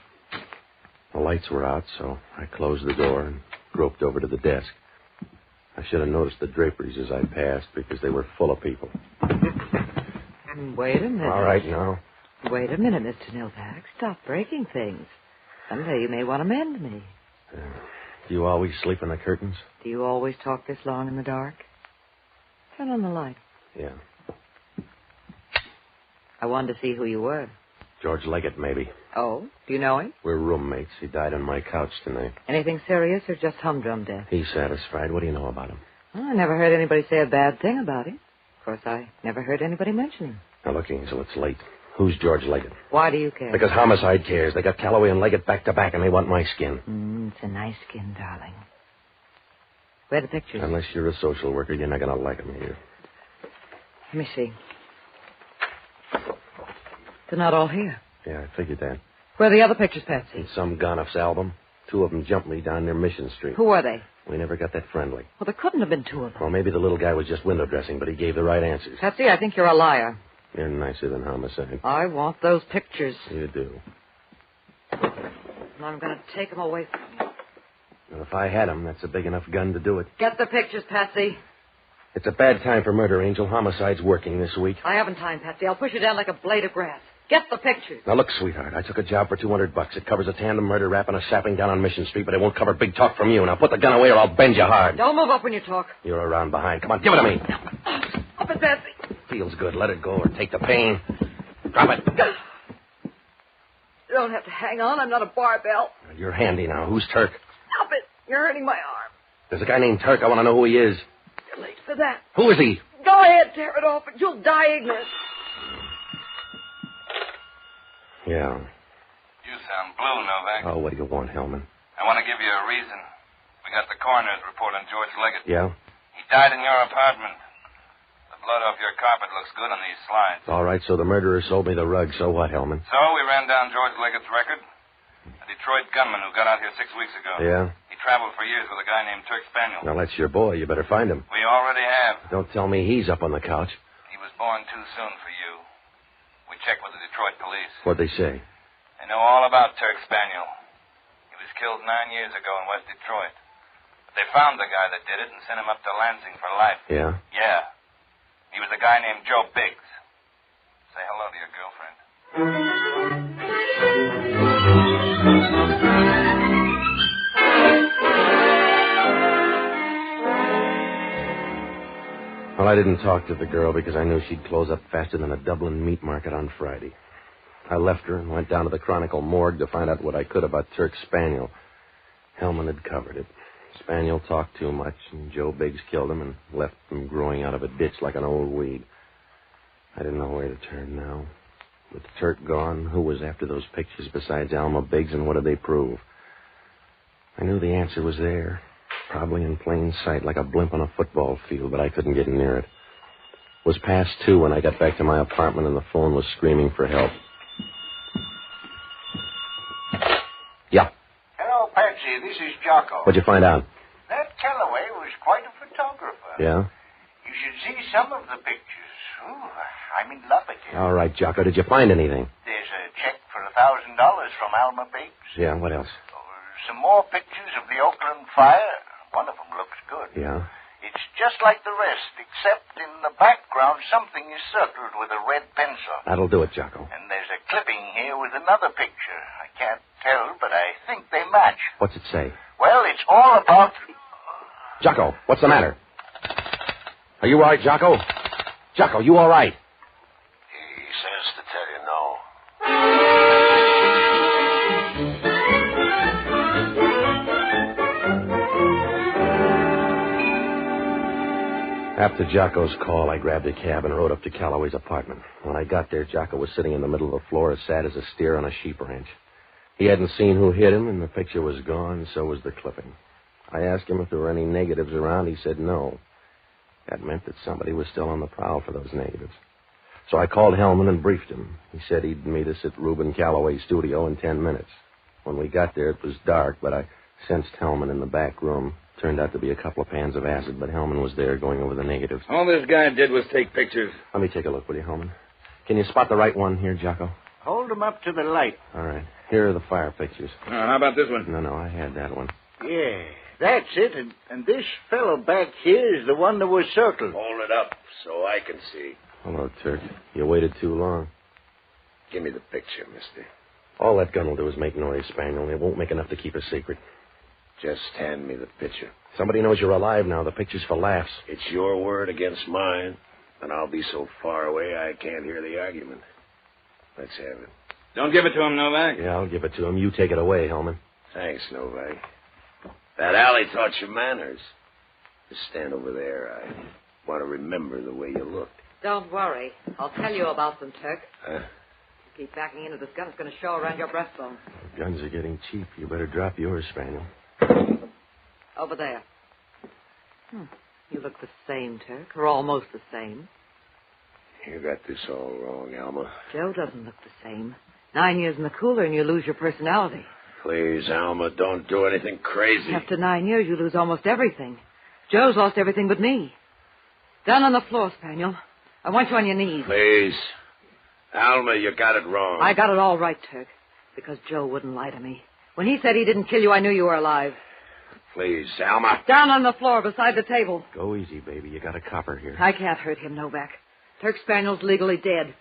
The lights were out, so I closed the door and groped over to the desk. I should have noticed the draperies as I passed because they were full of people. Wait a minute. All right, now. Wait a minute, Mr. Novak. Stop breaking things. Someday you may want to mend me. Do you always sleep in the curtains? Do you always talk this long in the dark? Turn on the light. Yeah. I wanted to see who you were. George Leggett, maybe. Oh? Do you know him? We're roommates. He died on my couch tonight. Anything serious or just humdrum death? He's satisfied. What do you know about him? Well, I never heard anybody say a bad thing about him. Of course, I never heard anybody mention him. Now, look, Angel, it's late. Who's George Leggett? Why do you care? Because homicide cares. They got Callaway and Leggett back to back, and they want my skin. It's a nice skin, darling. Where are the pictures? Unless you're a social worker, you're not going to like them here. Let me see. They're not all here. Yeah, I figured that. Where are the other pictures, Patsy? In some Gonoff's album. 2 of them jumped me down near Mission Street. Who were they? We never got that friendly. Well, there couldn't have been 2 of them. Well, maybe the little guy was just window dressing, but he gave the right answers. Patsy, I think you're a liar. You're nicer than homicide. I want those pictures. You do. And I'm going to take them away from you. Well, if I had them, that's a big enough gun to do it. Get the pictures, Patsy. It's a bad time for murder, Angel. Homicide's working this week. I haven't time, Patsy. I'll push you down like a blade of grass. Get the pictures. Now, look, sweetheart, I took a job for $200. It covers a tandem murder rap and a sapping down on Mission Street, but it won't cover big talk from you. Now, put the gun away or I'll bend you hard. Don't move up when you talk. You're around behind. Come on, give it to me. Up it, Patsy. Feels good. Let it go or take the pain. Drop it. You don't have to hang on. I'm not a barbell. You're handy now. Who's Turk? Stop it. You're hurting my arm. There's a guy named Turk. I want to know who he is. You're late for that. Who is he? Go ahead, tear it off, and you'll die ignorant. Yeah. You sound blue, Novak. Oh, what do you want, Hellman? I want to give you a reason. We got the coroner's report on George Leggett. Yeah? He died in your apartment. The blood off your carpet looks good on these slides. All right, so the murderer sold me the rug. So what, Hellman? So we ran down George Leggett's record. A Detroit gunman who got out here 6 weeks ago. Yeah? He traveled for years with a guy named Turk Spaniel. Now, that's your boy. You better find him. We already have. Don't tell me he's up on the couch. He was born too soon for you. We checked with the Detroit police. What'd they say? They know all about Turk Spaniel. He was killed 9 years ago in West Detroit. But they found the guy that did it and sent him up to Lansing for life. Yeah? Yeah. He was a guy named Joe Biggs. Say hello to your girlfriend. Well, I didn't talk to the girl because I knew she'd close up faster than a Dublin meat market on Friday. I left her and went down to the Chronicle morgue to find out what I could about Turk Spaniel. Hellman had covered it. Spaniel talked too much, and Joe Biggs killed him and left him growing out of a ditch like an old weed. I didn't know where to turn now. With Turk gone, who was after those pictures besides Alma Biggs, and what did they prove? I knew the answer was there, probably in plain sight like a blimp on a football field, but I couldn't get near it. It was past 2 when I got back to my apartment, and the phone was screaming for help. Yeah. Hello, Patsy. This is Jocko. What'd you find out? That Callaway was quite a photographer. Yeah? You should see some of the pictures. Ooh, I'm in love with it. All right, Jocko. Did you find anything? There's a check for $1,000 from Alma Biggs. Yeah, what else? Some more pictures of the Oakland fire. One of them looks good. Yeah? It's just like the rest, except in the background something is circled with a red pencil. That'll do it, Jocko. And there's a clipping here with another picture. I can't tell, but I think they match. What's it say? Well, it's all about... Jocko, what's the matter? Are you all right, Jocko? Jocko, you all right? He says to tell you no. After Jocko's call, I grabbed a cab and rode up to Callaway's apartment. When I got there, Jocko was sitting in the middle of the floor as sad as a steer on a sheep ranch. He hadn't seen who hit him, and the picture was gone, and so was the clipping. I asked him if there were any negatives around. He said no. That meant that somebody was still on the prowl for those negatives. So I called Hellman and briefed him. He said he'd meet us at Rubin Callaway's studio in 10 minutes. When we got there, it was dark, but I sensed Hellman in the back room. Turned out to be a couple of pans of acid, but Hellman was there going over the negatives. All this guy did was take pictures. Let me take a look, will you, Hellman? Can you spot the right one here, Jocko? Hold him up to the light. All right. Here are the fire pictures. How about this one? No, I had that one. Yeah, that's it. And this fellow back here is the one that was circled. Hold it up so I can see. Hello, Turk. You waited too long. Give me the picture, mister. All that gun will do is make noise, Spaniel. It won't make enough to keep a secret. Just hand me the picture. Somebody knows you're alive now. The picture's for laughs. It's your word against mine, and I'll be so far away I can't hear the argument. Let's have it. Don't give it to him, Novak. Yeah, I'll give it to him. You take it away, Hellman. Thanks, Novak. That alley taught you manners. Just stand over there. I want to remember the way you looked. Don't worry. I'll tell you about them, Turk. Huh? Keep backing into this gun. It's going to show around your breastbone. Guns are getting cheap. You better drop yours, Spaniel. Over there. You look the same, Turk, or almost the same. You got this all wrong, Alma. Joe doesn't look the same. 9 years in the cooler and you lose your personality. Please, Alma, don't do anything crazy. After 9 years, you lose almost everything. Joe's lost everything but me. Down on the floor, Spaniel. I want you on your knees. Please. Alma, you got it wrong. I got it all right, Turk, because Joe wouldn't lie to me. When he said he didn't kill you, I knew you were alive. Please, Alma. Down on the floor beside the table. Go easy, baby. You got a copper here. I can't hurt him, Novak. Turk Spaniel's legally dead.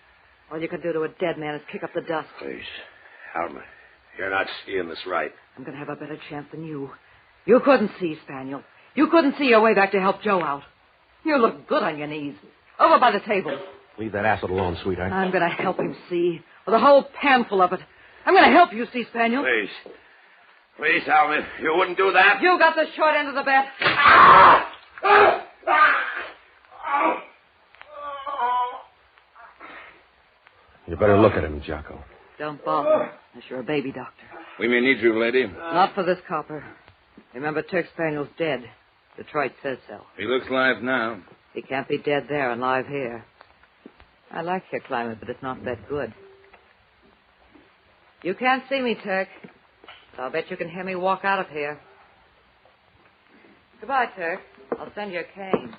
All you can do to a dead man is kick up the dust. Please, Alma, you're not seeing this right. I'm going to have a better chance than you. You couldn't see, Spaniel. You couldn't see your way back to help Joe out. You look good on your knees. Over by the table. Leave that acid alone, sweetheart. I'm going to help him see. With a whole panful of it. I'm going to help you see, Spaniel. Please. Please, Alma, you wouldn't do that. You got the short end of the bet. You better look at him, Jocko. Don't bother, unless you're a baby doctor. We may need you, lady. Not for this copper. Remember, Turk Spaniel's dead. Detroit says so. He looks live now. He can't be dead there and live here. I like your climate, but it's not that good. You can't see me, Turk. So I'll bet you can hear me walk out of here. Goodbye, Turk. I'll send you a cane.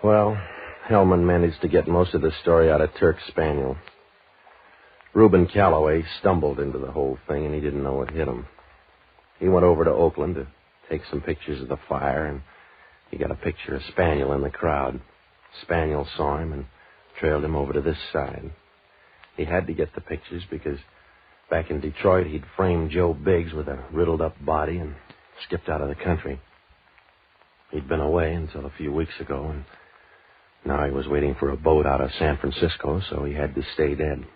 Well, Hellman managed to get most of the story out of Turk Spaniel. Rubin Callaway stumbled into the whole thing, and he didn't know what hit him. He went over to Oakland to take some pictures of the fire, and he got a picture of Spaniel in the crowd. Spaniel saw him and trailed him over to this side. He had to get the pictures because back in Detroit, he'd framed Joe Biggs with a riddled-up body and skipped out of the country. He'd been away until a few weeks ago, and now he was waiting for a boat out of San Francisco, so he had to stay dead.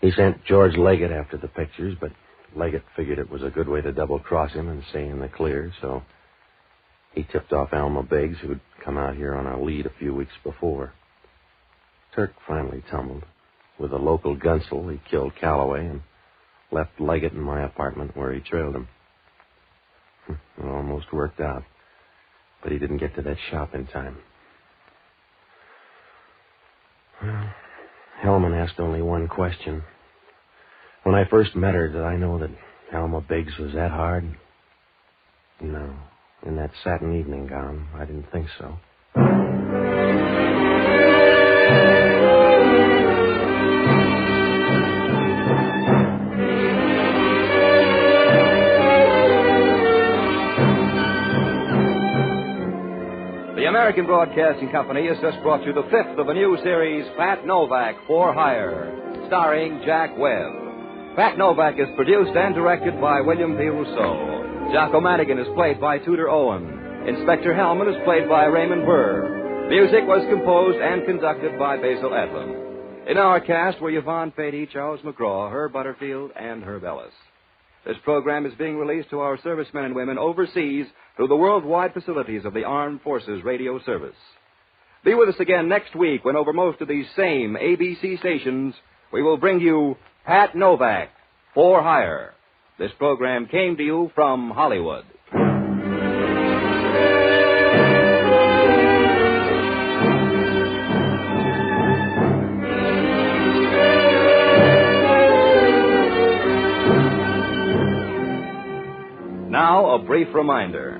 He sent George Leggett after the pictures, but Leggett figured it was a good way to double-cross him and stay in the clear, so he tipped off Alma Biggs, who'd come out here on a lead a few weeks before. Turk finally tumbled. With a local gunsel, he killed Callaway and left Leggett in my apartment where he trailed him. It almost worked out, but he didn't get to that shop in time. Well, Hellman asked only one question. When I first met her, did I know that Alma Biggs was that hard? No. In that satin evening gown, I didn't think so. The The American Broadcasting Company has just brought you the fifth of a new series, Pat Novak, For Hire, starring Jack Webb. Pat Novak is produced and directed by William P. Rousseau. Jocko Madigan is played by Tudor Owen. Inspector Hellman is played by Raymond Burr. Music was composed and conducted by Basil Edlund. In our cast were Yvonne Fady, Charles McGraw, Herb Butterfield, and Herb Ellis. This program is being released to our servicemen and women overseas through the worldwide facilities of the Armed Forces Radio Service. Be with us again next week when over most of these same ABC stations we will bring you Pat Novak, For Hire. This program came to you from Hollywood. Now, a brief reminder.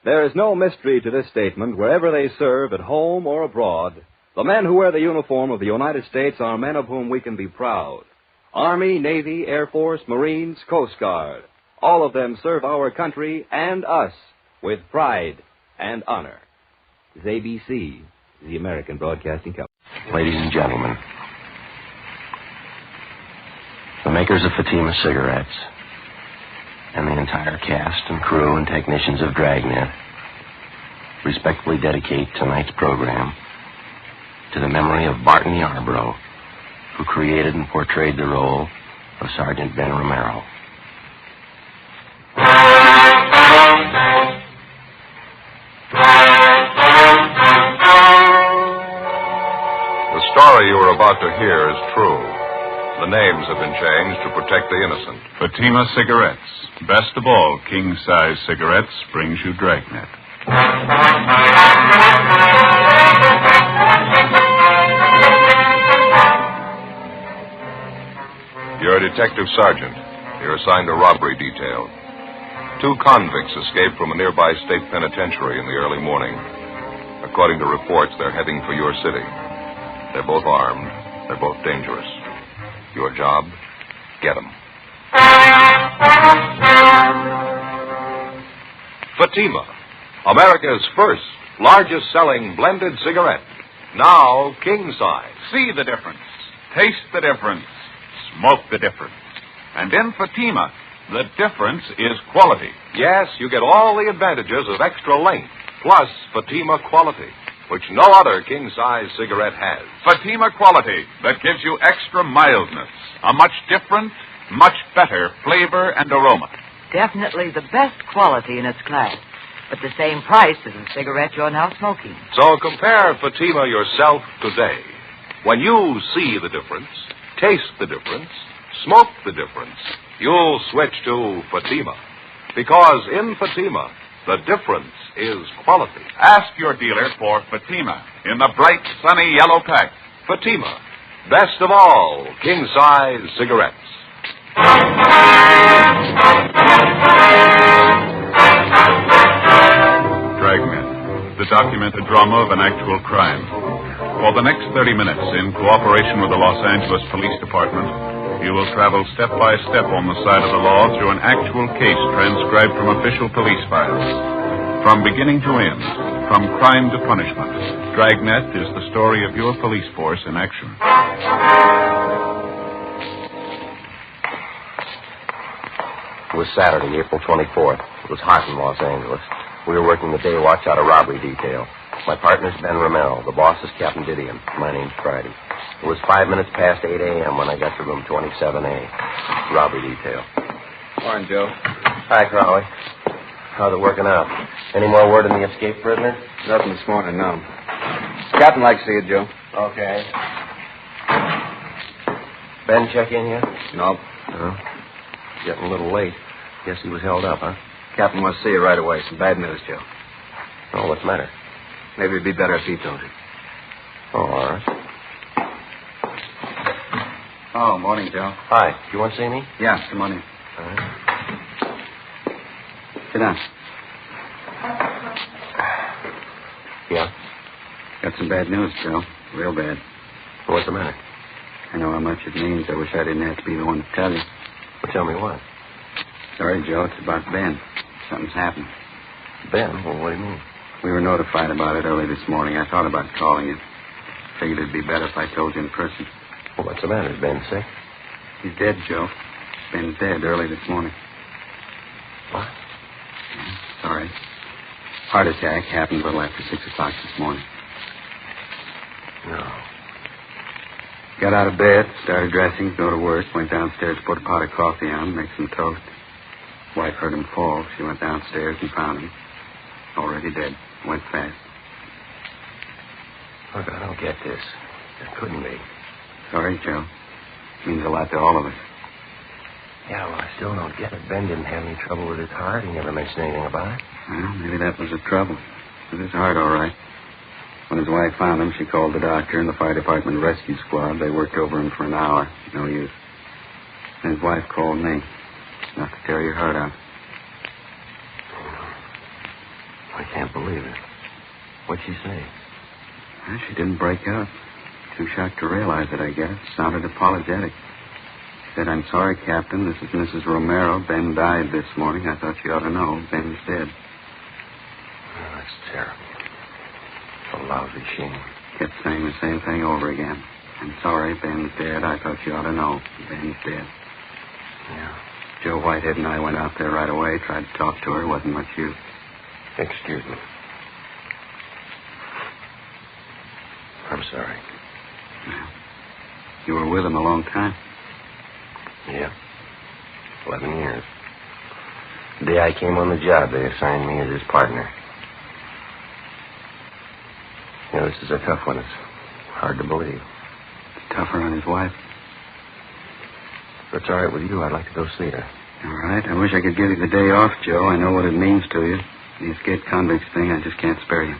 There is no mystery to this statement. Wherever they serve, at home or abroad, the men who wear the uniform of the United States are men of whom we can be proud. Army, Navy, Air Force, Marines, Coast Guard. All of them serve our country and us with pride and honor. It's ABC, the American Broadcasting Company. Ladies and gentlemen, the makers of Fatima cigarettes and the entire cast and crew and technicians of Dragnet respectfully dedicate tonight's program to the memory of Barton Yarbrough, who created and portrayed the role of Sergeant Ben Romero. The story you are about to hear is true. The names have been changed to protect the innocent. Fatima Cigarettes. Best of all, king-size cigarettes brings you Dragnet. You're a detective sergeant. You're assigned a robbery detail. 2 convicts escaped from a nearby state penitentiary in the early morning. According to reports, they're heading for your city. They're both armed. They're both dangerous. Your job, get them. Fatima, America's first, largest-selling blended cigarette. Now, king-size. See the difference. Taste the difference. Smoke the difference. And in Fatima, the difference is quality. Yes, you get all the advantages of extra length, plus Fatima quality, which no other king-size cigarette has. Fatima quality that gives you extra mildness, a much different, much better flavor and aroma. Definitely the best quality in its class, but the same price as the cigarette you're now smoking. So compare Fatima yourself today. When you see the difference, taste the difference, smoke the difference, you'll switch to Fatima. Because in Fatima, the difference is quality. Ask your dealer for Fatima in the bright, sunny yellow pack. Fatima, best of all king-size cigarettes. Dragnet, the documented drama of an actual crime. For the next 30 minutes, in cooperation with the Los Angeles Police Department, you will travel step by step on the side of the law through an actual case transcribed from official police files. From beginning to end, from crime to punishment, Dragnet is the story of your police force in action. It was Saturday, April 24th. It was hot in Los Angeles. We were working the day watch out of robbery detail. My partner's Ben Rommel. The boss is Captain Didion. My name's Friday. It was 5 minutes past 8 a.m. when I got to room 27A, robbery detail. Morning, Joe. Hi, Crowley. How's it working out? Any more word on the escaped prisoner? Nothing this morning, no. Captain likes to see you, Joe. Okay. Ben check in yet? Nope. Getting a little late. Guess he was held up, huh? Captain wants to see you right away. Some bad news, Joe. Oh, what's the matter? Maybe it'd be better if he told you. Oh, all right. Oh, morning, Joe. Hi. Do you want to see me? Yeah, come on in. All right. Sit down. Yeah? Got some bad news, Joe. Real bad. What's the matter? I know how much it means. I wish I didn't have to be the one to tell you. Well, tell me what. Sorry, Joe. It's about Ben. Something's happened. Ben? Well, what do you mean? We were notified about it early this morning. I thought about calling you. Figured it'd be better if I told you in person. Well, what's the matter? Is Ben sick? He's dead, Joe. Ben's dead early this morning. What? Yeah, sorry. Heart attack happened a little after 6 o'clock this morning. No. Got out of bed, started dressing to go to work, went downstairs, put a pot of coffee on, make some toast. Wife heard him fall. She went downstairs and found him. Already dead. Went fast. Look, I don't get this. It couldn't be. Sorry, Joe. Means a lot to all of us. Yeah, well, I still don't get it. Ben didn't have any trouble with his heart. He never mentioned anything about it. Well, maybe that was the trouble. With his heart, all right. When his wife found him, she called the doctor and the fire department rescue squad. They worked over him for an hour. No use. And his wife called me. Enough to tear your heart out. I can't believe it. What'd she say? Well, she didn't break up. Too shocked to realize it, I guess. Sounded apologetic. She said, "I'm sorry, Captain. This is Mrs. Romero. Ben died this morning. I thought you ought to know. Ben's dead." Oh, that's terrible. It's a lousy shame. Kept saying the same thing over again. "I'm sorry, Ben's dead. I thought you ought to know. Ben's dead." Yeah. Joe Whitehead and I went out there right away, tried to talk to her. Wasn't much use. Excuse me. I'm sorry. Yeah. You were with him a long time? Yeah. 11 years. The day I came on the job, they assigned me as his partner. Yeah, this is a tough one. It's hard to believe. It's tougher on his wife. If it's all right with you, I'd like to go see her. All right. I wish I could give you the day off, Joe. I know what it means to you. The escaped convicts thing, I just can't spare you.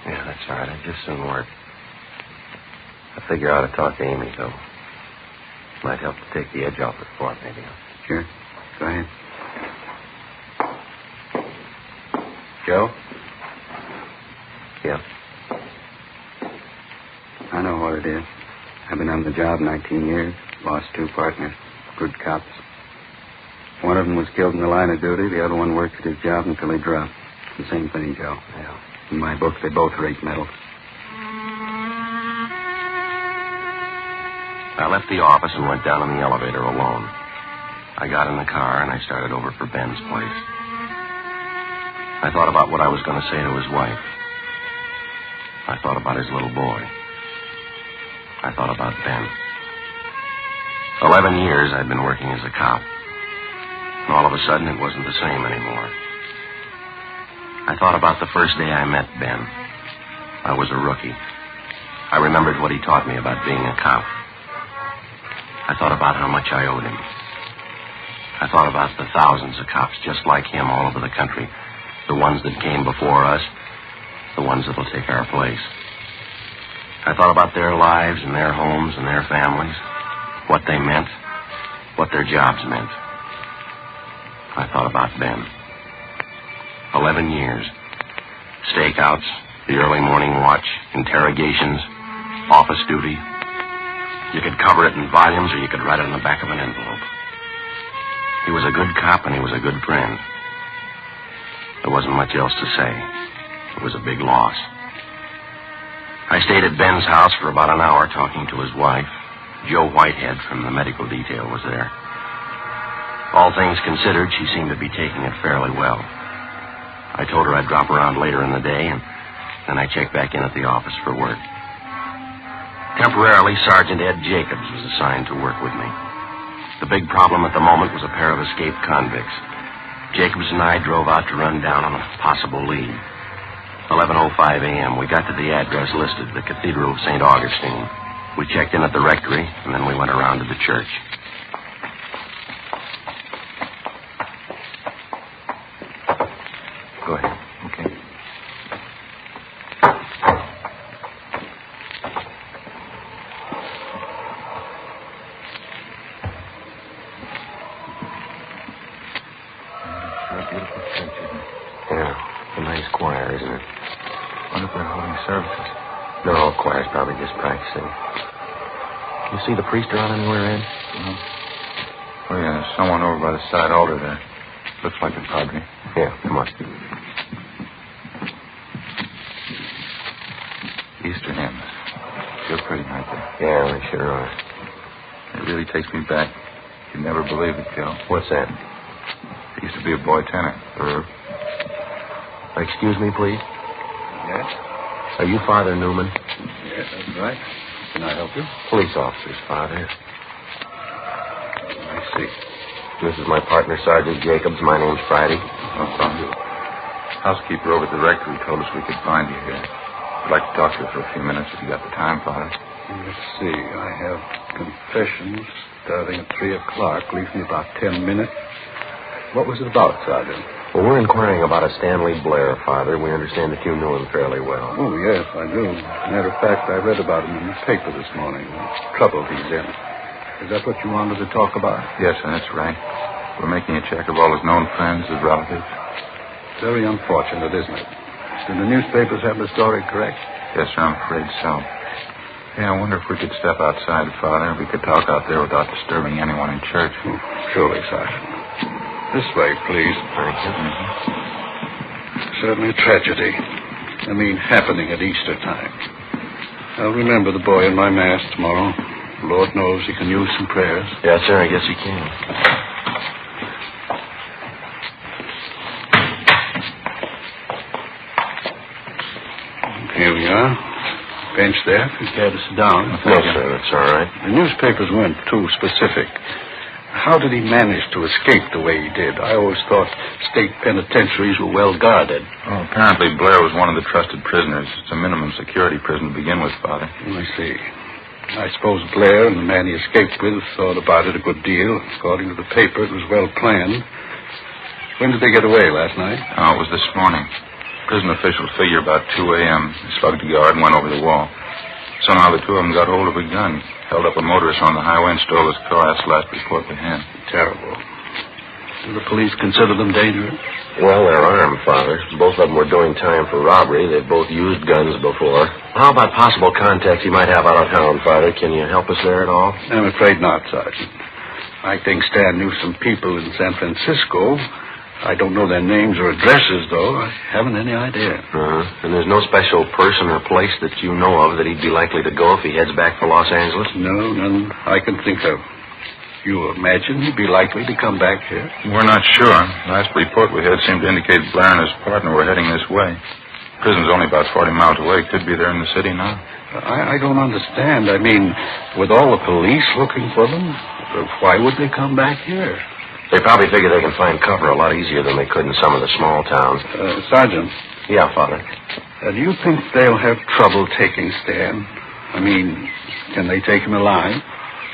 Yeah, that's all right. I'd just soon work. I figure I ought to talk to Amy, though. Might help to take the edge off it for her, maybe. Sure. Go ahead. Joe? Yeah? I know what it is. I've been on the job 19 years. Lost 2 partners. Good cops. One of them was killed in the line of duty. The other one worked at his job until he dropped. The same thing, Joe. Yeah. In my book, they both rate medals. I left the office and went down in the elevator alone. I got in the car and I started over for Ben's place. I thought about what I was going to say to his wife. I thought about his little boy. I thought about Ben. 11 years I'd been working as a cop. And all of a sudden, it wasn't the same anymore. I thought about the first day I met Ben. I was a rookie. I remembered what he taught me about being a cop. I thought about how much I owed him. I thought about the thousands of cops just like him all over the country. The ones that came before us, the ones that'll take our place. I thought about their lives and their homes and their families, what they meant, what their jobs meant. I thought about Ben. 11 years. Stakeouts, the early morning watch, interrogations, office duty. You could cover it in volumes or you could write it on the back of an envelope. He was a good cop and he was a good friend. There wasn't much else to say. It was a big loss. I stayed at Ben's house for about an hour talking to his wife. Joe Whitehead from the medical detail was there. All things considered, she seemed to be taking it fairly well. I told her I'd drop around later in the day, and then I checked back in at the office for work. Temporarily, Sergeant Ed Jacobs was assigned to work with me. The big problem at the moment was a pair of escaped convicts. Jacobs and I drove out to run down on a possible lead. 11:05 a.m., we got to the address listed, the Cathedral of St. Augustine. We checked in at the rectory, and then we went around to the church. Go ahead. Okay. Beautiful church, isn't it? Yeah. It's a nice choir, isn't it? Wonder if they're holding services. No, choir's probably just practicing. You see the priest around anywhere, Ed? No. Oh, yeah, there's someone over by the side altar there. Looks like the padre. Yeah, it must be. Yeah, they sure are. It really takes me back. You'd never believe it, Gil. What's that? There used to be a boy tenor. Excuse me, please? Yes? Are you Father Newman? Yes, that's right. Can I help you? Police officers, Father. I see. This is my partner, Sergeant Jacobs. My name's Friday. No problem. Housekeeper over at the rectory told us we could find you here. I'd like to talk to you for a few minutes if you got the time, Father. Let's see. I have confessions starting at 3 o'clock. Leaves me about 10 minutes. What was it about, Sergeant? Well, we're inquiring about a Stanley Blair, Father. We understand that you knew him fairly well. Oh, yes, I do. Matter of fact, I read about him in the paper this morning. The trouble he's in. Is that what you wanted to talk about? Yes, sir, that's right. We're making a check of all his known friends, his relatives. Very unfortunate, isn't it? Did the newspapers have the story correct? Yes, sir, I'm afraid so. Yeah, I wonder if we could step outside, Father. We could talk out there without disturbing anyone in church. Oh, surely, Sergeant. This way, please. Thank you. Certainly a tragedy. I mean, happening at Easter time. I'll remember the boy in my mass tomorrow. Lord knows he can use some prayers. Yes, sir, I guess he can. Here we are. Bench there, if you care to sit down. No, sir, that's all right. The newspapers weren't too specific. How did he manage to escape the way he did? I always thought state penitentiaries were well guarded. Well, apparently Blair was one of the trusted prisoners. It's a minimum security prison to begin with, Father. I see. I suppose Blair and the man he escaped with thought about it a good deal. According to the paper, it was well planned. When did they get away, last night? Oh, it was this morning. Prison officials figure about 2 a.m. They slugged the guard and went over the wall. Somehow the two of them got hold of a gun, held up a motorist on the highway and stole his car. That's the last report we had. Terrible. Do the police consider them dangerous? Well, they're armed, Father. Both of them were doing time for robbery. They've both used guns before. How about possible contacts he might have out of town, Father? Can you help us there at all? I'm afraid not, Sergeant. I think Stan knew some people in San Francisco. I don't know their names or addresses, though. I haven't any idea. And there's no special person or place that you know of that he'd be likely to go if he heads back for Los Angeles? No, none I can think of. You imagine he'd be likely to come back here? We're not sure. Last report we had seemed to indicate Blair and his partner were heading this way. Prison's only about 40 miles away. Could be there in the city now. I don't understand. I mean, with all the police looking for them, why would they come back here? They probably figure they can find cover a lot easier than they could in some of the small towns. Sergeant. Yeah, Father. Do you think they'll have trouble taking Stan? I mean, can they take him alive?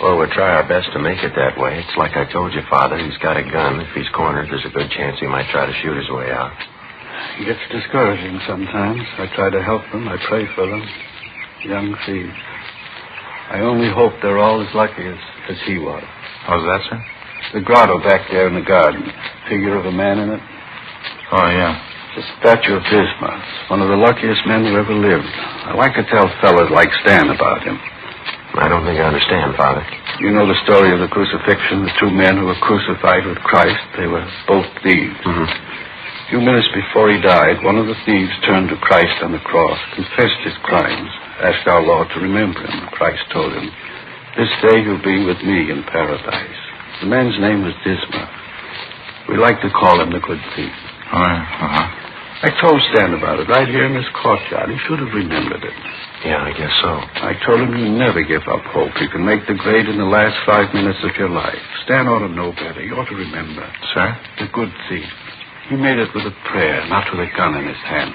Well, we'll try our best to make it that way. It's like I told you, Father. He's got a gun. If he's cornered, there's a good chance he might try to shoot his way out. It gets discouraging sometimes. I try to help them. I pray for them. Young thieves. I only hope they're all as lucky as he was. How's that, sir? The grotto back there in the garden. Figure of a man in it. Oh, yeah. It's a statue of Bismarck. One of the luckiest men who ever lived. I like to tell fellas like Stan about him. I don't think I understand, Father. You know the story of the crucifixion, the two men who were crucified with Christ. They were both thieves. Mm-hmm. A few minutes before he died, one of the thieves turned to Christ on the cross, confessed his crimes, asked our Lord to remember him. Christ told him, "This day you'll be with me in paradise." The man's name was Bismarck. We like to call him the good thief. Oh, yeah. I told Stan about it right here in this courtyard. He should have remembered it. Yeah, I guess so. I told him you never give up hope. You can make the grade in the last 5 minutes of your life. Stan ought to know better. He ought to remember. Sir? The good thief. He made it with a prayer, not with a gun in his hand.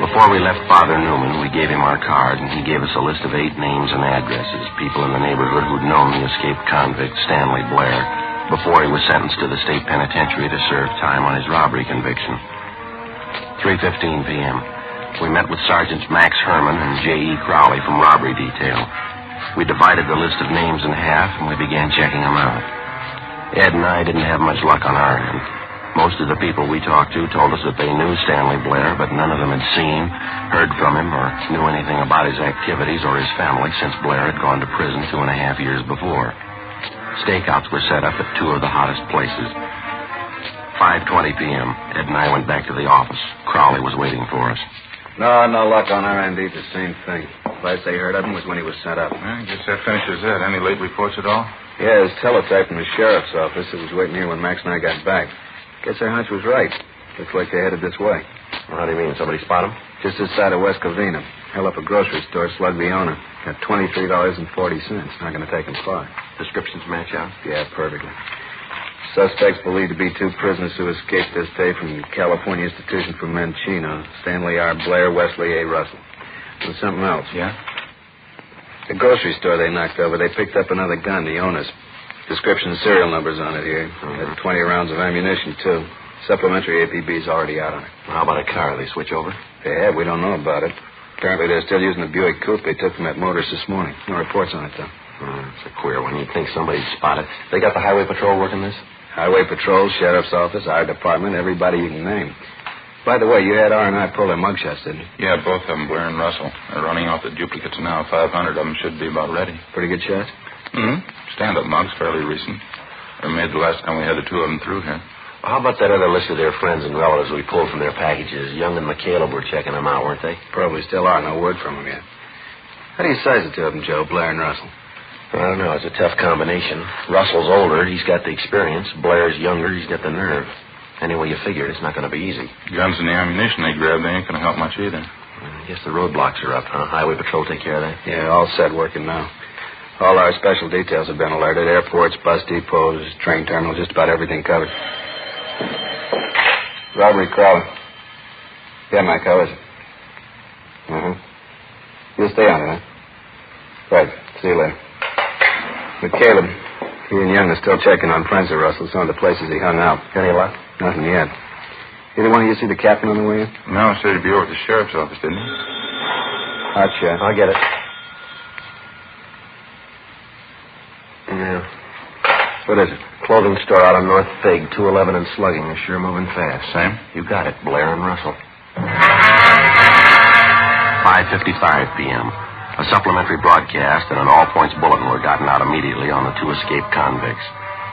Before we left Father Newman, we gave him our card, and he gave us a list of 8 names and addresses, people in the neighborhood who'd known the escaped convict, Stanley Blair, before he was sentenced to the state penitentiary to serve time on his robbery conviction. 3:15 p.m. We met with Sergeants Max Herman and J.E. Crowley from robbery detail. We divided the list of names in half, and we began checking them out. Ed and I didn't have much luck on our end. Most of the people we talked to told us that they knew Stanley Blair, but none of them had seen, heard from him, or knew anything about his activities or his family since Blair had gone to prison 2.5 years before. Stakeouts were set up at 2 of the hottest places. 5:20 p.m. Ed and I went back to the office. Crowley was waiting for us. No luck on our end either. Same thing. Last they heard of him was when he was sent up. I guess that finishes it. Any late reports at all? Yeah, his teletype from the sheriff's office. It was waiting here when Max and I got back. Guess their hunch was right. Looks like they headed this way. Well, how do you mean? Somebody spot him? Just this side of West Covina. Held up a grocery store, slugged the owner. Got $23.40. Not going to take him far. Descriptions match out? Yeah, perfectly. Suspects believed to be two prisoners who escaped this day from the California Institution for Men Chino. Stanley R. Blair, Wesley A. Russell. And something else. Yeah? The grocery store they knocked over, they picked up another gun, the owner's. Description and serial numbers on it here. Had 20 rounds of ammunition, too. Supplementary APB's already out on it. Well, how about a car? They switch over? They have. We don't know about it. Apparently they're still using the Buick coupe they took from that motorist this morning. No reports on it, though. It's a queer one. You'd think somebody'd spot it. They got the highway patrol working this? Highway patrol, sheriff's office, our department, everybody you can name. By the way, you had R&I pull their mugshots, didn't you? Yeah, both of them, Blair and Russell. They're running off the duplicates now. 500 of them should be about ready. Pretty good shots? Mm-hmm. Stand-up mugs, fairly recent. They were made the last time we had the two of them through here. Well, how about that other list of their friends and relatives we pulled from their packages? Young and McCaleb were checking them out, weren't they? Probably still are. No word from them yet. How do you size the two of them, Joe, Blair and Russell? I don't know. It's a tough combination. Russell's older. He's got the experience. Blair's younger. He's got the nerve. Any way you figure it, it's not going to be easy. Guns and the ammunition they grabbed, they ain't going to help much either. I guess the roadblocks are up, huh? Highway patrol take care of that? Yeah, all set working now. All our special details have been alerted. Airports, bus depots, train terminals, just about everything covered. Robbery Crowley. Yeah, Mike, how is it? You'll stay on it, huh? Right. See you later. McCaleb, he and Young are still checking on friends of Russell, some of the places he hung out. Any luck? Nothing yet. Either one of you see the captain on the way in? No, said he'd be over at the sheriff's office, didn't he? Hot shot. I'll get it. Yeah. What is it? Clothing store out on North Fig, 211 and slugging. They're sure moving fast. Same? You got it, Blair and Russell. 5:55 p.m. A supplementary broadcast and an all-points bulletin were gotten out immediately on the two escaped convicts.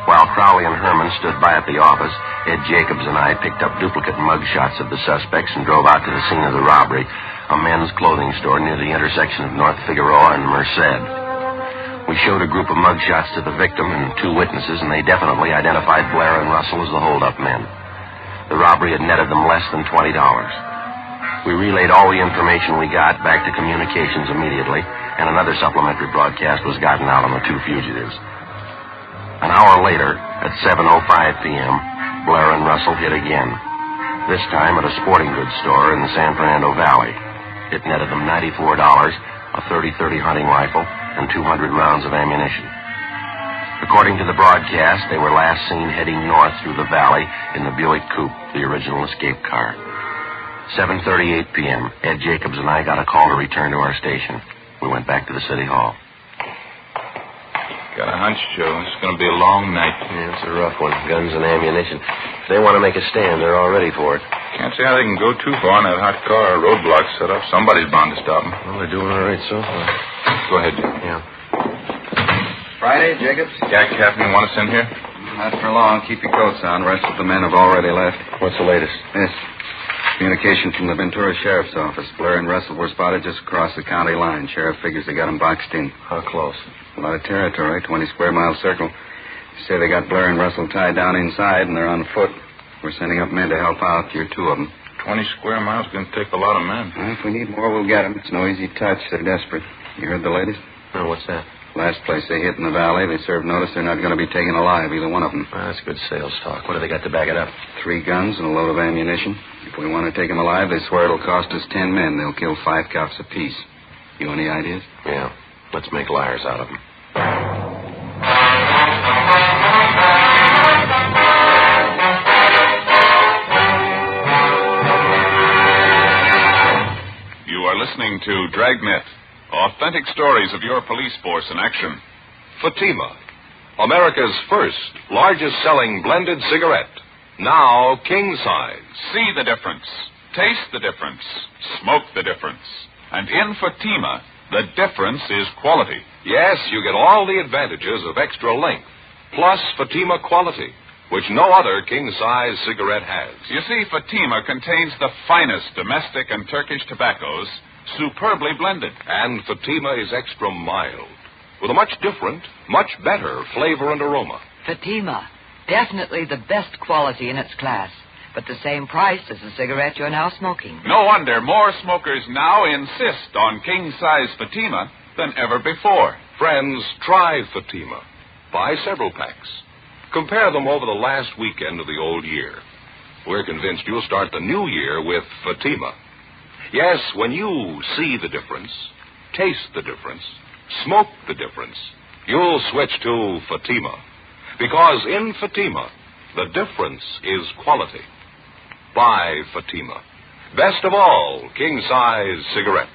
While Crowley and Herman stood by at the office, Ed Jacobs and I picked up duplicate mugshots of the suspects and drove out to the scene of the robbery, a men's clothing store near the intersection of North Figueroa and Merced. We showed a group of mugshots to the victim and two witnesses, and they definitely identified Blair and Russell as the hold-up men. The robbery had netted them less than $20. We relayed all the information we got back to communications immediately, and another supplementary broadcast was gotten out on the two fugitives. An hour later, at 7:05 p.m., Blair and Russell hit again, this time at a sporting goods store in the San Fernando Valley. It netted them $94, a .30-30 hunting rifle, and 200 rounds of ammunition. According to the broadcast, they were last seen heading north through the valley in the Buick coupe, the original escape car. 7:38 p.m., Ed Jacobs and I got a call to return to our station. We went back to the city hall. Got a hunch, Joe. It's going to be a long night. Yeah, it's a rough one. Guns and ammunition. If they want to make a stand, they're all ready for it. Can't see how they can go too far in that hot car. Roadblocks set up. Somebody's bound to stop them. Well, they're doing all right so far. Go ahead, Joe. Yeah. Friday, Jacobs? Jack, Captain, want us in here? Not for long. Keep your coats on. The rest of the men have already left. What's the latest? Yes. Communication from the Ventura Sheriff's Office. Blair and Russell were spotted just across the county line. Sheriff figures they got them boxed in. How close? A lot of territory, 20-square-mile circle. They say they got Blair and Russell tied down inside, and they're on foot. We're sending up men to help out. You're two of them. 20 square miles is going to take a lot of men. Well, if we need more, we'll get them. It's no easy touch. They're desperate. You heard the latest? No, what's that? Last place they hit in the valley, they served notice they're not going to be taken alive, either one of them. That's good sales talk. What do they got to back it up? 3 guns and a load of ammunition. If we want to take them alive, they swear it'll cost us 10 men. They'll kill 5 cops apiece. You any ideas? Yeah. Let's make liars out of them. You are listening to Dragnet. Authentic stories of your police force in action. Fatima, America's first, largest-selling blended cigarette. Now king size. See the difference. Taste the difference. Smoke the difference. And in Fatima, the difference is quality. Yes, you get all the advantages of extra length, plus Fatima quality. which no other king-size cigarette has. You see, Fatima contains the finest domestic and Turkish tobaccos, superbly blended. And Fatima is extra mild, with a much different, much better flavor and aroma. Fatima, definitely the best quality in its class, but the same price as the cigarette you're now smoking. No wonder more smokers now insist on king-size Fatima than ever before. Friends, try Fatima. Buy several packs. Compare them over the last weekend of the old year. We're convinced you'll start the new year with Fatima. Yes, when you see the difference, taste the difference, smoke the difference, you'll switch to Fatima. Because in Fatima, the difference is quality. Buy Fatima. Best of all, king-size cigarettes.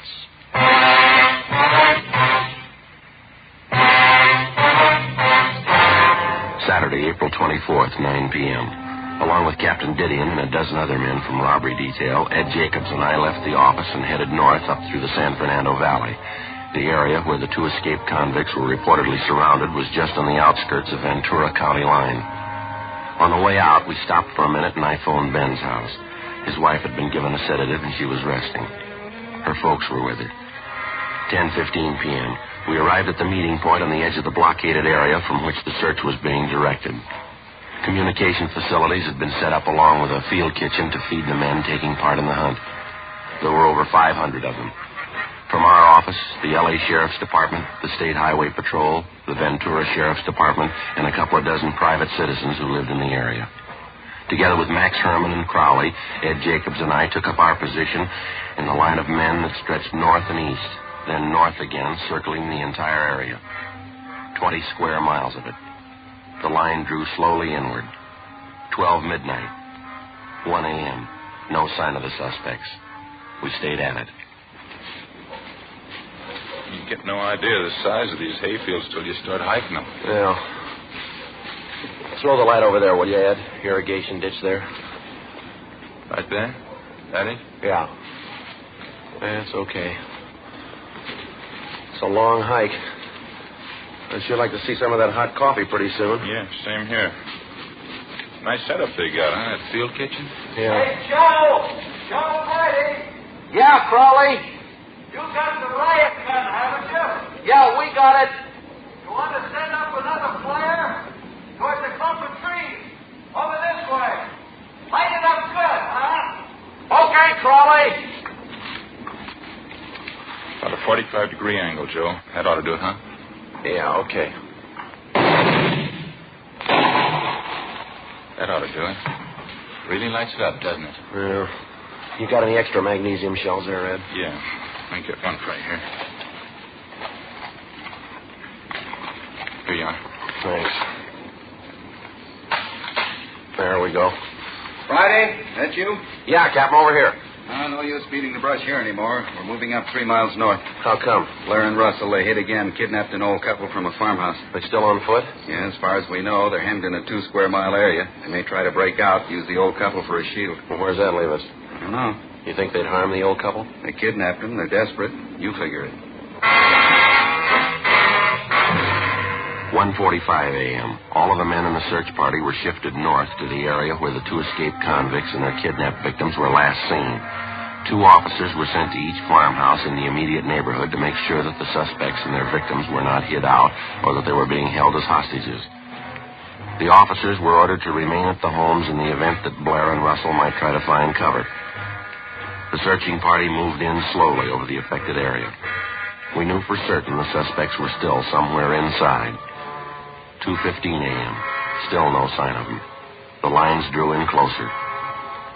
Saturday, April 24th, 9 p.m. Along with Captain Didion and a dozen other men from robbery detail, Ed Jacobs and I left the office and headed north up through the San Fernando Valley. The area where the two escaped convicts were reportedly surrounded was just on the outskirts of Ventura County line. On the way out, we stopped for a minute and I phoned Ben's house. His wife had been given a sedative and she was resting. Her folks were with her. 10:15 p.m. We arrived at the meeting point on the edge of the blockaded area from which the search was being directed. Communication facilities had been set up along with a field kitchen to feed the men taking part in the hunt. There were over 500 of them. From our office, the L.A. Sheriff's Department, the State Highway Patrol, the Ventura Sheriff's Department, and a couple of dozen private citizens who lived in the area. Together with Max Herman and Crowley, Ed Jacobs and I took up our position in the line of men that stretched north and east, then north again, circling the entire area. 20 square miles of it. The line drew slowly inward. 12 midnight. 1 a.m. No sign of the suspects. We stayed at it. You get no idea of the size of these hayfields till you start hiking them. Yeah. Throw the light over there, will you, Ed? Irrigation ditch there. Right there? That it? Yeah. That's okay. It's a long hike. I'd sure like to see some of that hot coffee pretty soon. Yeah, same here. Nice setup they got, huh? That field kitchen? Yeah. Hey, Joe! Joe Brady! Yeah, Crawley? You got the riot gun, haven't you? Yeah, we got it. You want to send up another flare? Towards the clump of trees. Over this way. Light it up good, huh? Okay, Crawley. About a 45-degree angle, Joe. That ought to do it, huh? Yeah, okay. That ought to do it. Really lights it up, doesn't it? Well, you got any extra magnesium shells there, Ed? Yeah. Let me get one right here. Here you are. Thanks. There we go. Friday, that you? Yeah, Captain, over here. No use beating the brush here anymore. We're moving up 3 miles north. How come? Blair and Russell, they hit again, kidnapped an old couple from a farmhouse. They still on foot? Yeah, as far as we know, they're hemmed in a 2-square-mile area. They may try to break out, use the old couple for a shield. Well, where's that leave us? I don't know. You think they'd harm the old couple? They kidnapped them. They're desperate. You figure it. 1:45 a.m. All of the men in the search party were shifted north to the area where the two escaped convicts and their kidnapped victims were last seen. 2 officers were sent to each farmhouse in the immediate neighborhood to make sure that the suspects and their victims were not hid out or that they were being held as hostages. The officers were ordered to remain at the homes in the event that Blair and Russell might try to find cover. The searching party moved in slowly over the affected area. We knew for certain the suspects were still somewhere inside. 2:15 a.m. Still no sign of them. The lines drew in closer.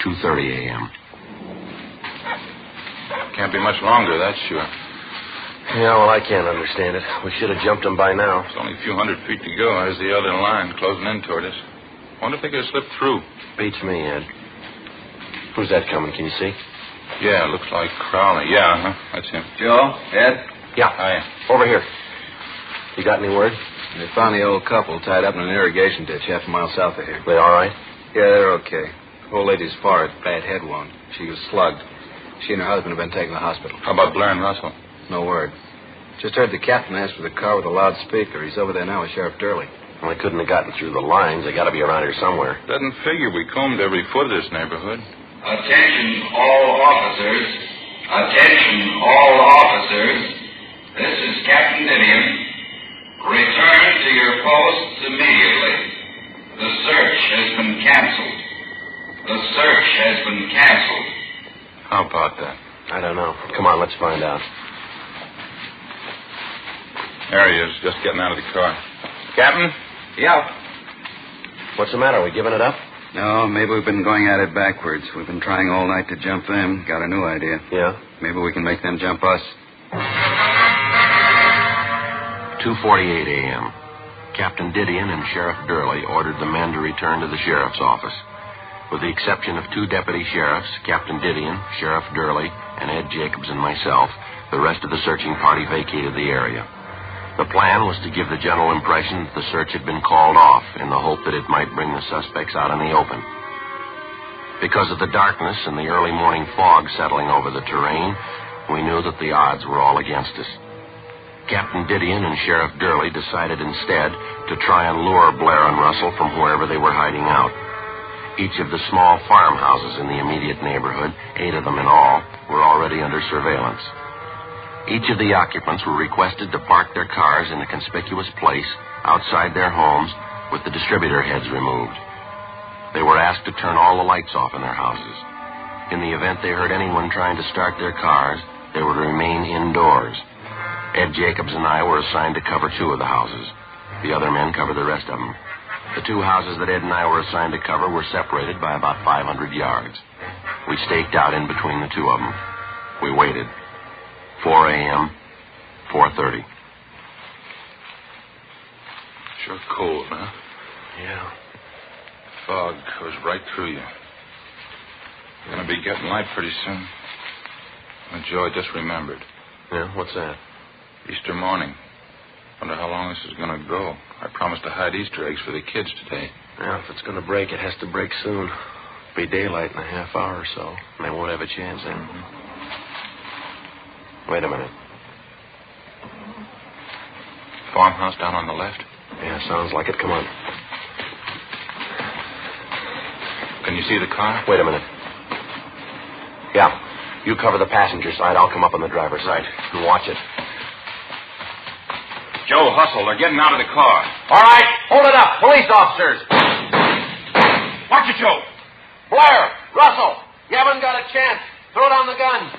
2:30 a.m. Can't be much longer, that's sure. Yeah, well, I can't understand it. We should have jumped them by now. It's only a few hundred feet to go. There's the other line closing in toward us. Wonder if they could have slipped through. Beats me, Ed. Who's that coming? Can you see? Yeah, looks like Crowley. Yeah, that's him. Joe? Ed? Yeah. Hiya. Over here. You got any word? They found the old couple tied up in an irrigation ditch half a mile south of here. They all right? Yeah, they're okay. The old lady's forehead, bad head wound. She was slugged. She and her husband have been taken to the hospital. How about Blair and Russell? No word. Just heard the captain ask for the car with a loudspeaker. He's over there now with Sheriff Durley. Well, they couldn't have gotten through the lines. They got to be around here somewhere. Doesn't figure we combed every foot of this neighborhood. Attention all officers. Attention all officers. This is Captain Didion. Return to your posts immediately. The search has been canceled. The search has been canceled. How about that? I don't know. Come on, let's find out. There he is, just getting out of the car. Captain? Yeah. What's the matter? Are we giving it up? No, maybe we've been going at it backwards. We've been trying all night to jump them. Got a new idea. Yeah? Maybe we can make them jump us. 2:48 a.m. Captain Didion and Sheriff Durley ordered the men to return to the sheriff's office. With the exception of 2 deputy sheriffs, Captain Didion, Sheriff Durley, and Ed Jacobs and myself, the rest of the searching party vacated the area. The plan was to give the general impression that the search had been called off in the hope that it might bring the suspects out in the open. Because of the darkness and the early morning fog settling over the terrain, we knew that the odds were all against us. Captain Didion and Sheriff Durley decided instead to try and lure Blair and Russell from wherever they were hiding out. Each of the small farmhouses in the immediate neighborhood, 8 of them in all, were already under surveillance. Each of the occupants were requested to park their cars in a conspicuous place outside their homes with the distributor heads removed. They were asked to turn all the lights off in their houses. In the event they heard anyone trying to start their cars, they were to remain indoors. Ed Jacobs and I were assigned to cover 2 of the houses. The other men covered the rest of them. The 2 houses that Ed and I were assigned to cover were separated by about 500 yards. We staked out in between the 2 of them. We waited. 4 a.m., 4:30. Sure cold, huh? Yeah. Fog goes right through you. You're going to be getting light pretty soon. And Joe, I just remembered. Yeah, what's that? Easter morning. Wonder how long this is going to go. I promised to hide Easter eggs for the kids today. Yeah, if it's going to break, it has to break soon. It'll be daylight in a half hour or so, and they won't have a chance then. Mm-hmm. Wait a minute. Farmhouse down on the left? Yeah, sounds like it. Come on. Can you see the car? Wait a minute. Yeah. You cover the passenger side. I'll come up on the driver's side. And watch it. Joe, hustle. They're getting out of the car. All right. Hold it up. Police officers. Watch it, Joe. Blair. Russell. You haven't got a chance. Throw down the gun.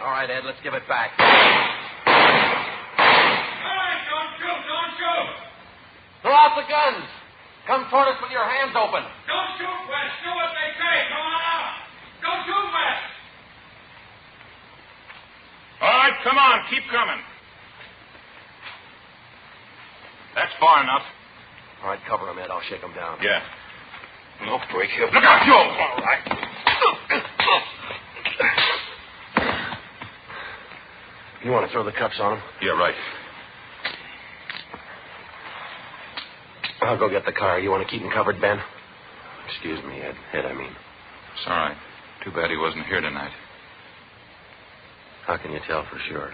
All right, Ed. Let's give it back. All right. Don't shoot. Don't shoot. Throw out the guns. Come toward us with your hands open. Don't shoot, West. Do what they say. Come on out. Don't shoot, West. All right, come on. Keep coming. That's far enough. All right, cover him, Ed. I'll shake him down. Yeah. No break him. Look out, Joe. All right. You want to throw the cuffs on him? Yeah, right. I'll go get the car. You want to keep him covered, Ben? Excuse me, Ed. Ed, I mean. It's all right. Too bad he wasn't here tonight. How can you tell for sure?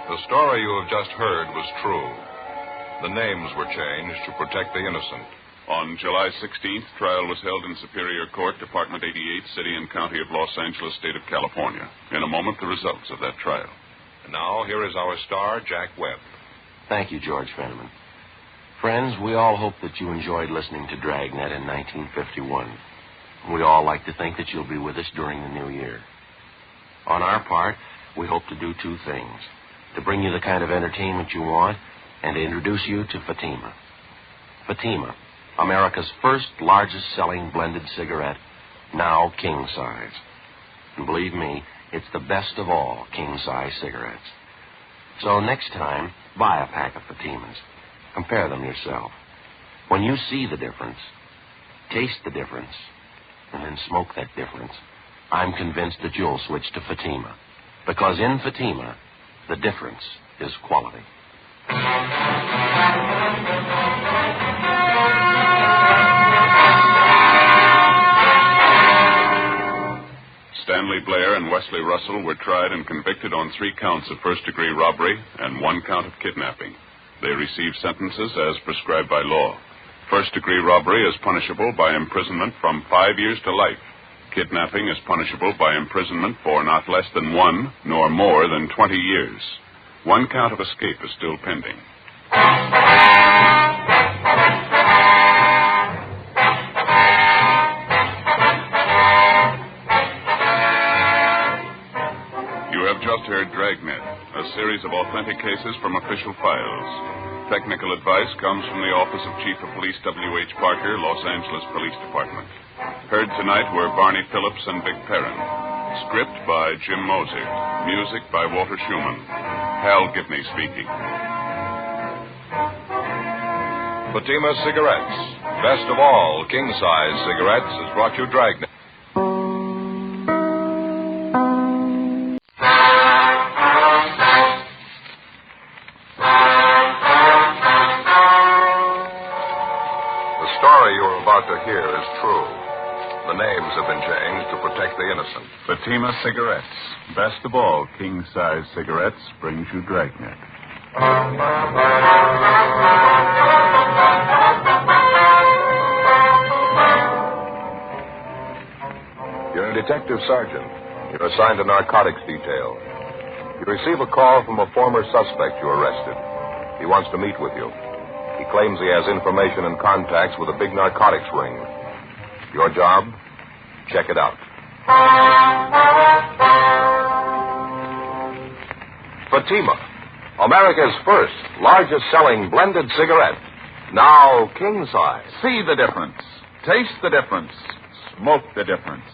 The story you have just heard was true. The names were changed to protect the innocent. On July 16th, trial was held in Superior Court, Department 88, City and County of Los Angeles, State of California. In a moment, the results of that trial. And now, here is our star, Jack Webb. Thank you, George Fenneman. Friends, we all hope that you enjoyed listening to Dragnet in 1951. We all like to think that you'll be with us during the new year. On our part, we hope to do 2 things. To bring you the kind of entertainment you want, and to introduce you to Fatima. Fatima, America's first largest-selling blended cigarette, now king-size. And believe me, it's the best of all king-size cigarettes. So next time, buy a pack of Fatimas. Compare them yourself. When you see the difference, taste the difference, and then smoke that difference, I'm convinced that you'll switch to Fatima. Because in Fatima, the difference is quality. Emily Blair and Wesley Russell were tried and convicted on 3 counts of first-degree robbery and 1 count of kidnapping. They received sentences as prescribed by law. First-degree robbery is punishable by imprisonment from 5 years to life. Kidnapping is punishable by imprisonment for not less than 1 nor more than 20 years. 1 count of escape is still pending. You have just heard Dragnet, a series of authentic cases from official files. Technical advice comes from the Office of Chief of Police W.H. Parker, Los Angeles Police Department. Heard tonight were Barney Phillips and Vic Perrin. Script by Jim Moser. Music by Walter Schumann. Hal Gibney speaking. Fatima Cigarettes. Best of all, king-size cigarettes has brought you Dragnet. The story you're about to hear is true. The names have been changed to protect the innocent. Fatima Cigarettes. Best of all, king-size cigarettes brings you Dragnet. You're a detective sergeant. You're assigned to narcotics detail. You receive a call from a former suspect you arrested. He wants to meet with you. He claims he has information and contacts with a big narcotics ring. Your job? Check it out. Fatima, America's first, largest-selling blended cigarette. Now king-size. See the difference. Taste the difference. Smoke the difference.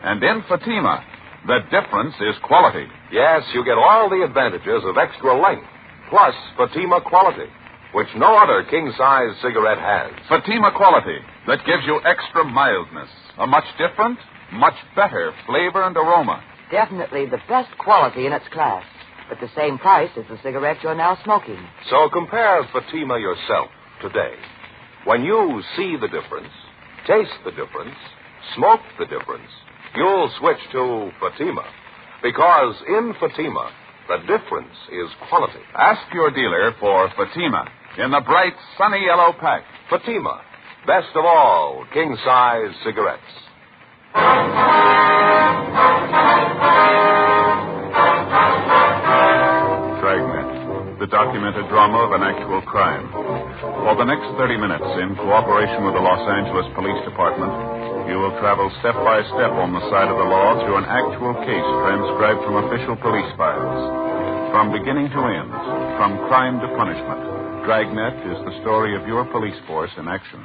And in Fatima, the difference is quality. Yes, you get all the advantages of extra length, plus Fatima quality, which no other king-size cigarette has. Fatima quality that gives you extra mildness, a much different, much better flavor and aroma. Definitely the best quality in its class, but the same price as the cigarette you're now smoking. So compare Fatima yourself today. When you see the difference, taste the difference, smoke the difference, you'll switch to Fatima. Because in Fatima, the difference is quality. Ask your dealer for Fatima in the bright, sunny yellow pack. Fatima, best of all king-size cigarettes. Dragnet, the documented drama of an actual crime. For the next 30 minutes, in cooperation with the Los Angeles Police Department, you will travel step by step on the side of the law through an actual case transcribed from official police files. From beginning to end, from crime to punishment, Dragnet is the story of your police force in action.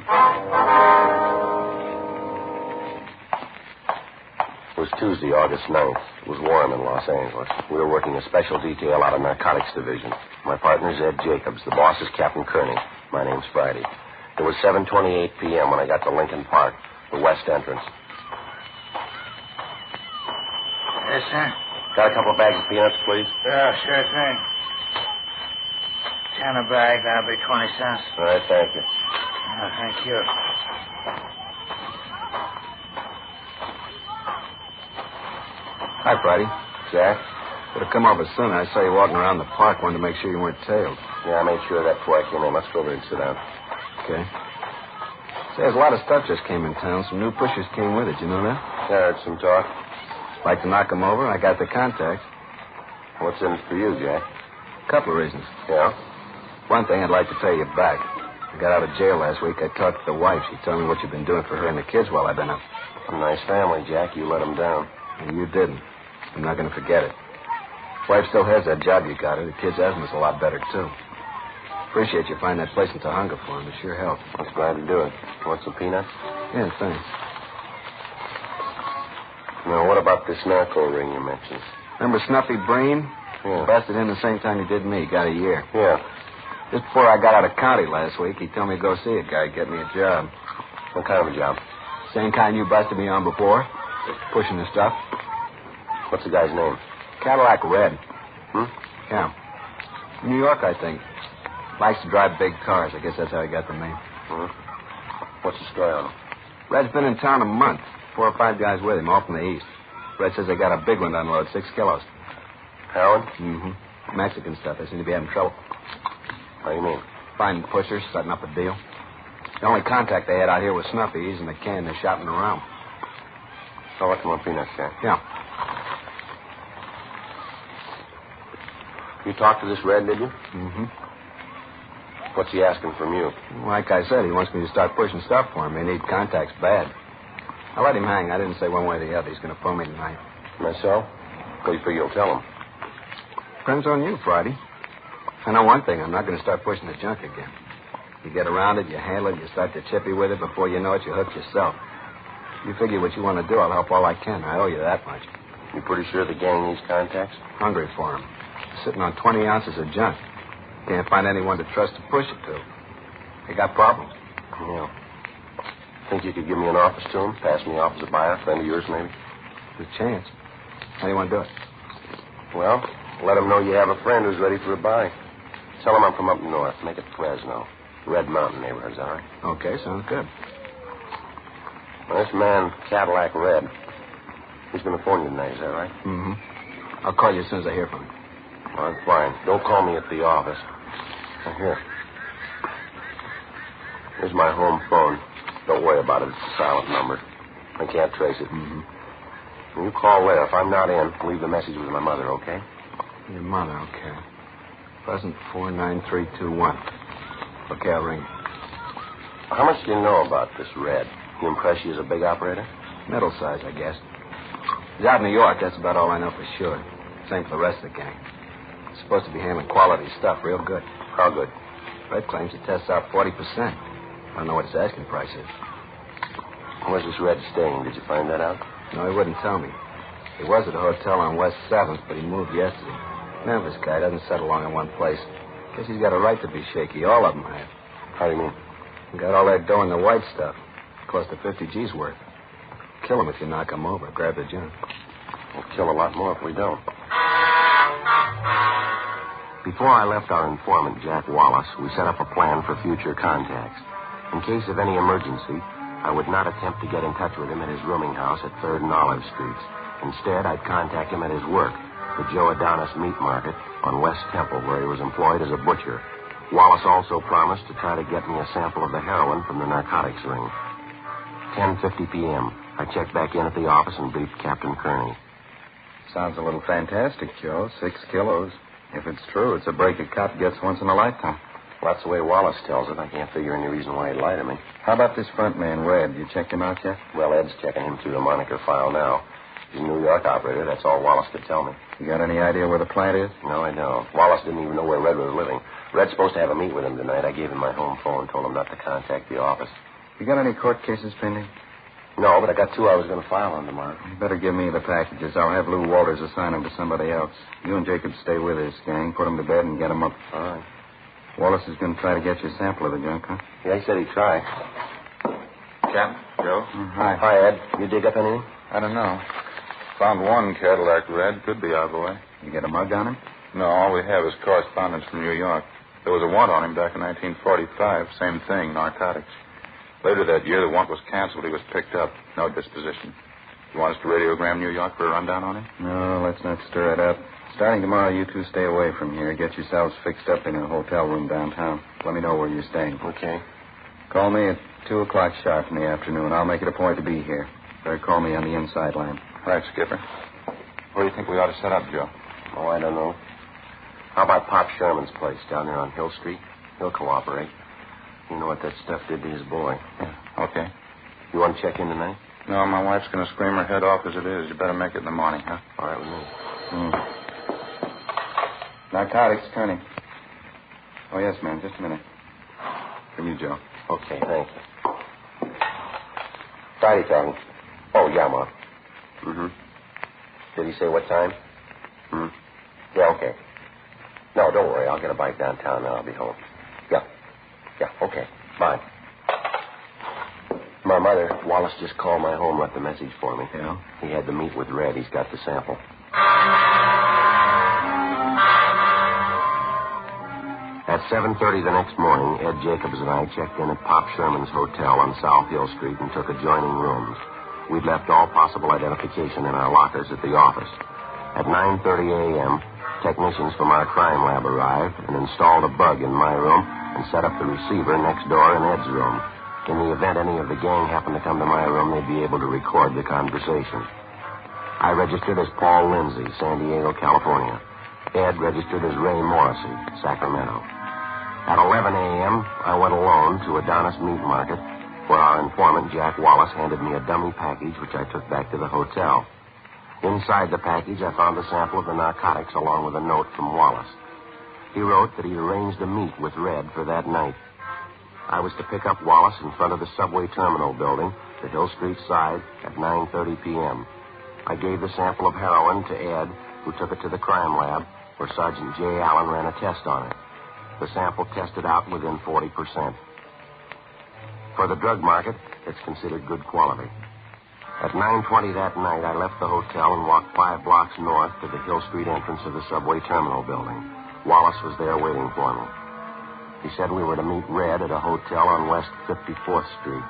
It was Tuesday, August 9th. It was warm in Los Angeles. We were working a special detail out of Narcotics Division. My partner's Ed Jacobs. The boss is Captain Kearney. My name's Friday. It was 7:28 p.m. when I got to Lincoln Park, the west entrance. Yes, sir. Got a couple of bags of peanuts, please? Yeah, sure thing. 10 a bag, that'll be 20 cents. All right, thank you. Oh, thank you. Hi, Friday. Jack? Would have come over sooner. I saw you walking around the park. Wanted to make sure you weren't tailed. Yeah, I made sure of that before I came in. Let's go over and sit down. Okay. Say, there's a lot of stuff just came in town. Some new pushers came with it. You know that? Yeah, I heard some talk. Like to knock them over? I got the contacts. What's in it for you, Jack? A couple of reasons. Yeah? One thing I'd like to pay you back. I got out of jail last week. I talked to the wife. She told me what you've been doing for her and the kids while I've been up. A nice family, Jack. You let them down. And you didn't. I'm not going to forget it. Wife still has that job you got her. The kids' asthma's a lot better, too. Appreciate you finding that place in Tahunga for him. It sure helped. I was glad to do it. Want some peanuts? Yeah, thanks. Now, what about this narco ring you mentioned? Remember Snuffy Breen? Yeah. Busted in the same time he did me. Got a year. Yeah. Just before I got out of county last week, he told me to go see a guy, get me a job. What kind of a job? Same kind you busted me on before. Pushing the stuff. What's the guy's name? Cadillac Red. Hmm? Yeah. New York, I think. Likes to drive big cars. I guess that's how he got the name. Hmm? What's the story on him? Red's been in town a month. 4 or 5 guys with him, all from the east. Red says they got a big one to unload, 6 kilos. Heroin? Mm-hmm. Mexican stuff. They seem to be having trouble. What do you mean? Finding pushers, setting up a deal. The only contact they had out here was Snuffy's and the can they're shopping around. So what's more peanuts, Jack? Yeah. You talked to this Red, did you? Mm-hmm. What's he asking from you? Like I said, he wants me to start pushing stuff for him. They need contacts bad. I let him hang. I didn't say one way or the other. He's going to phone me tonight. Myself? What do you figure you'll tell him? Depends on you, Friday. I know one thing. I'm not going to start pushing the junk again. You get around it, you handle it, you start to chippy with it. Before you know it, you hook yourself. You figure what you want to do, I'll help all I can. I owe you that much. You pretty sure the gang needs contacts? Hungry for them. Sitting on 20 ounces of junk. Can't find anyone to trust to push it to. They got problems. Yeah. Think you could give me an office to him? Pass me off as a buyer? Friend of yours, maybe? There's a chance. How do you want to do it? Well, let him know you have a friend who's ready for a buy. Tell him I'm from up north. Make it Fresno. Red Mountain neighborhood, is that all right? Okay, sounds good. Well, this man, Cadillac Red, he's going to phone you tonight, is that right? Mm-hmm. I'll call you as soon as I hear from him. All right, fine. Don't call me at the office. Now, here. Here's my home phone. Don't worry about it. It's a silent number. I can't trace it. Mm-hmm. When you call there, if I'm not in, leave the message with my mother, okay? Your mother, okay. Pleasant 49321. Okay, I'll ring. How much do you know about this Red? He impress you as a big operator? Middle size, I guess. He's out in New York. That's about all I know for sure. Same for the rest of the gang. He's supposed to be handling quality stuff real good. How good? Red claims it tests out 40%. I don't know what his asking price is. Where's this Red staying? Did you find that out? No, he wouldn't tell me. He was at a hotel on West 7th, but he moved yesterday. Memphis guy doesn't settle long in one place. Guess he's got a right to be shaky. All of them have. How do you mean? Got all that dough in the white stuff. Close to 50 G's worth. Kill him if you knock him over. Grab the junk. We'll kill a lot more if we don't. Before I left our informant, Jack Wallace, we set up a plan for future contacts. In case of any emergency, I would not attempt to get in touch with him at his rooming house at 3rd and Olive Streets. Instead, I'd contact him at his work, the Joe Adonis Meat Market on West Temple, where he was employed as a butcher. Wallace also promised to try to get me a sample of the heroin from the narcotics ring. 10:50 p.m. I checked back in at the office and briefed Captain Kearney. Sounds a little fantastic, Joe. 6 kilos. If it's true, it's a break a cop gets once in a lifetime. Well, that's the way Wallace tells it. I can't figure any reason why he'd lie to me. How about this front man, Red? You checked him out yet? Well, Ed's checking him through the moniker file now. He's a New York operator. That's all Wallace could tell me. You got any idea where the plant is? No, I don't. Wallace didn't even know where Red was living. Red's supposed to have a meet with him tonight. I gave him my home phone, told him not to contact the office. You got any court cases pending? No, but I got 2 I was going to file on tomorrow. You better give me the packages. I'll have Lou Walters assign them to somebody else. You and Jacob stay with this gang. Put them to bed and get them up. All right. Wallace is going to try to get you a sample of the junk, huh? Yeah, he said he'd try. Cap, Joe? Hi. Hi, Ed. You dig up anything? I don't know. Found one Cadillac Red. Could be out of the way. You get a mug on him? No, all we have is correspondence from New York. There was a warrant on him back in 1945. Same thing, narcotics. Later that year, the warrant was canceled. He was picked up. No disposition. You want us to radiogram New York for a rundown on him? No, let's not stir it up. Starting tomorrow, you two stay away from here. Get yourselves fixed up in a hotel room downtown. Let me know where you're staying. Okay. Call me at 2 o'clock sharp in the afternoon. I'll make it a point to be here. Better call me on the inside line. Right, Skipper. Where do you think we ought to set up, Joe? Oh, I don't know. How about Pop Sherman's place down there on Hill Street? He'll cooperate. You know what that stuff did to his boy. Yeah, okay. You want to check in tonight? No, my wife's going to scream her head off as it is. You better make it in the morning, huh? All right with me. Narcotics, Kearney. Oh, yes, ma'am. Just a minute. From you, Joe. Okay, thank you. Friday talking. Oh, yeah, Ma. Mm-hmm. Did he say what time? Yeah, okay. No, don't worry. I'll get a bite downtown and I'll be home. Yeah, okay. Bye. My mother, Wallace just called my home, left a message for me. Yeah? He had to meet with Red. He's got the sample. At 7:30 the next morning, Ed Jacobs and I checked in at Pop Sherman's Hotel on South Hill Street and took adjoining rooms. We'd left all possible identification in our lockers at the office. At 9:30 a.m., technicians from our crime lab arrived and installed a bug in my room and set up the receiver next door in Ed's room. In the event any of the gang happened to come to my room, they'd be able to record the conversation. I registered as Paul Lindsay, San Diego, California. Ed registered as Ray Morrissey, Sacramento. At 11 a.m., I went alone to Adonis Meat Market, where our informant, Jack Wallace, handed me a dummy package, which I took back to the hotel. Inside the package, I found a sample of the narcotics along with a note from Wallace. He wrote that he'd arranged a meet with Red for that night. I was to pick up Wallace in front of the subway terminal building, the Hill Street side, at 9:30 p.m. I gave the sample of heroin to Ed, who took it to the crime lab, where Sergeant J. Allen ran a test on it. The sample tested out within 40%. For the drug market, it's considered good quality. At 9:20 that night, I left the hotel and walked 5 blocks north to the Hill Street entrance of the subway terminal building. Wallace was there waiting for me. He said we were to meet Red at a hotel on West 54th Street.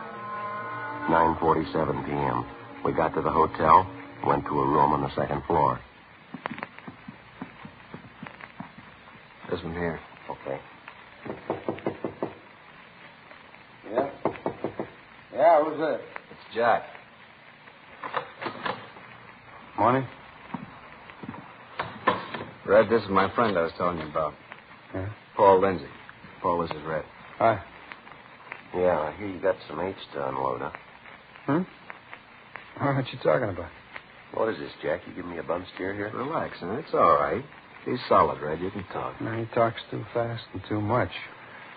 9:47 p.m. We got to the hotel, went to a room on the second floor. This one here. Okay. Yeah? Yeah, who's that? It's Jack. Morning. Red, this is my friend I was telling you about. Yeah? Paul Lindsay. Paul, this is Red. Hi. Yeah, I hear you got some H to unload, huh? What you talking about? What is this, Jack? You give me a bum steer here? Relax, huh? It's all right. He's solid, Red. You can talk. No, he talks too fast and too much.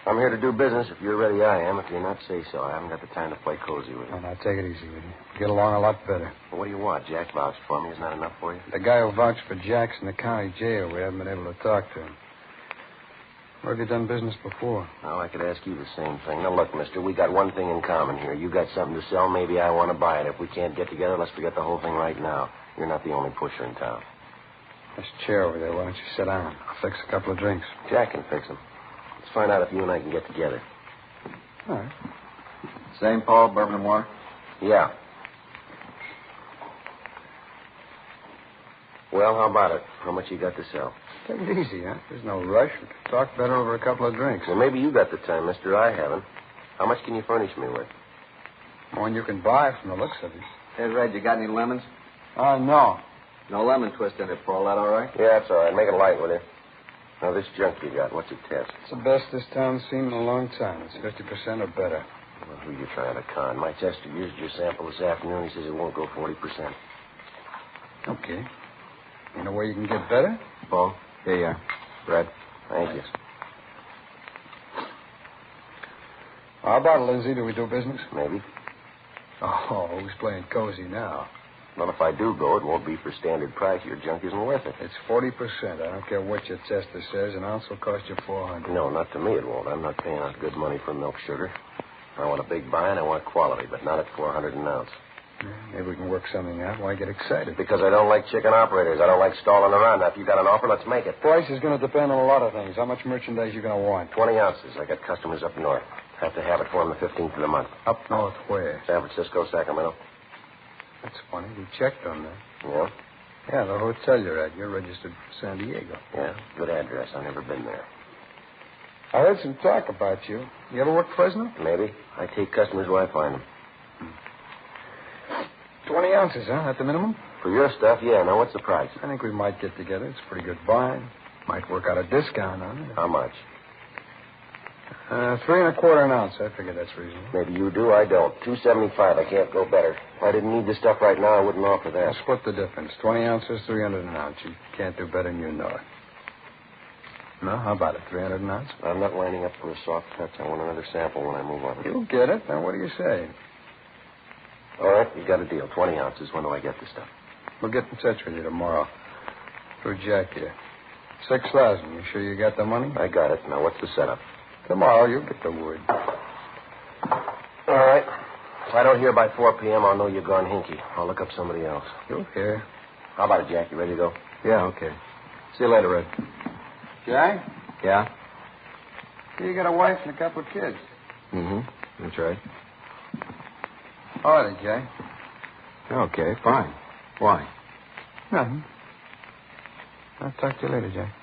I'm here to do business. If you're ready, I am. If you're not, say so. I haven't got the time to play cozy with you. Oh, now, take it easy with you. Get along a lot better. Well, what do you want? Jack vouched for me. Isn't that enough for you? The guy who vouched for Jack's in the county jail. We haven't been able to talk to him. Where have you done business before? Well, I could ask you the same thing. Now, look, mister, we got one thing in common here. You got something to sell. Maybe I want to buy it. If we can't get together, let's forget the whole thing right now. You're not the only pusher in town. This chair over there. Why don't you sit down? I'll fix a couple of drinks. Jack can fix them. Let's find out if you and I can get together. All right. Same Paul, bourbon and water? Yeah. Well, how about it? How much you got to sell? Take it easy, huh? There's no rush. We can talk better over a couple of drinks. Well, maybe you got the time, mister. I haven't. How much can you furnish me with? More than you can buy from the looks of it. Hey, Red, you got any lemons? No. No lemon twist in it, Paul. That all right? Yeah, that's all right. Make it light, will you? Now, this junk you got, what's it test? It's the best this town's seen in a long time. It's 50% or better. Well, who you trying to con? My tester used your sample this afternoon. He says it won't go 40%. Okay. You know where you can get better? Paul, here you are. Red. Thank you. How about it, Lindsay? Do we do business? Maybe. Oh, who's playing cozy now? Well, if I do go, it won't be for standard price. Your junk isn't worth it. It's 40%. I don't care what your tester says. An ounce will cost you $400. No, not to me it won't. I'm not paying out good money for milk sugar. I want a big buy and I want quality, but not at $400 an ounce. Maybe we can work something out. Why get excited? Because I don't like chicken operators. I don't like stalling around. Now, if you got an offer, let's make it. Price is going to depend on a lot of things. How much merchandise you going to want? 20 ounces. I got customers up north. Have to have it for them the 15th of the month. Up north where? San Francisco, Sacramento. That's funny. We checked on that. Yeah? Yeah, the hotel you're at. You're registered for San Diego. Yeah, good address. I've never been there. I heard some talk about you. You ever work Fresno? Maybe. I take customers where I find them. 20 ounces, huh? At the minimum? For your stuff, yeah. Now, what's the price? I think we might get together. It's a pretty good buy. Might work out a discount on it. How much? 3 1/4 an ounce. I figure that's reasonable. Maybe you do. I don't. $2.75. I can't go better. If I didn't need this stuff right now, I wouldn't offer that. I'll split the difference. 20 ounces, 300 an ounce. You can't do better than you know it. No, how about it? 300 an ounce? I'm not lining up for a soft touch. I want another sample when I move on. You'll get it. Now, what do you say? All right, you got a deal. 20 ounces. When do I get the stuff? We'll get in touch with you tomorrow. Through Jack here. 6,000. You sure you got the money? I got it. Now, what's the setup? Tomorrow, you'll get the word. All right. If I don't hear by 4 p.m., I'll know you're gone hinky. I'll look up somebody else. You'll hear. How about it, Jack? You ready to go? Yeah, okay. See you later, Red. Jack? Yeah? You got a wife and a couple of kids. Mm-hmm. That's right. All right, Jack. Okay, fine. Why? Nothing. I'll talk to you later, Jack.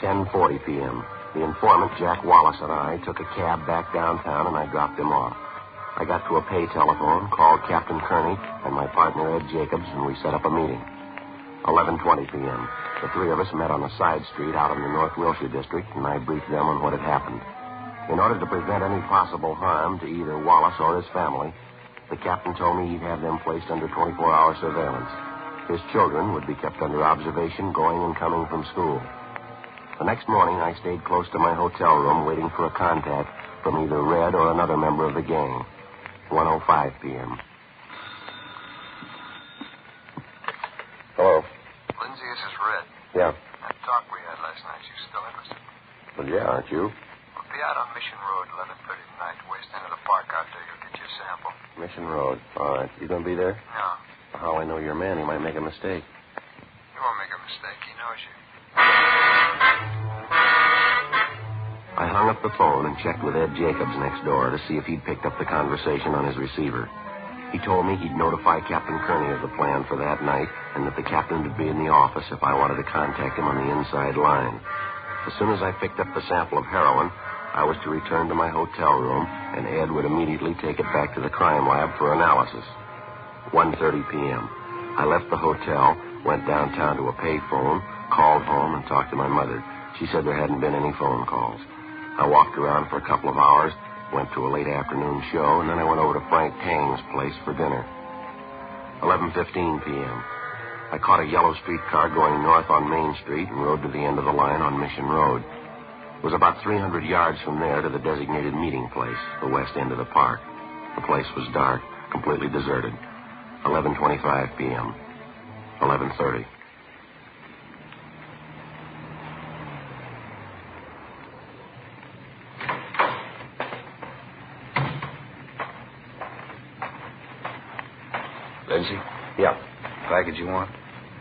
10:40 p.m. The informant, Jack Wallace, and I took a cab back downtown, and I dropped him off. I got to a pay telephone, called Captain Kearney and my partner, Ed Jacobs, and we set up a meeting. 11:20 p.m. The three of us met on a side street out in the North Wilshire district, and I briefed them on what had happened. In order to prevent any possible harm to either Wallace or his family, the captain told me he'd have them placed under 24-hour surveillance. His children would be kept under observation going and coming from school. The next morning, I stayed close to my hotel room waiting for a contact from either Red or another member of the gang. 1:05 p.m. Hello. Lindsay, this is Red. Yeah. That talk we had last night, you still interested? Well, yeah, aren't you? We'll be out on Mission Road 11:30 tonight, west end of the park out there. You'll get your sample. Mission Road. All right. You going to be there? No. How I know your man? He might make a mistake. He won't make a mistake. He knows you. I hung up the phone and checked with Ed Jacobs next door to see if he'd picked up the conversation on his receiver. He told me he'd notify Captain Kearney of the plan for that night and that the captain would be in the office if I wanted to contact him on the inside line. As soon as I picked up the sample of heroin, I was to return to my hotel room, and Ed would immediately take it back to the crime lab for analysis. 1:30 p.m. I left the hotel, went downtown to a payphone, called home, and talked to my mother. She said there hadn't been any phone calls. I walked around for a couple of hours, went to a late afternoon show, and then I went over to Frank Tang's place for dinner. 11:15 p.m. I caught a yellow streetcar going north on Main Street and rode to the end of the line on Mission Road. It was about 300 yards from there to the designated meeting place, the west end of the park. The place was dark, completely deserted. 11:25 p.m. 11:30. Lindsay? Yeah. Package you want?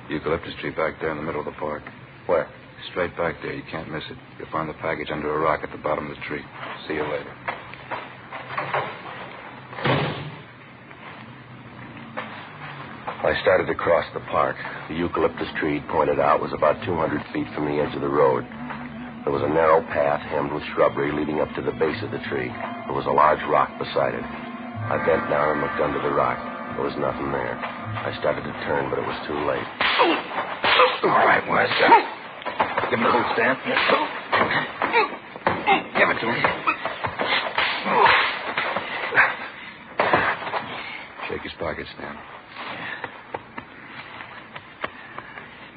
Eucalyptus tree back there in the middle of the park. Where? Straight back there. You can't miss it. You'll find the package under a rock at the bottom of the tree. See you later. I started to cross the park. The eucalyptus tree pointed out was about 200 feet from the edge of the road. There was a narrow path hemmed with shrubbery leading up to the base of the tree. There was a large rock beside it. I bent down and looked under the rock. There was nothing there. I started to turn, but it was too late. All right, Wes. Give him the boot, Stan. Give it to him. Shake his pocket, Stan.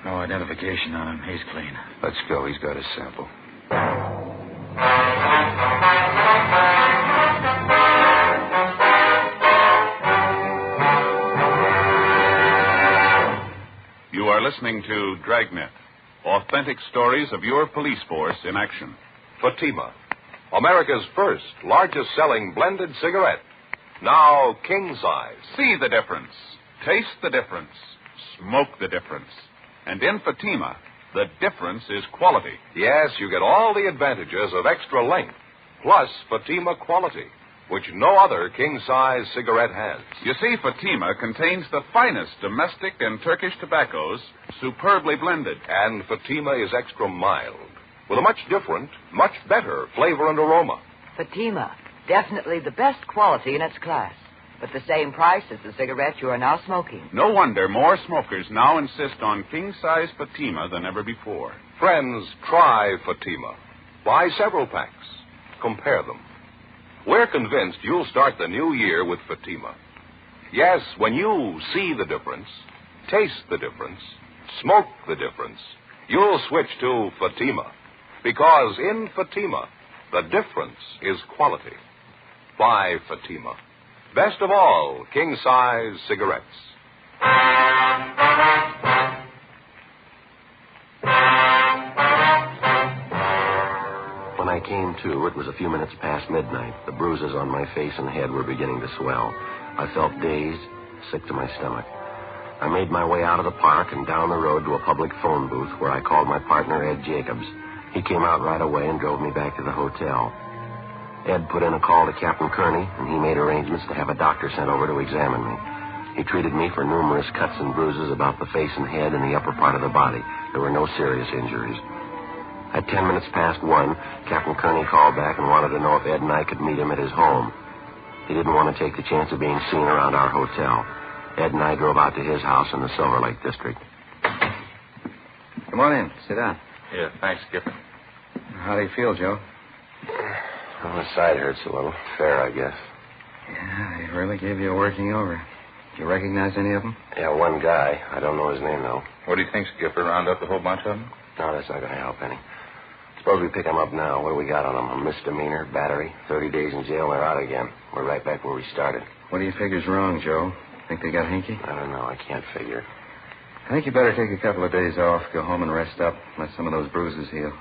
No identification on him. He's clean. Let's go. He's got his sample. You are listening to Dragnet, authentic stories of your police force in action. Fatima, America's first, largest-selling blended cigarette. Now king size. See the difference. Taste the difference. Smoke the difference. And in Fatima, the difference is quality. Yes, you get all the advantages of extra length, plus Fatima quality, which no other king-size cigarette has. You see, Fatima contains the finest domestic and Turkish tobaccos, superbly blended. And Fatima is extra mild, with a much different, much better flavor and aroma. Fatima, definitely the best quality in its class, but the same price as the cigarette you are now smoking. No wonder more smokers now insist on king-size Fatima than ever before. Friends, try Fatima. Buy several packs. Compare them. We're convinced you'll start the new year with Fatima. Yes, when you see the difference, taste the difference, smoke the difference, you'll switch to Fatima. Because in Fatima, the difference is quality. Buy Fatima. Best of all, king-size cigarettes. When I came to, it was a few minutes past midnight. The bruises on my face and head were beginning to swell. I felt dazed, sick to my stomach. I made my way out of the park and down the road to a public phone booth where I called my partner, Ed Jacobs. He came out right away and drove me back to the hotel. Ed put in a call to Captain Kearney, and he made arrangements to have a doctor sent over to examine me. He treated me for numerous cuts and bruises about the face and head and the upper part of the body. There were no serious injuries. At 10 minutes past 1, Captain Kearney called back and wanted to know if Ed and I could meet him at his home. He didn't want to take the chance of being seen around our hotel. Ed and I drove out to his house in the Silver Lake district. Come on in. Sit down. Yeah, thanks, Skipper. How do you feel, Joe? Well, my side hurts a little. Fair, I guess. Yeah, they really gave you a working over. Do you recognize any of them? Yeah, one guy. I don't know his name, though. What do you think, Skipper? Round up a whole bunch of them? No, that's not going to help any. Suppose we pick him up now. What do we got on him? A misdemeanor, battery, 30 days in jail, and they're out again. We're right back where we started. What do you figure's wrong, Joe? Think they got hinky? I don't know. I can't figure. I think you better take a couple of days off, go home and rest up, let some of those bruises heal.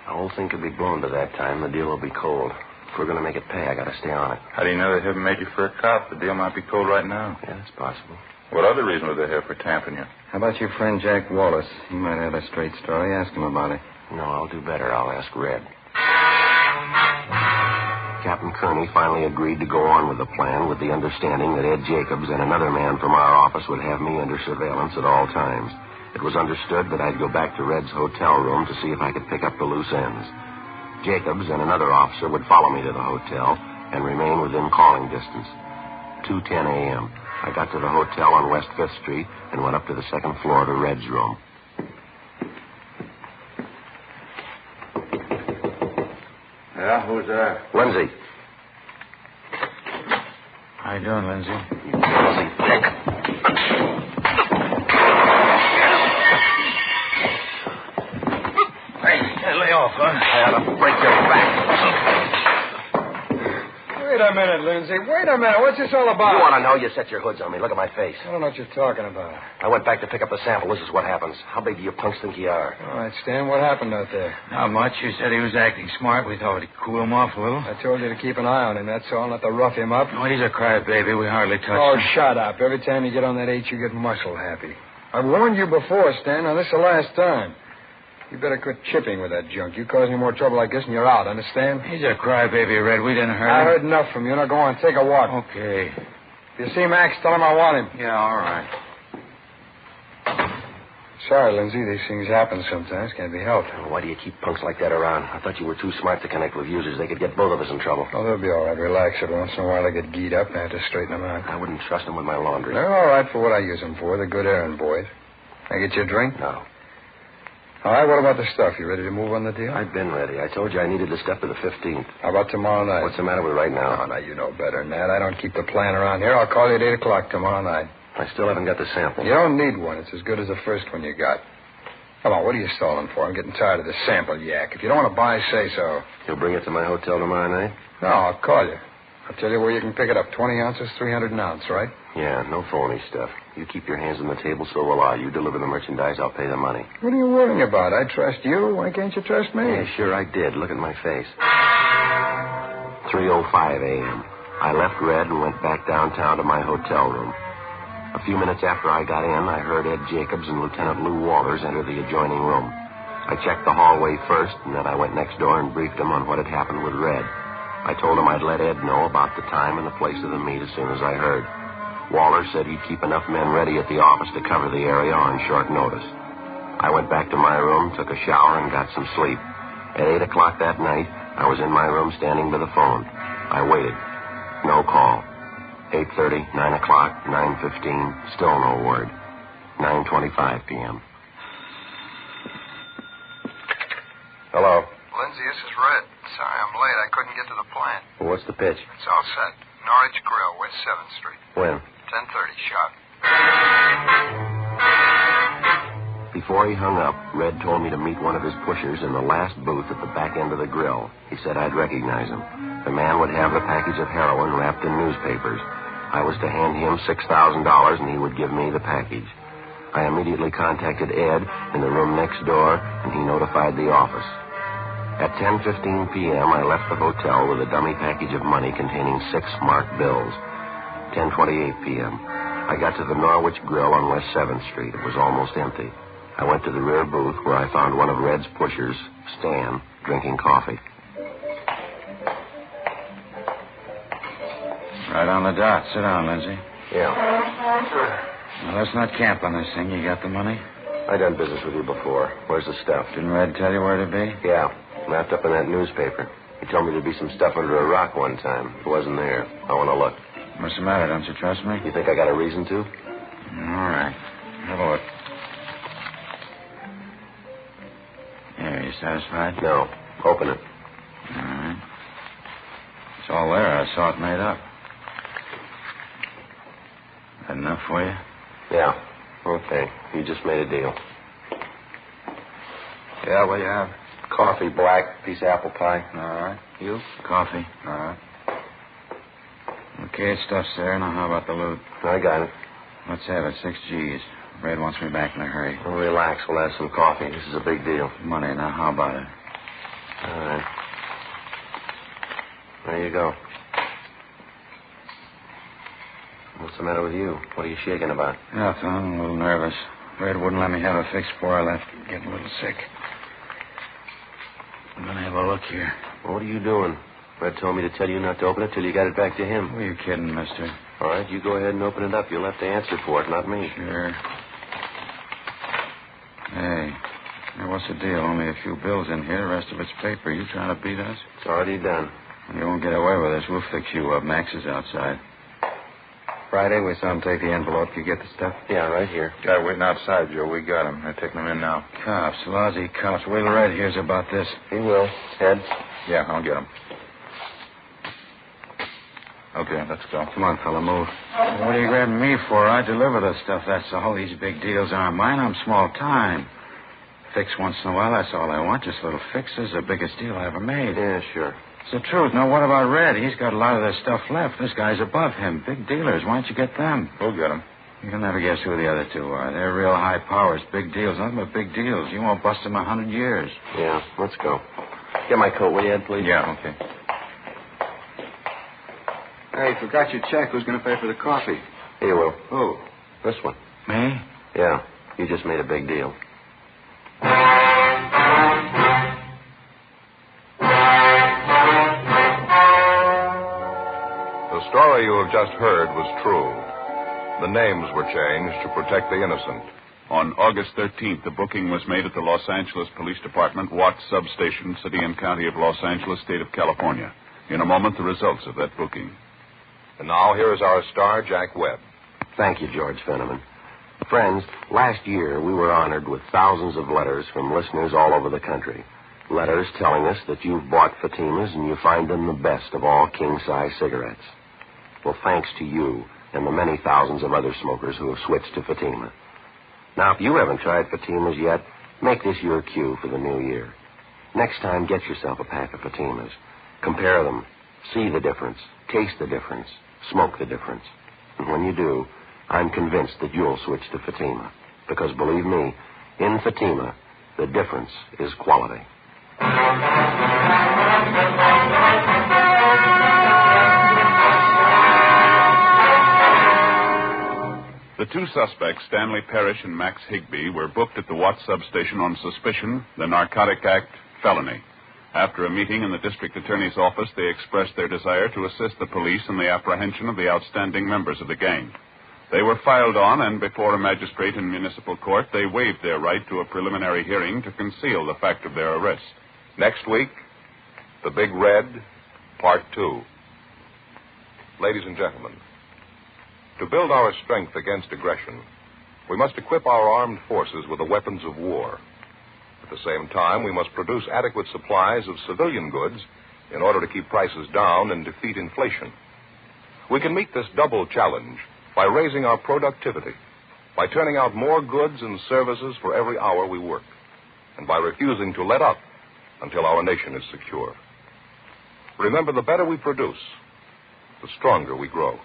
The whole thing could be blown to that time. The deal will be cold. If we're going to make it pay, I got to stay on it. How do you know they haven't made you for a cop? The deal might be cold right now. Yeah, it's possible. What other reason would they have for tamping you? How about your friend Jack Wallace? He might have a straight story. Ask him about it. No, I'll do better. I'll ask Red. Captain Kearney finally agreed to go on with the plan with the understanding that Ed Jacobs and another man from our office would have me under surveillance at all times. It was understood that I'd go back to Red's hotel room to see if I could pick up the loose ends. Jacobs and another officer would follow me to the hotel and remain within calling distance. 2:10 a.m. I got to the hotel on West 5th Street and went up to the second floor to Red's room. Yeah, who's there? Lindsay. How you doing, Lindsay? Lindsay, thick. Hey, lay off, huh? I ought to break your back. Wait a minute, Lindsay. Wait a minute. What's this all about? You want to know? You set your hoods on me. Look at my face. I don't know what you're talking about. I went back to pick up the sample. This is what happens. How big do you punks think you are? All right, Stan, what happened out there? Not much. You said he was acting smart. We thought we'd cool him off a little. I told you to keep an eye on him, that's all, not to rough him up. Oh, he's a crybaby. We hardly touched Oh, him. shut up. Every time you get on that H, you get muscle happy. I've warned you before, Stan. Now, this is the last time. You better quit chipping with that junk. You cause any more trouble like this and you're out, understand? He's a crybaby, Red. We didn't hurt him. I heard enough from you. Now go on, take a walk. Okay. If you see Max, tell him I want him. Yeah, all right. Sorry, Lindsay. These things happen sometimes. Can't be helped. Well, why do you keep punks like that around? I thought you were too smart to connect with users. They could get both of us in trouble. Oh, they'll be all right. Relax. Every once in a while they get geed up and I have to straighten them out. I wouldn't trust them with my laundry. They're all right for what I use them for. They're good errand boys. Can I get you a drink? No. All right, what about the stuff? You ready to move on the deal? I've been ready. I told you I needed the stuff to the 15th. How about tomorrow night? What's the matter with right now? Oh, now, you know better than that. I don't keep the plan around here. I'll call you at 8 o'clock tomorrow night. I still haven't got the sample. You don't need one. It's as good as the first one you got. Come on, what are you stalling for? I'm getting tired of this sample yak. If you don't want to buy, say so. You'll bring it to my hotel tomorrow night? No, I'll call you. I'll tell you where you can pick it up. 20 ounces, 300 an ounce, right? Yeah, no phony stuff. You keep your hands on the table, so will I. You deliver the merchandise, I'll pay the money. What are you worrying about? I trust you. Why can't you trust me? Yeah, sure I did. Look at my face. 3:05 a.m. I left Red and went back downtown to my hotel room. A few minutes after I got in, I heard Ed Jacobs and Lieutenant Lou Walters enter the adjoining room. I checked the hallway first, and then I went next door and briefed him on what had happened with Red. I told him I'd let Ed know about the time and the place of the meet as soon as I heard. Walters said he'd keep enough men ready at the office to cover the area on short notice. I went back to my room, took a shower, and got some sleep. At 8 o'clock that night, I was in my room standing by the phone. I waited. No call. 8:30, 9 o'clock, 9:15, still no word. 9:25 p.m. Hello. Lindsay, this is Red. Sorry I'm late. I couldn't get to the plant. Well, what's the pitch? It's all set. Norwich Grill, West 7th Street. When? 10:30, sharp. Before he hung up, Red told me to meet one of his pushers in the last booth at the back end of the grill. He said I'd recognize him. The man would have the package of heroin wrapped in newspapers. I was to hand him $6,000 and he would give me the package. I immediately contacted Ed in the room next door and he notified the office. At 10:15 p.m., I left the hotel with a dummy package of money containing 6 marked bills. 10:28 p.m. I got to the Norwich Grill on West 7th Street. It was almost empty. I went to the rear booth where I found one of Red's pushers, Stan, drinking coffee. Right on the dot. Sit down, Lindsay. Yeah. Now, let's not camp on this thing. You got the money? I done business with you before. Where's the stuff? Didn't Red tell you where to be? Yeah. Wrapped up in that newspaper. He told me there'd be some stuff under a rock one time. It wasn't there. I want to look. What's the matter? Don't you trust me? You think I got a reason to? All right. Have a look. Here, you satisfied? No. Open it. All right. It's all there. I saw it made up. That enough for you? Yeah. Okay. You just made a deal. Yeah, what do you have? Coffee, black, piece of apple pie. All right. You? Coffee. All right. Okay, stuff's there. Now, how about the loot? I got it. Let's have it. 6 G's. Red wants me back in a hurry. Well, relax. We'll have some coffee. This is a big deal. Money. Now, how about it? All right. There you go. What's the matter with you? What are you shaking about? Nothing. I'm a little nervous. Red wouldn't let me have a fix before I left. Getting a little sick. I'm going to have a look here. What are you doing? Red told me to tell you not to open it till you got it back to him. Who are you kidding, mister? All right, you go ahead and open it up. You'll have to answer for it, not me. Sure. Hey, now what's the deal? Only a few bills in here. The rest of it's paper. You trying to beat us? It's already done. You won't get away with this. We'll fix you up. Max is outside. Friday, we saw him take the envelope. You get the stuff? Yeah, right here. Guy waiting outside, Joe. We got him. They're taking him in now. Cops, lousy cops. Wait till Red hears about this. He will. Ted? Yeah, I'll get him. Okay, let's go. Come on, fella, move. What are you grabbing me for? I deliver the stuff. That's all. These big deals aren't mine. I'm small time. Fix once in a while, that's all I want. Just little fixes. The biggest deal I ever made. Yeah, sure. It's the truth. Now, what about Red? He's got a lot of this stuff left. This guy's above him. Big dealers. Why don't you get them? We'll get them. You'll never guess who the other two are. They're real high powers. Big deals. Nothing but big deals. You won't bust them 100 years. Yeah, let's go. Get my coat, will you, Ed, please? Yeah, okay. Hey, forgot your check. Who's going to pay for the coffee? Here, Will. Who? This one. Me? Yeah, you just made a big deal. The story you have just heard was true. The names were changed to protect the innocent. On August 13th, the booking was made at the Los Angeles Police Department, Watts Substation, City and County of Los Angeles, State of California. In a moment, the results of that booking. And now, here is our star, Jack Webb. Thank you, George Fenneman. Friends, last year we were honored with thousands of letters from listeners all over the country. Letters telling us that you've bought Fatimas and you find them the best of all king-size cigarettes. Well, thanks to you and the many thousands of other smokers who have switched to Fatima. Now, if you haven't tried Fatimas yet, make this your cue for the new year. Next time, get yourself a pack of Fatimas. Compare them. See the difference. Taste the difference. Smoke the difference. And when you do, I'm convinced that you'll switch to Fatima. Because believe me, in Fatima, the difference is quality. The two suspects, Stanley Parrish and Max Higbee, were booked at the Watts substation on suspicion, the Narcotic Act, felony. After a meeting in the district attorney's office, they expressed their desire to assist the police in the apprehension of the outstanding members of the gang. They were filed on, and before a magistrate in municipal court, they waived their right to a preliminary hearing to conceal the fact of their arrest. Next week, The Big Red, Part 2. Ladies and gentlemen, to build our strength against aggression, we must equip our armed forces with the weapons of war. At the same time, we must produce adequate supplies of civilian goods in order to keep prices down and defeat inflation. We can meet this double challenge by raising our productivity, by turning out more goods and services for every hour we work, and by refusing to let up until our nation is secure. Remember, the better we produce, the stronger we grow.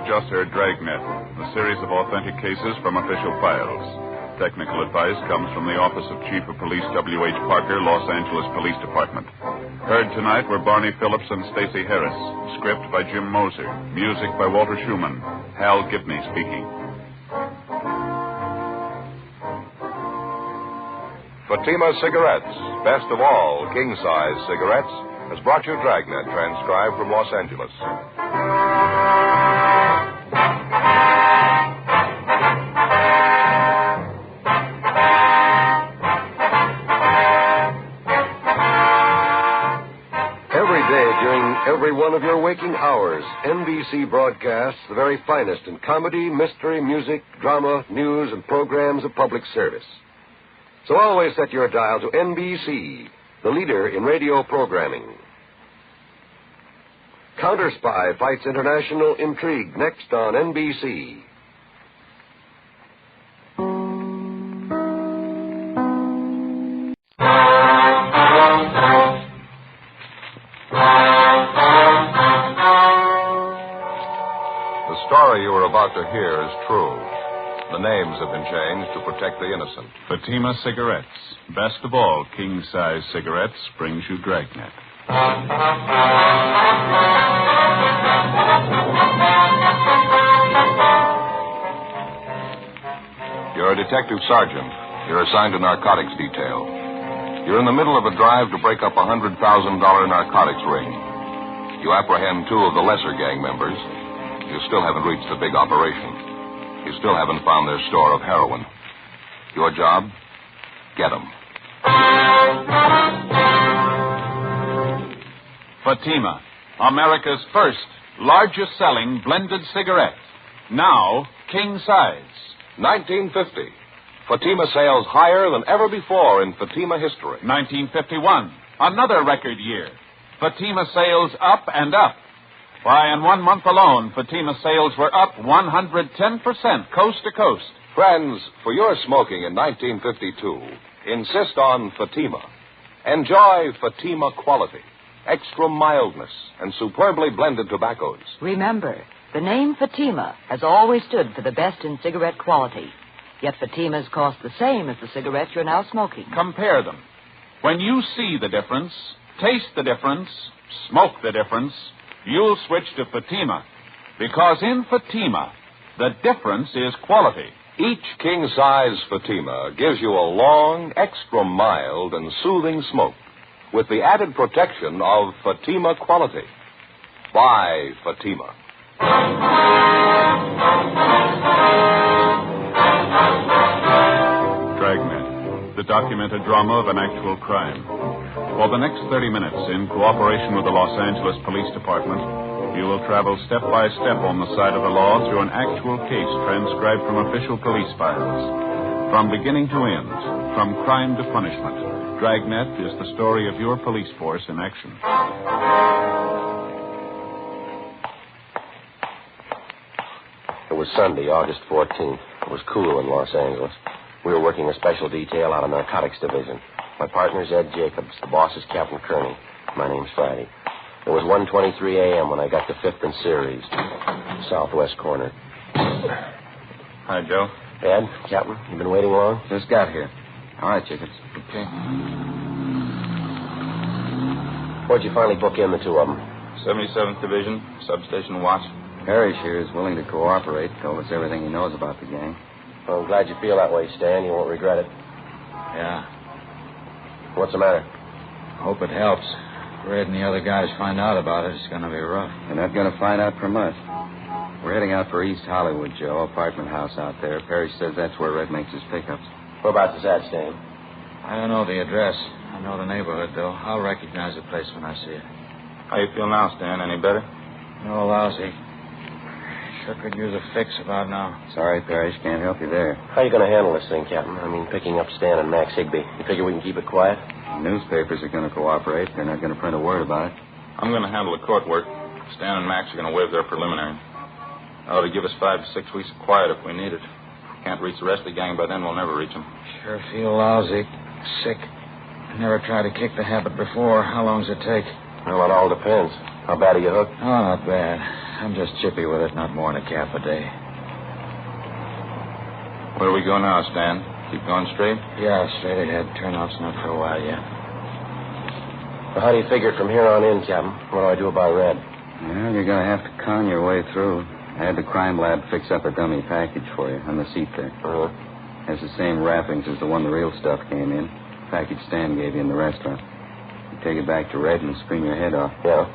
Just heard Dragnet, a series of authentic cases from official files. Technical advice comes from the Office of Chief of Police W.H. Parker, Los Angeles Police Department. Heard tonight were Barney Phillips and Stacey Harris. Script by Jim Moser. Music by Walter Schumann. Hal Gibney speaking. Fatima Cigarettes, best of all king-size cigarettes, has brought you Dragnet, transcribed from Los Angeles. Every day during every one of your waking hours, NBC broadcasts the very finest in comedy, mystery, music, drama, news, and programs of public service. So always set your dial to NBC, the leader in radio programming. Counterspy fights international intrigue next on NBC. The story you are about to hear is true. The names have been changed to protect the innocent. Fatima Cigarettes, best of all king-size cigarettes, brings you Dragnet. You're a detective sergeant. You're assigned to narcotics detail. You're in the middle of a drive to break up a $100,000 narcotics ring. You apprehend two of the lesser gang members. You still haven't reached the big operation. You still haven't found their store of heroin. Your job? Get them. Fatima, America's first, largest-selling blended cigarette. Now, king-size. 1950. Fatima sales higher than ever before in Fatima history. 1951, another record year. Fatima sales up and up. Why, in 1 month alone, Fatima sales were up 110%, coast to coast. Friends, for your smoking in 1952, insist on Fatima. Enjoy Fatima quality, extra mildness, and superbly blended tobaccos. Remember, the name Fatima has always stood for the best in cigarette quality. Yet Fatimas cost the same as the cigarettes you're now smoking. Compare them. When you see the difference, taste the difference, smoke the difference, you'll switch to Fatima. Because in Fatima, the difference is quality. Each king-size Fatima gives you a long, extra mild, and soothing smoke with the added protection of Fatima quality. Buy Fatima. Dragnet, the documented drama of an actual crime. For the next 30 minutes, in cooperation with the Los Angeles Police Department, you will travel step by step on the side of the law through an actual case transcribed from official police files. From beginning to end, from crime to punishment, Dragnet is the story of your police force in action. It was Sunday, August 14th. It was cool in Los Angeles. We were working a special detail out of Narcotics Division. My partner's Ed Jacobs. The boss is Captain Kearney. My name's Friday. It was 1:23 a.m. when I got to 5th and Ceres, southwest corner. Hi, Joe. Ed, Captain, you been waiting long? Just got here. All right, Jacobs. Okay. Where'd you finally book in the two of them? 77th Division, substation watch. Harris here is willing to cooperate. Told us everything he knows about the gang. Well, I'm glad you feel that way, Stan. You won't regret it. Yeah. What's the matter? Hope it helps. If Red and the other guys find out about it, it's going to be rough. They're not going to find out from us. We're heading out for East Hollywood, Joe. Apartment house out there. Parrish says that's where Red makes his pickups. Whereabouts is that, Stan? I don't know the address. I know the neighborhood, though. I'll recognize the place when I see it. How you feel now, Stan? Any better? No, lousy. Sure could use a fix about now. Sorry, Parrish. Can't help you there. How you going to handle this thing, Captain? I mean, picking up Stan and Max Higbee. You figure we can keep it quiet? The newspapers are going to cooperate. They're not going to print a word about it. I'm going to handle the court work. Stan and Max are going to waive their preliminary. Ought to give us 5 to 6 weeks of quiet if we need it. If we can't reach the rest of the gang by then, we'll never reach them. Sure feel lousy. Sick. I never tried to kick the habit before. How long does it take? Well, it all depends. How bad are you hooked? Oh, not bad. I'm just chippy with it. Not more than a cap a day. Where do we go now, Stan? Keep going straight? Yeah, straight ahead. Turnout's not for a while yet. Well, how do you figure it from here on in, Captain? What do I do about Red? Well, you're going to have to con your way through. I had the crime lab fix up a dummy package for you on the seat there. Uh-huh. Has the same wrappings as the one the real stuff came in. Package Stan gave you in the restaurant. You take it back to Red and scream your head off. Yeah?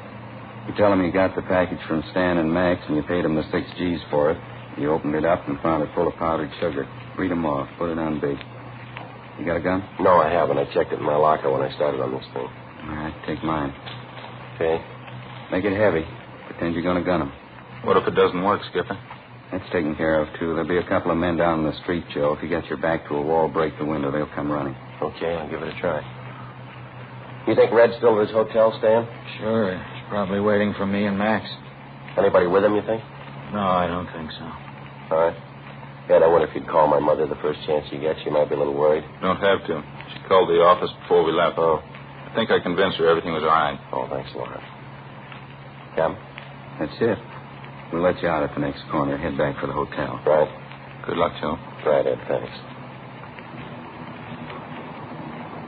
You tell him you got the package from Stan and Max and you paid him the 6 G's for it. You opened it up and found it full of powdered sugar. Read 'em off. Put it on big. You got a gun? No, I haven't. I checked it in my locker when I started on this thing. All right, take mine. Okay. Make it heavy. Pretend you're going to gun him. What if it doesn't work, Skipper? That's taken care of, too. There'll be a couple of men down in the street, Joe. If you get your back to a wall, break the window. They'll come running. Okay, I'll give it a try. You think Red's still at his hotel, Stan? Sure. He's probably waiting for me and Max. Anybody with him, you think? No, I don't think so. All right. Ed, I wonder if you'd call my mother the first chance you get. She might be a little worried. Don't have to. She called the office before we left. Oh. I think I convinced her everything was all right. Oh, thanks a lot. Come. That's it. We'll let you out at the next corner. Head back for the hotel. Right. Good luck, Joe. Right, Ed, thanks.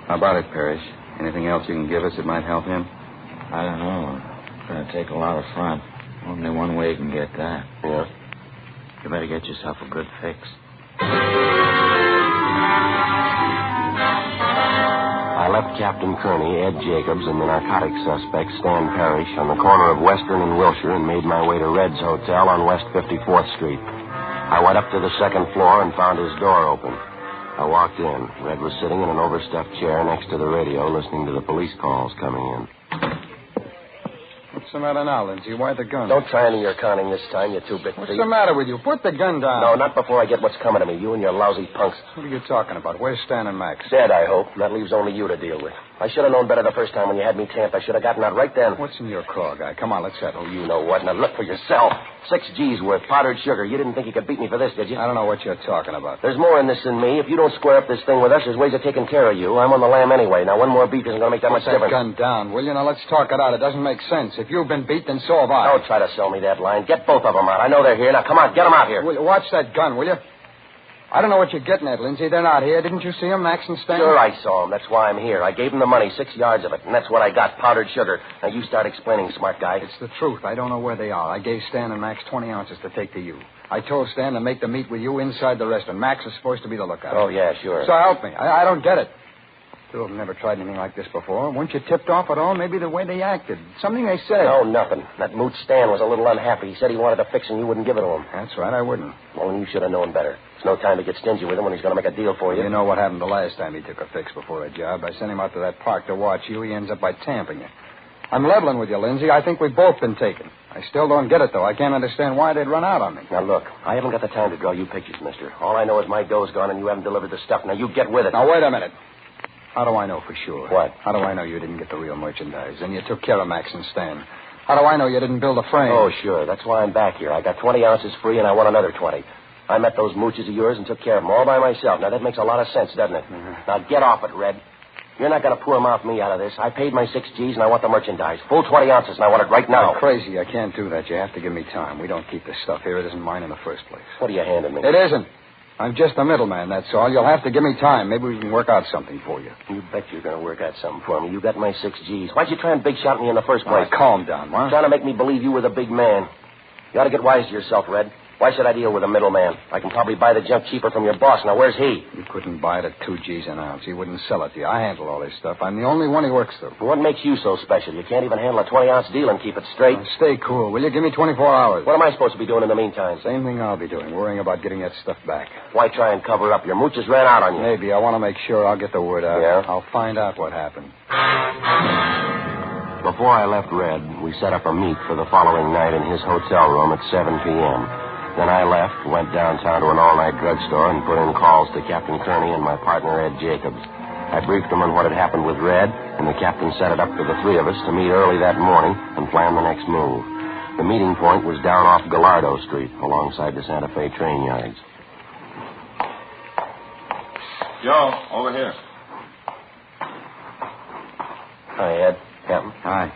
How about it, Parrish? Anything else you can give us that might help him? I don't know. It's going to take a lot of front. Only one way you can get that. Yeah? You better get yourself a good fix. I left Captain Kearney, Ed Jacobs, and the narcotics suspect, Stan Parrish, on the corner of Western and Wilshire and made my way to Red's Hotel on West 54th Street. I went up to the second floor and found his door open. I walked in. Red was sitting in an overstuffed chair next to the radio, listening to the police calls coming in. What's the matter now, Lindsay? Why the gun? Don't try any of your conning this time, you two-bit What's thief. the matter with you? Put the gun down. No, not before I get what's coming to me. You and your lousy punks. What are you talking about? Where's Stan and Max? Dead, I hope. That leaves only you to deal with. I should have known better the first time when you had me tamped. I should have gotten out right then. What's in your craw, guy? Come on, let's settle. Oh, you know what. Now look for yourself. 6 G's worth. Powdered sugar. You didn't think you could beat me for this, did you? I don't know what you're talking about. There's more in this than me. If you don't square up this thing with us, there's ways of taking care of you. I'm on the lam anyway. Now, one more beat isn't going to make that much Put that difference. gun down, will you? Now, let's talk it out. It doesn't make sense. If you've been beat, then so have I. Don't try to sell me that line. Get both of them out. I know they're here. Now, come on. Get them out here. Watch that gun, will you? I don't know what you're getting at, Lindsay. They're not here. Didn't you see them, Max and Stan? Sure, I saw them. That's why I'm here. I gave them the money, 6 yards of it, and that's what I got, powdered sugar. Now, you start explaining, smart guy. It's the truth. I don't know where they are. I gave Stan and Max 20 ounces to take to you. I told Stan to make the meet with you inside the restaurant. Max is supposed to be the lookout. Oh, yeah, sure. So help me. I don't get it. Two of them never tried anything like this before. Weren't you tipped off at all? Maybe the way they acted. Something they said. No, nothing. That mooch Stan was a little unhappy. He said he wanted a fix and you wouldn't give it to him. That's right, I wouldn't. Well, then you should have known better. It's no time to get stingy with him when he's going to make a deal for you. You know what happened the last time he took a fix before a job. I sent him out to that park to watch you. He ends up by tamping you. I'm leveling with you, Lindsay. I think we've both been taken. I still don't get it, though. I can't understand why they'd run out on me. Now, look, I haven't got the time to draw you pictures, mister. All I know is my dough's gone and you haven't delivered the stuff. Now, you get with it. Now, wait a minute. How do I know for sure? What? How do I know you didn't get the real merchandise and you took care of Max and Stan? How do I know you didn't build a frame? Oh, sure. That's why I'm back here. I got 20 ounces free and I want another 20. I met those mooches of yours and took care of them all by myself. Now, that makes a lot of sense, doesn't it? Mm-hmm. Now, get off it, Red. You're not going to poor mouth me out of this. I paid my 6 G's and I want the merchandise. Full 20 ounces and I want it right now. You're crazy. I can't do that. You have to give me time. We don't keep this stuff here. It isn't mine in the first place. What are you handing me? It isn't. I'm just a middleman, that's all. You'll have to give me time. Maybe we can work out something for you. You bet you're going to work out something for me. You got my 6 G's. Why'd you try and big shot me in the first place? All right, calm down, huh? Trying to make me believe you were the big man. You ought to get wise to yourself, Red. Why should I deal with a middleman? I can probably buy the junk cheaper from your boss. Now, where's he? You couldn't buy it at 2 G's an ounce. He wouldn't sell it to you. I handle all this stuff. I'm the only one he works through. What makes you so special? You can't even handle a 20-ounce deal and keep it straight. Now, stay cool, will you? Give me 24 hours. What am I supposed to be doing in the meantime? Same thing I'll be doing, worrying about getting that stuff back. Why try and cover up? Your mooches ran out on you. Maybe. I want to make sure I'll get the word out. Yeah? I'll find out what happened. Before I left Red, we set up a meet for the following night in his hotel room at 7 p.m. Then I left, went downtown to an all-night drugstore, and put in calls to Captain Kearney and my partner, Ed Jacobs. I briefed them on what had happened with Red, and the captain set it up for the three of us to meet early that morning and plan the next move. The meeting point was down off Gallardo Street, alongside the Santa Fe train yards. Joe, over here. Hi, Ed. Captain. Hi.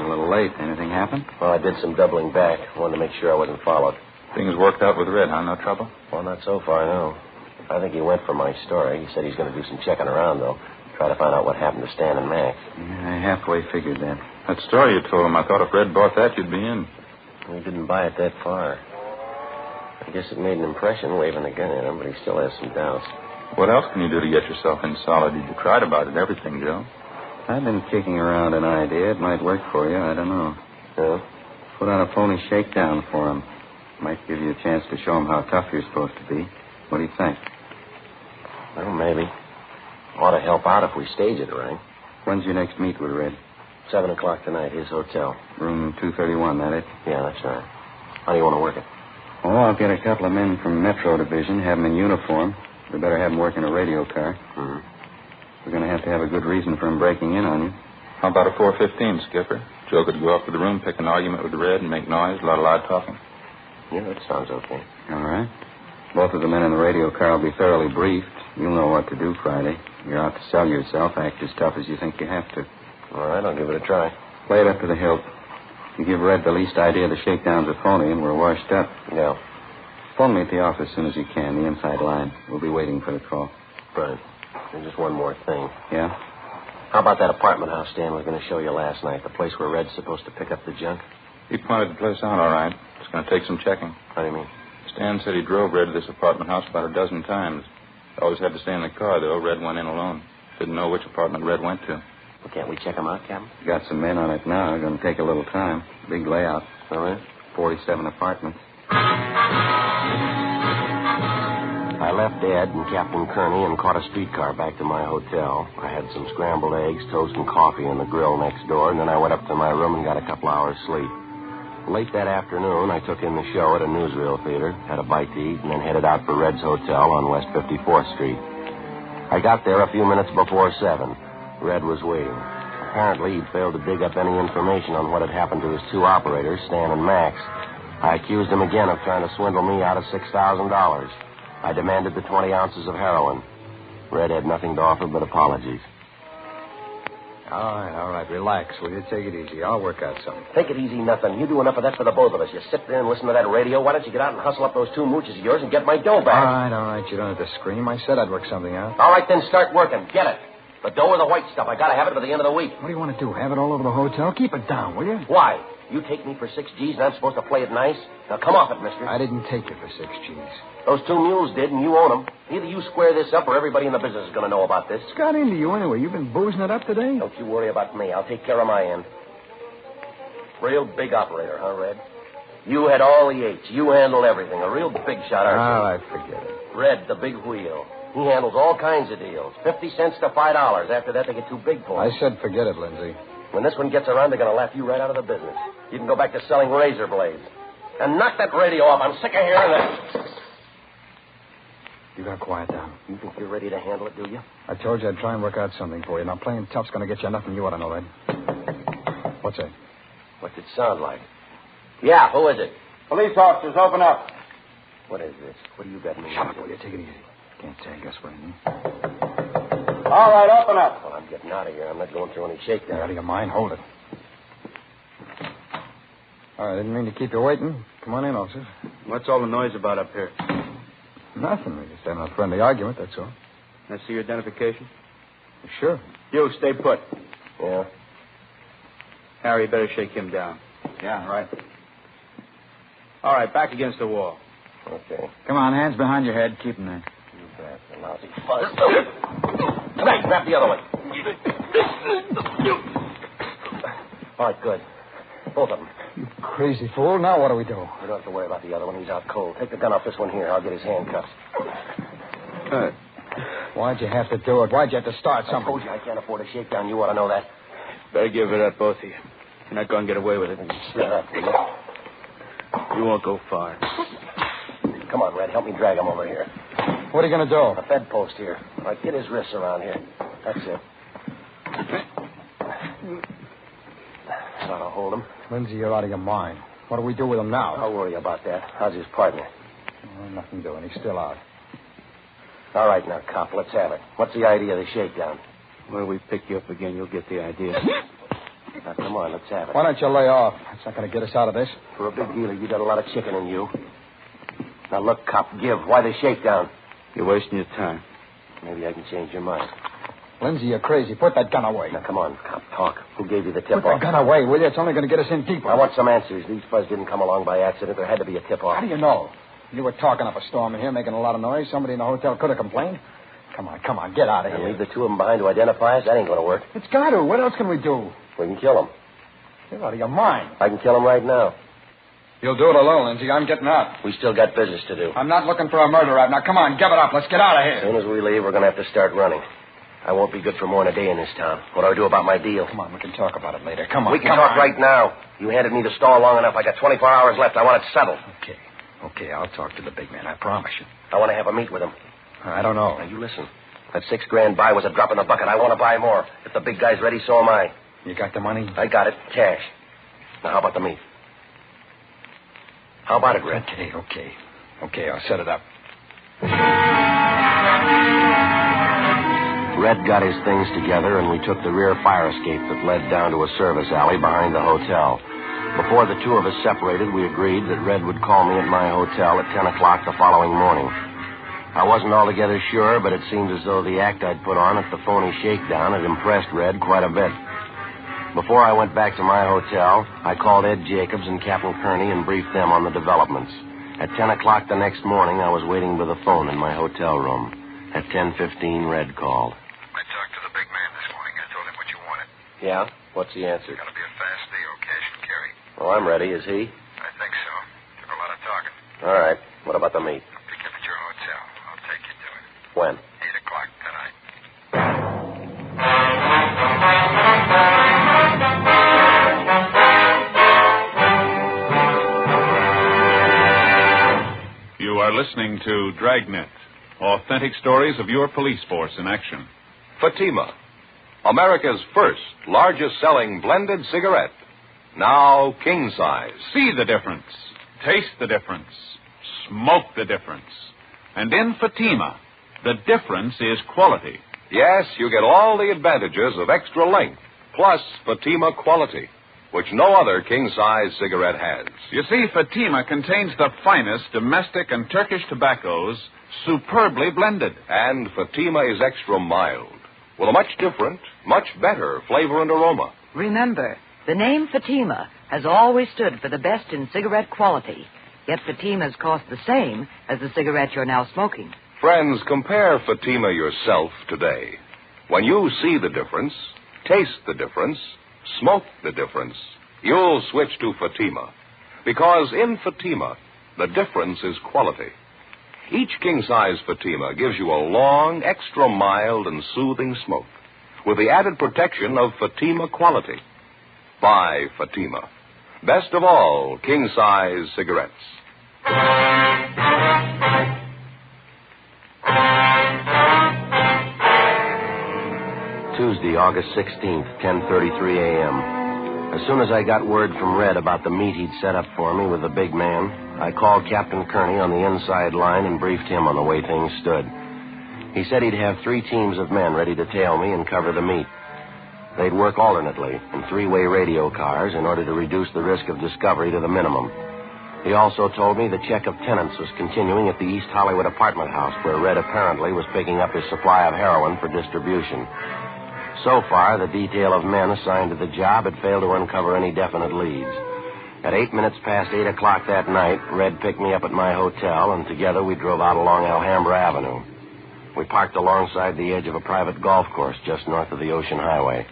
A little late. Anything happen? Well, I did some doubling back. Wanted to make sure I wasn't followed. Things worked out with Red, huh? No trouble? Well, not so far, no. I think he went for my story. He said he's going to do some checking around, though. Try to find out what happened to Stan and Max. Yeah, I halfway figured that. That story you told him, I thought if Red bought that, you'd be in. He didn't buy it that far. I guess it made an impression waving the gun at him, but he still has some doubts. What else can you do to get yourself in solid? You tried about it, everything, Joe. I've been kicking around an idea. It might work for you. I don't know. Yeah? Put on a phony shakedown for him. Might give you a chance to show him how tough you're supposed to be. What do you think? Well, maybe. Ought to help out if we stage it right. When's your next meet with Red? 7 o'clock tonight, his hotel. Room 231, that it? Yeah, that's right. How do you want to work it? Oh, I'll get a couple of men from Metro Division, have them in uniform. We better have them working a radio car. Mm-hmm. We're going to have a good reason for him breaking in on you. How about a 415, Skipper? Joe could go up to the room, pick an argument with Red, and make noise, a lot of loud talking. Yeah, that sounds okay. All right. Both of the men in the radio car will be thoroughly briefed. You'll know what to do Friday. You're out to sell yourself. Act as tough as you think you have to. All right, I'll give it a try. Play it up to the hilt. You give Red the least idea the shakedown's a phony and we're washed up. Yeah. Phone me at the office as soon as you can, the inside line. We'll be waiting for the call. Right. And just one more thing. Yeah? How about that apartment house Stan was going to show you last night, the place where Red's supposed to pick up the junk? He pointed the place out all right. It's going to take some checking. How do you mean? Stan said he drove Red to this apartment house about a dozen times. Always had to stay in the car, though. Red went in alone. Didn't know which apartment Red went to. Well, can't we check him out, Captain? Got some men on it now. Going to take a little time. Big layout. All right. 47 apartments. I left Dad and Captain Kearney and caught a streetcar back to my hotel. I had some scrambled eggs, toast, and coffee in the grill next door, and then I went up to my room and got a couple hours sleep. Late that afternoon, I took in the show at a newsreel theater, had a bite to eat, and then headed out for Red's Hotel on West 54th Street. I got there a few minutes before 7. Red was waiting. Apparently, he'd failed to dig up any information on what had happened to his two operators, Stan and Max. I accused him again of trying to swindle me out of $6,000. I demanded the 20 ounces of heroin. Red had nothing to offer but apologies. All right. Relax, will you? Take it easy. I'll work out something. Take it easy, nothing. You do enough of that for the both of us. You sit there and listen to that radio. Why don't you get out and hustle up those two mooches of yours and get my dough back? All right. You don't have to scream. I said I'd work something out. All right, then start working. Get it. The dough or the white stuff. I gotta have it by the end of the week. What do you want to do? Have it all over the hotel? Keep it down, will you? Why? You take me for 6 G's and I'm supposed to play it nice? Now come off it, mister. I didn't take you for 6 G's. Those two mules did, and you own them. Either you square this up or everybody in the business is going to know about this. What's got into you anyway? You've been boozing it up today? Don't you worry about me. I'll take care of my end. Real big operator, huh, Red? You had all the eights. You handled everything. A real big shot, aren't you? All right, forget it. Red, the big wheel. He handles all kinds of deals. 50 cents to $5. After that, they get too big for him. I said forget it, Lindsay. When this one gets around, they're going to laugh you right out of the business. You can go back to selling razor blades. And knock that radio off. I'm sick of hearing that. You gotta quiet down. You think you're ready to handle it, do you? I told you I'd try and work out something for you. Now, playing tough's gonna get you nothing you ought to know, Red. What's that? What's it sound like? Yeah, who is it? Police officers, open up. What is this? What do you got me? Shut up, will you? Take it easy. Can't say I guess what I mean. All right, open up. Well, I'm getting out of here. I'm not going through any shakedown. You're out of your mind. Hold it. All right, I didn't mean to keep you waiting. Come on in, officers. What's all the noise about up here? Nothing. We're just having a friendly argument, that's all. Can I see your identification? Sure. You, stay put. Yeah? Harry, you better shake him down. Yeah, right. All right, back against the wall. Okay. Come on, hands behind your head. Keep them there. You bet. The lousy fuzz. Come on, grab the other one. All right, good. Both of them. You crazy fool. Now what do we do? You don't have to worry about the other one. He's out cold. Take the gun off this one here. I'll get his handcuffs. Why'd you have to do it? Why'd you have to start something? I told you I can't afford a shakedown. You ought to know that. Better give it up, both of you. You're not going to get away with it. Shut up, will you? You won't go far. Come on, Red. Help me drag him over here. What are you going to do? A fed post here. All right, get his wrists around here. That's it. That ought to hold him. Lindsay, you're out of your mind. What do we do with him now? Don't worry about that. How's his partner? Oh, nothing doing. He's still out. All right, now, cop, let's have it. What's the idea of the shakedown? When we pick you up again, you'll get the idea. Now, come on, let's have it. Why don't you lay off? That's not going to get us out of this. For a big dealer, you got a lot of chicken in you. Now, look, cop, give. Why the shakedown? You're wasting your time. Maybe I can change your mind. Lindsay, you're crazy. Put that gun away. Now, come on, cop, talk. Who gave you the Put tip-off? the gun away, will you? It's only going to get us in deeper. I want some answers. These fuzz didn't come along by accident. There had to be a tip-off. How do you know? You were talking up a storm in here, making a lot of noise. Somebody in the hotel could have complained. Come on, get out of And here. leave the two of them behind to identify us? That ain't going to work. It's got to. What else can we do? We can kill them. You're out of your mind. I can kill them right now. You'll do it alone, Lindsay. I'm getting out. We still got business to do. I'm not looking for a murder rap. Now, come on, give it up. Let's get out of As here. soon as we leave, we're going to have to start running. I won't be good for more than a day in this town. What do I do about my deal? Come on, we can talk about it later. Come on, We can talk right now. You handed me the stall long enough. I got 24 hours left. I want it settled. Okay, I'll talk to the big man. I promise you. I want to have a meet with him. I don't know. Now, you listen. That $6,000 buy was a drop in the bucket. I want to buy more. If the big guy's ready, so am I. You got the money? I got it. Cash. Now, how about the meet? How about it, Red? Okay, I'll set it up. Red got his things together, and we took the rear fire escape that led down to a service alley behind the hotel. Before the two of us separated, we agreed that Red would call me at my hotel at 10 o'clock the following morning. I wasn't altogether sure, but it seemed as though the act I'd put on at the phony shakedown had impressed Red quite a bit. Before I went back to my hotel, I called Ed Jacobs and Captain Kearney and briefed them on the developments. At 10 o'clock the next morning, I was waiting by the phone in my hotel room. At 10:15, Red called. I talked to the big man this morning. I told him what you wanted. Yeah? What's the answer? It's going to be a fast deal, cash and carry. Well, I'm ready. Is he? I think so. Took a lot of talking. All right. What about the meet? I'll pick you up at your hotel. I'll take you to it. When? 8 o'clock tonight. You are listening to Dragnet, authentic stories of your police force in action. Fatima, America's first largest-selling blended cigarette. Now king size. See the difference. Taste the difference. Smoke the difference. And in Fatima, the difference is quality. Yes, you get all the advantages of extra length, plus Fatima quality, which no other king-size cigarette has. You see, Fatima contains the finest domestic and Turkish tobaccos, superbly blended. And Fatima is extra mild, with a much different, much better flavor and aroma. Remember, the name Fatima has always stood for the best in cigarette quality, yet Fatimas cost the same as the cigarette you're now smoking. Friends, compare Fatima yourself today. When you see the difference, taste the difference, smoke the difference, you'll switch to Fatima. Because in Fatima, the difference is quality. Each king-size Fatima gives you a long, extra mild and soothing smoke, with the added protection of Fatima quality. Buy Fatima. Best of all king-size cigarettes. Tuesday, August 16th, 10:33 a.m. As soon as I got word from Red about the meet he'd set up for me with the big man, I called Captain Kearney on the inside line and briefed him on the way things stood. He said he'd have 3 teams of men ready to tail me and cover the meet. They'd work alternately in 3-way radio cars in order to reduce the risk of discovery to the minimum. He also told me the check of tenants was continuing at the East Hollywood apartment house, where Red apparently was picking up his supply of heroin for distribution. So far, the detail of men assigned to the job had failed to uncover any definite leads. At 8 minutes past 8 o'clock that night, Red picked me up at my hotel, and together we drove out along Alhambra Avenue. We parked alongside the edge of a private golf course just north of the Ocean Highway.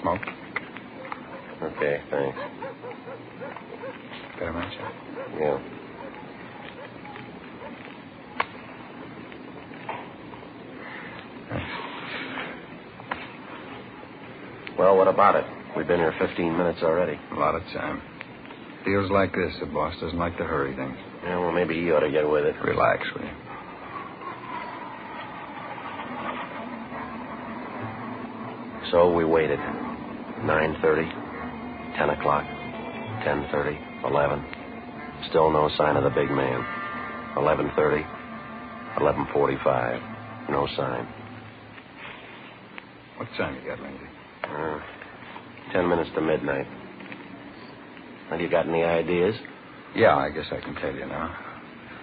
Smoke? Okay, thanks. Got a match? Yeah. Well, what about it? We've been here 15 minutes already. A lot of time. Feels like this. The boss doesn't like to hurry things. Yeah, well, maybe he ought to get with it. Relax, will you? So we waited. 9:30, 10 o'clock, 10:30, 11. Still no sign of the big man. 11:30, 11:45. No sign. What time you got, Lindsay? 10 minutes to midnight. Have you got any ideas? Yeah, I guess I can tell you now.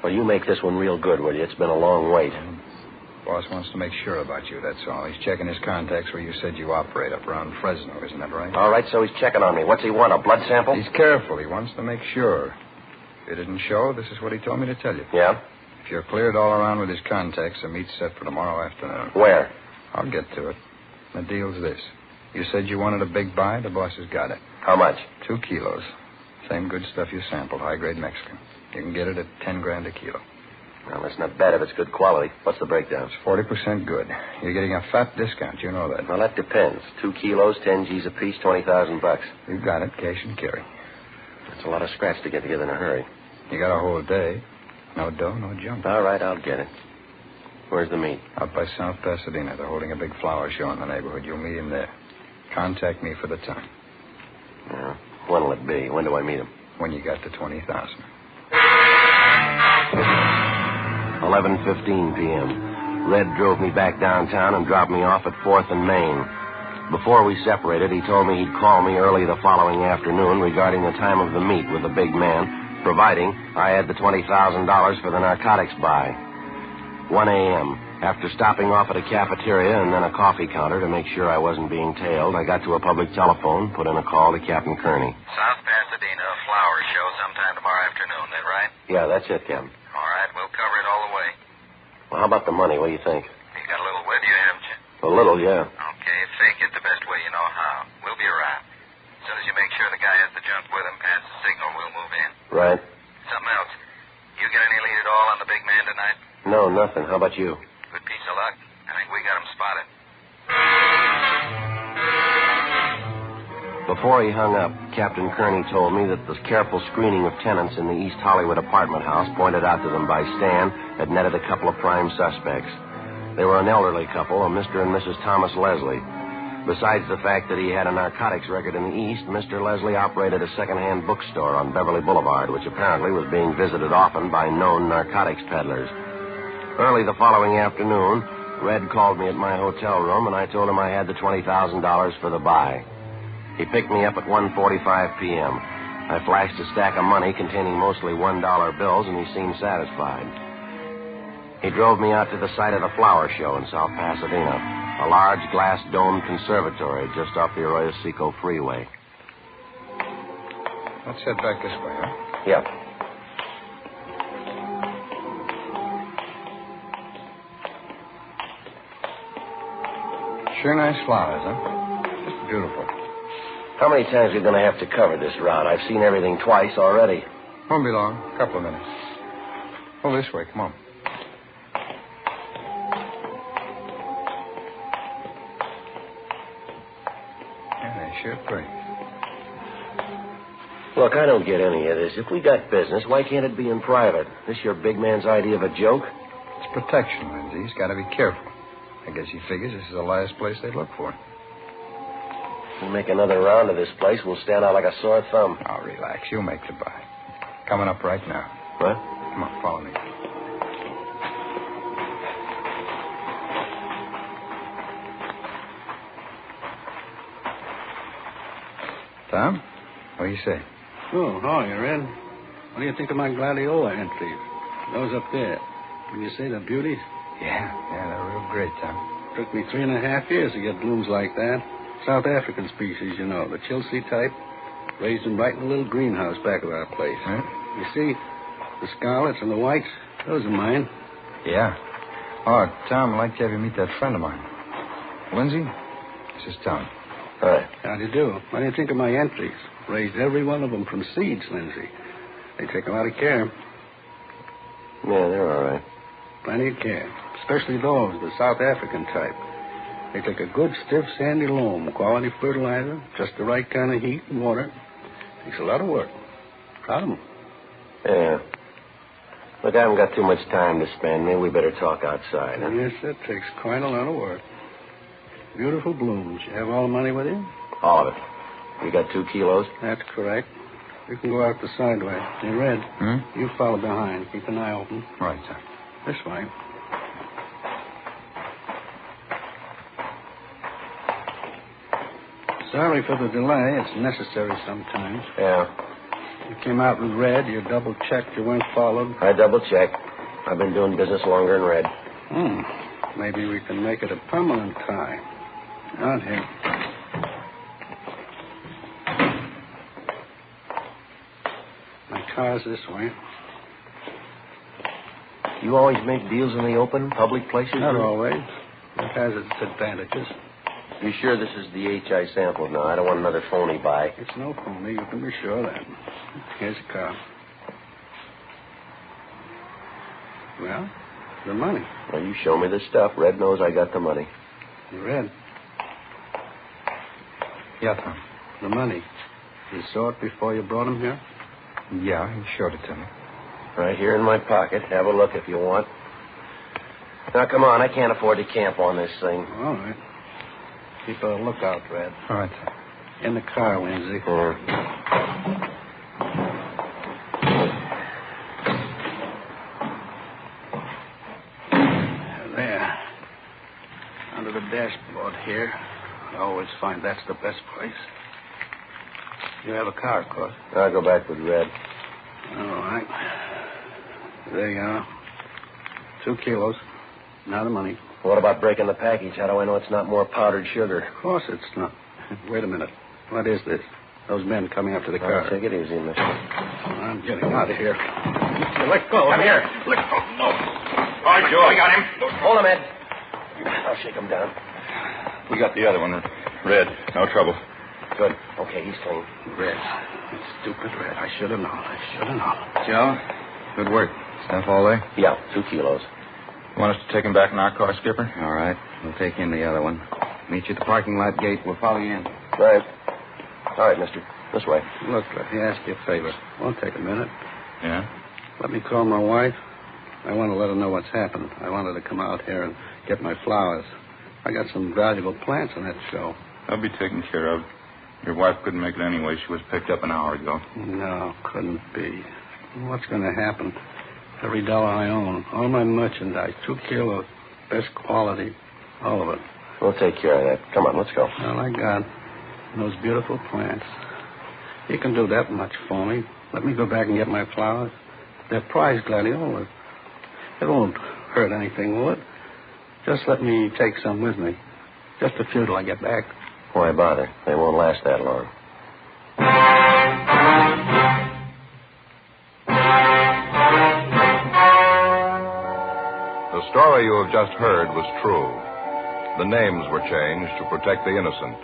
Well, you make this one real good, will you? It's been a long wait. Boss wants to make sure about you, that's all. He's checking his contacts where you said you operate up around Fresno, isn't that right? All right, so he's checking on me. What's he want, a blood sample? He's careful. He wants to make sure. If it didn't show, this is what he told me to tell you. Yeah? If you're cleared all around with his contacts, a meet's set for tomorrow afternoon. Where? I'll get to it. The deal's this. You said you wanted a big buy. The boss has got it. How much? 2 kilos. Same good stuff you sampled, high-grade Mexican. You can get it at $10,000 a kilo. Well, that's not bad if it's good quality. What's the breakdown? It's 40% good. You're getting a fat discount. You know that. Well, that depends. 2 kilos, 10 G's apiece, $20,000. You got it. Cash and carry. That's a lot of scratch to get together in a hurry. You got a whole day. No dough, no junk. All right, I'll get it. Where's the meet? Out by South Pasadena. They're holding a big flower show in the neighborhood. You'll meet him there. Contact me for the time. Yeah. When'll it be? When do I meet him? When you got to 20,000. 11:15 p.m. Red drove me back downtown and dropped me off at 4th and Main. Before we separated, he told me he'd call me early the following afternoon regarding the time of the meet with the big man, providing I had the $20,000 for the narcotics buy. 1 a.m. After stopping off at a cafeteria and then a coffee counter to make sure I wasn't being tailed, I got to a public telephone, put in a call to Captain Kearney. South Pasadena, a flower show sometime tomorrow afternoon, that right? Yeah, that's it, Captain. All right, we'll cover it all the way. Well, how about the money? What do you think? You got a little with you, haven't you? A little, yeah. Okay, fake it the best way you know how. We'll be around. As soon as you make sure the guy has the junk with him, pass the signal, we'll move in. Right. Something else. You get any lead at all on the big man tonight? No, nothing. How about you? Good piece of luck. I think we got him spotted. Before he hung up, Captain Kearney told me that the careful screening of tenants in the East Hollywood apartment house pointed out to them by Stan had netted a couple of prime suspects. They were an elderly couple, a Mr. and Mrs. Thomas Leslie. Besides the fact that he had a narcotics record in the East, Mr. Leslie operated a second-hand bookstore on Beverly Boulevard, which apparently was being visited often by known narcotics peddlers. Early the following afternoon, Red called me at my hotel room, and I told him I had the $20,000 for the buy. He picked me up at 1:45 p.m. I flashed a stack of money containing mostly $1 bills, and he seemed satisfied. He drove me out to the site of the flower show in South Pasadena, a large glass-domed conservatory just off the Arroyo Seco Freeway. Let's head back this way, huh? Yep. Sure nice flowers, huh? Just beautiful. How many times are you going to have to cover this route? I've seen everything twice already. Won't be long. A couple of minutes. Oh, this way. Come on. Yeah, they're sure pretty. Look, I don't get any of this. If we got business, why can't it be in private? This your big man's idea of a joke? It's protection, Lindsay. He's got to be careful. I guess he figures this is the last place they'd look for him. If we make another round of this place, we'll stand out like a sore thumb. Oh, relax. You'll make the buy. Coming up right now. What? Come on, follow me. Tom, what do you say? Oh, hi, Red. What do you think of my gladiola entries? Those up there. Can you say they're beauties? Yeah, they're real great, Tom. Took me 3.5 years to get blooms like that. South African species, you know, the Chelsea type. Raised them right in a little greenhouse back of our place. Huh? You see, the scarlets and the whites, those are mine. Yeah. Oh, Tom, I'd like to have you meet that friend of mine. Lindsay, this is Tom. Hi. How do you do? What do you think of my entries? Raised every one of them from seeds, Lindsay. They take a lot of care. Yeah, they're all right. Plenty of care. Especially those, the South African type. They take a good, stiff, sandy loam, quality fertilizer, just the right kind of heat and water. Takes a lot of work. Proud of them. Yeah. Look, I haven't got too much time to spend. Maybe we better talk outside, huh? Yes, that takes quite a lot of work. Beautiful blooms. You have all the money with you? All of it. You got 2 kilos? That's correct. You can go out the side way. Hey, Red, you follow behind. Keep an eye open. Right, sir. This way. Sorry for the delay. It's necessary sometimes. Yeah. You came out with Red. You double-checked you weren't followed. I double-checked. I've been doing business longer than Red. Maybe we can make it a permanent tie. Out here. My Cars this way. You always make deals in the open, public places? Not always. It has its advantages. You sure this is the HI sample now? I don't want another phony buy. It's no phony. You can be sure of that. Here's a car. Well, the money. Well, you show me the stuff. Red knows I got the money. Red? Yeah, Tom. The money. You saw it before you brought him here? Yeah, he showed it to me. Right here in my pocket. Have a look if you want. Now, come on. I can't afford to camp on this thing. All right. Keep a lookout, Red. All right, sir. In the car, Lindsay. There. Under the dashboard here. I always find that's the best place. You have a car, of course. I'll go back with Red. All right. There you are. 2 kilos. Now the money. What about breaking the package? How do I know it's not more powdered sugar? Of course it's not. Wait a minute. What is this? Those men coming up to the car. Take it easy, mister. I'm getting out of here. Let go. Come here. Let go. No. All right, Joe, I got him. Hold him, Ed. I'll shake him down. We got the other one. Red. No trouble. Good. Okay, he's clean. Red. Stupid Red. I should have known. Joe, good work. Stuff all there? Yeah, 2 kilos. You want us to take him back in our car, Skipper? All right. We'll take in the other one. Meet you at the parking lot gate. We'll follow you in. Right. All right, mister. This way. Look, let me ask you a favor. Won't take a minute. Yeah? Let me call my wife. I want to let her know what's happened. I want her to come out here and get my flowers. I got some valuable plants in that show. That'll be taken care of. Your wife couldn't make it anyway. She was picked up an hour ago. No, couldn't be. What's going to happen? Every dollar I own, all my merchandise, 2 kilos, best quality, all of it. We'll take care of that. Come on, let's go. All I got, those beautiful plants. You can do that much for me. Let me go back and get my flowers. They're prize gladiolas. It won't hurt anything, will it? Just let me take some with me. Just a few till I get back. Why bother? They won't last that long. The story you have just heard was true. The names were changed to protect the innocent.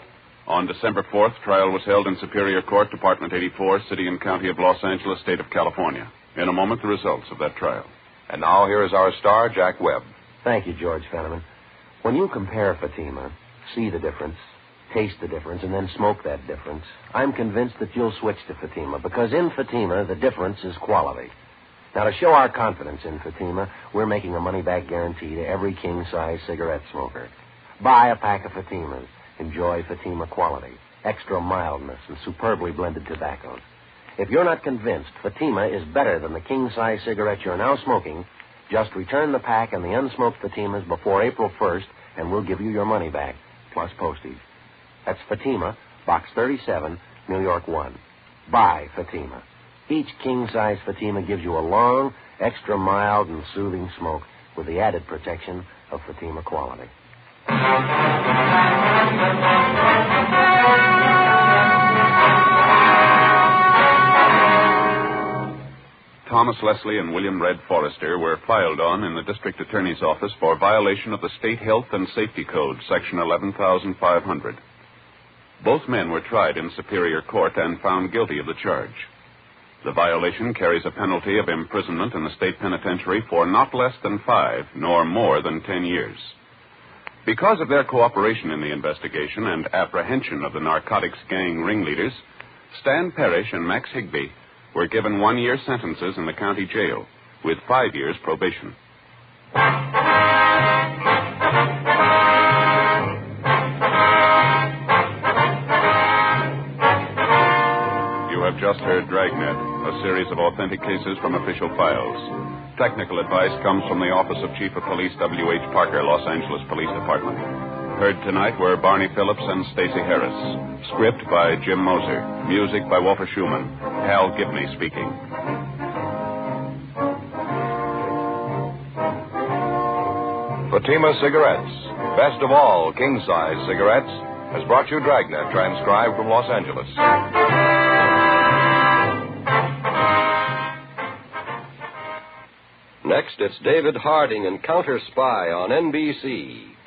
On December 4th, trial was held in Superior Court, Department 84, City and County of Los Angeles, State of California. In a moment, the results of that trial. And now here is our star, Jack Webb. Thank you, George Fenneman. When you compare Fatima, see the difference, taste the difference, and then smoke that difference, I'm convinced that you'll switch to Fatima, because in Fatima, the difference is quality. Now, to show our confidence in Fatima, we're making a money-back guarantee to every king-size cigarette smoker. Buy a pack of Fatimas. Enjoy Fatima quality, extra mildness, and superbly blended tobaccos. If you're not convinced Fatima is better than the king-size cigarette you're now smoking, just return the pack and the unsmoked Fatimas before April 1st, and we'll give you your money back, plus postage. That's Fatima, Box 37, New York 1. Buy Fatima. Each king-size Fatima gives you a long, extra mild, and soothing smoke with the added protection of Fatima quality. Thomas Leslie and William Red Forrester were filed on in the district attorney's office for violation of the State Health and Safety Code, Section 11,500. Both men were tried in Superior Court and found guilty of the charge. The violation carries a penalty of imprisonment in the state penitentiary for not less than 5, nor more than 10 years. Because of their cooperation in the investigation and apprehension of the narcotics gang ringleaders, Stan Parrish and Max Higbee were given 1-year sentences in the county jail with 5 years probation. You have just heard Dragnet, a series of authentic cases from official files. Technical advice comes from the Office of Chief of Police W.H. Parker, Los Angeles Police Department. Heard tonight were Barney Phillips and Stacey Harris. Script by Jim Moser. Music by Walter Schumann. Hal Gibney speaking. Fatima Cigarettes, best of all king-size cigarettes, has brought you Dragnet, transcribed from Los Angeles. Next, it's David Harding and Counter Spy on NBC.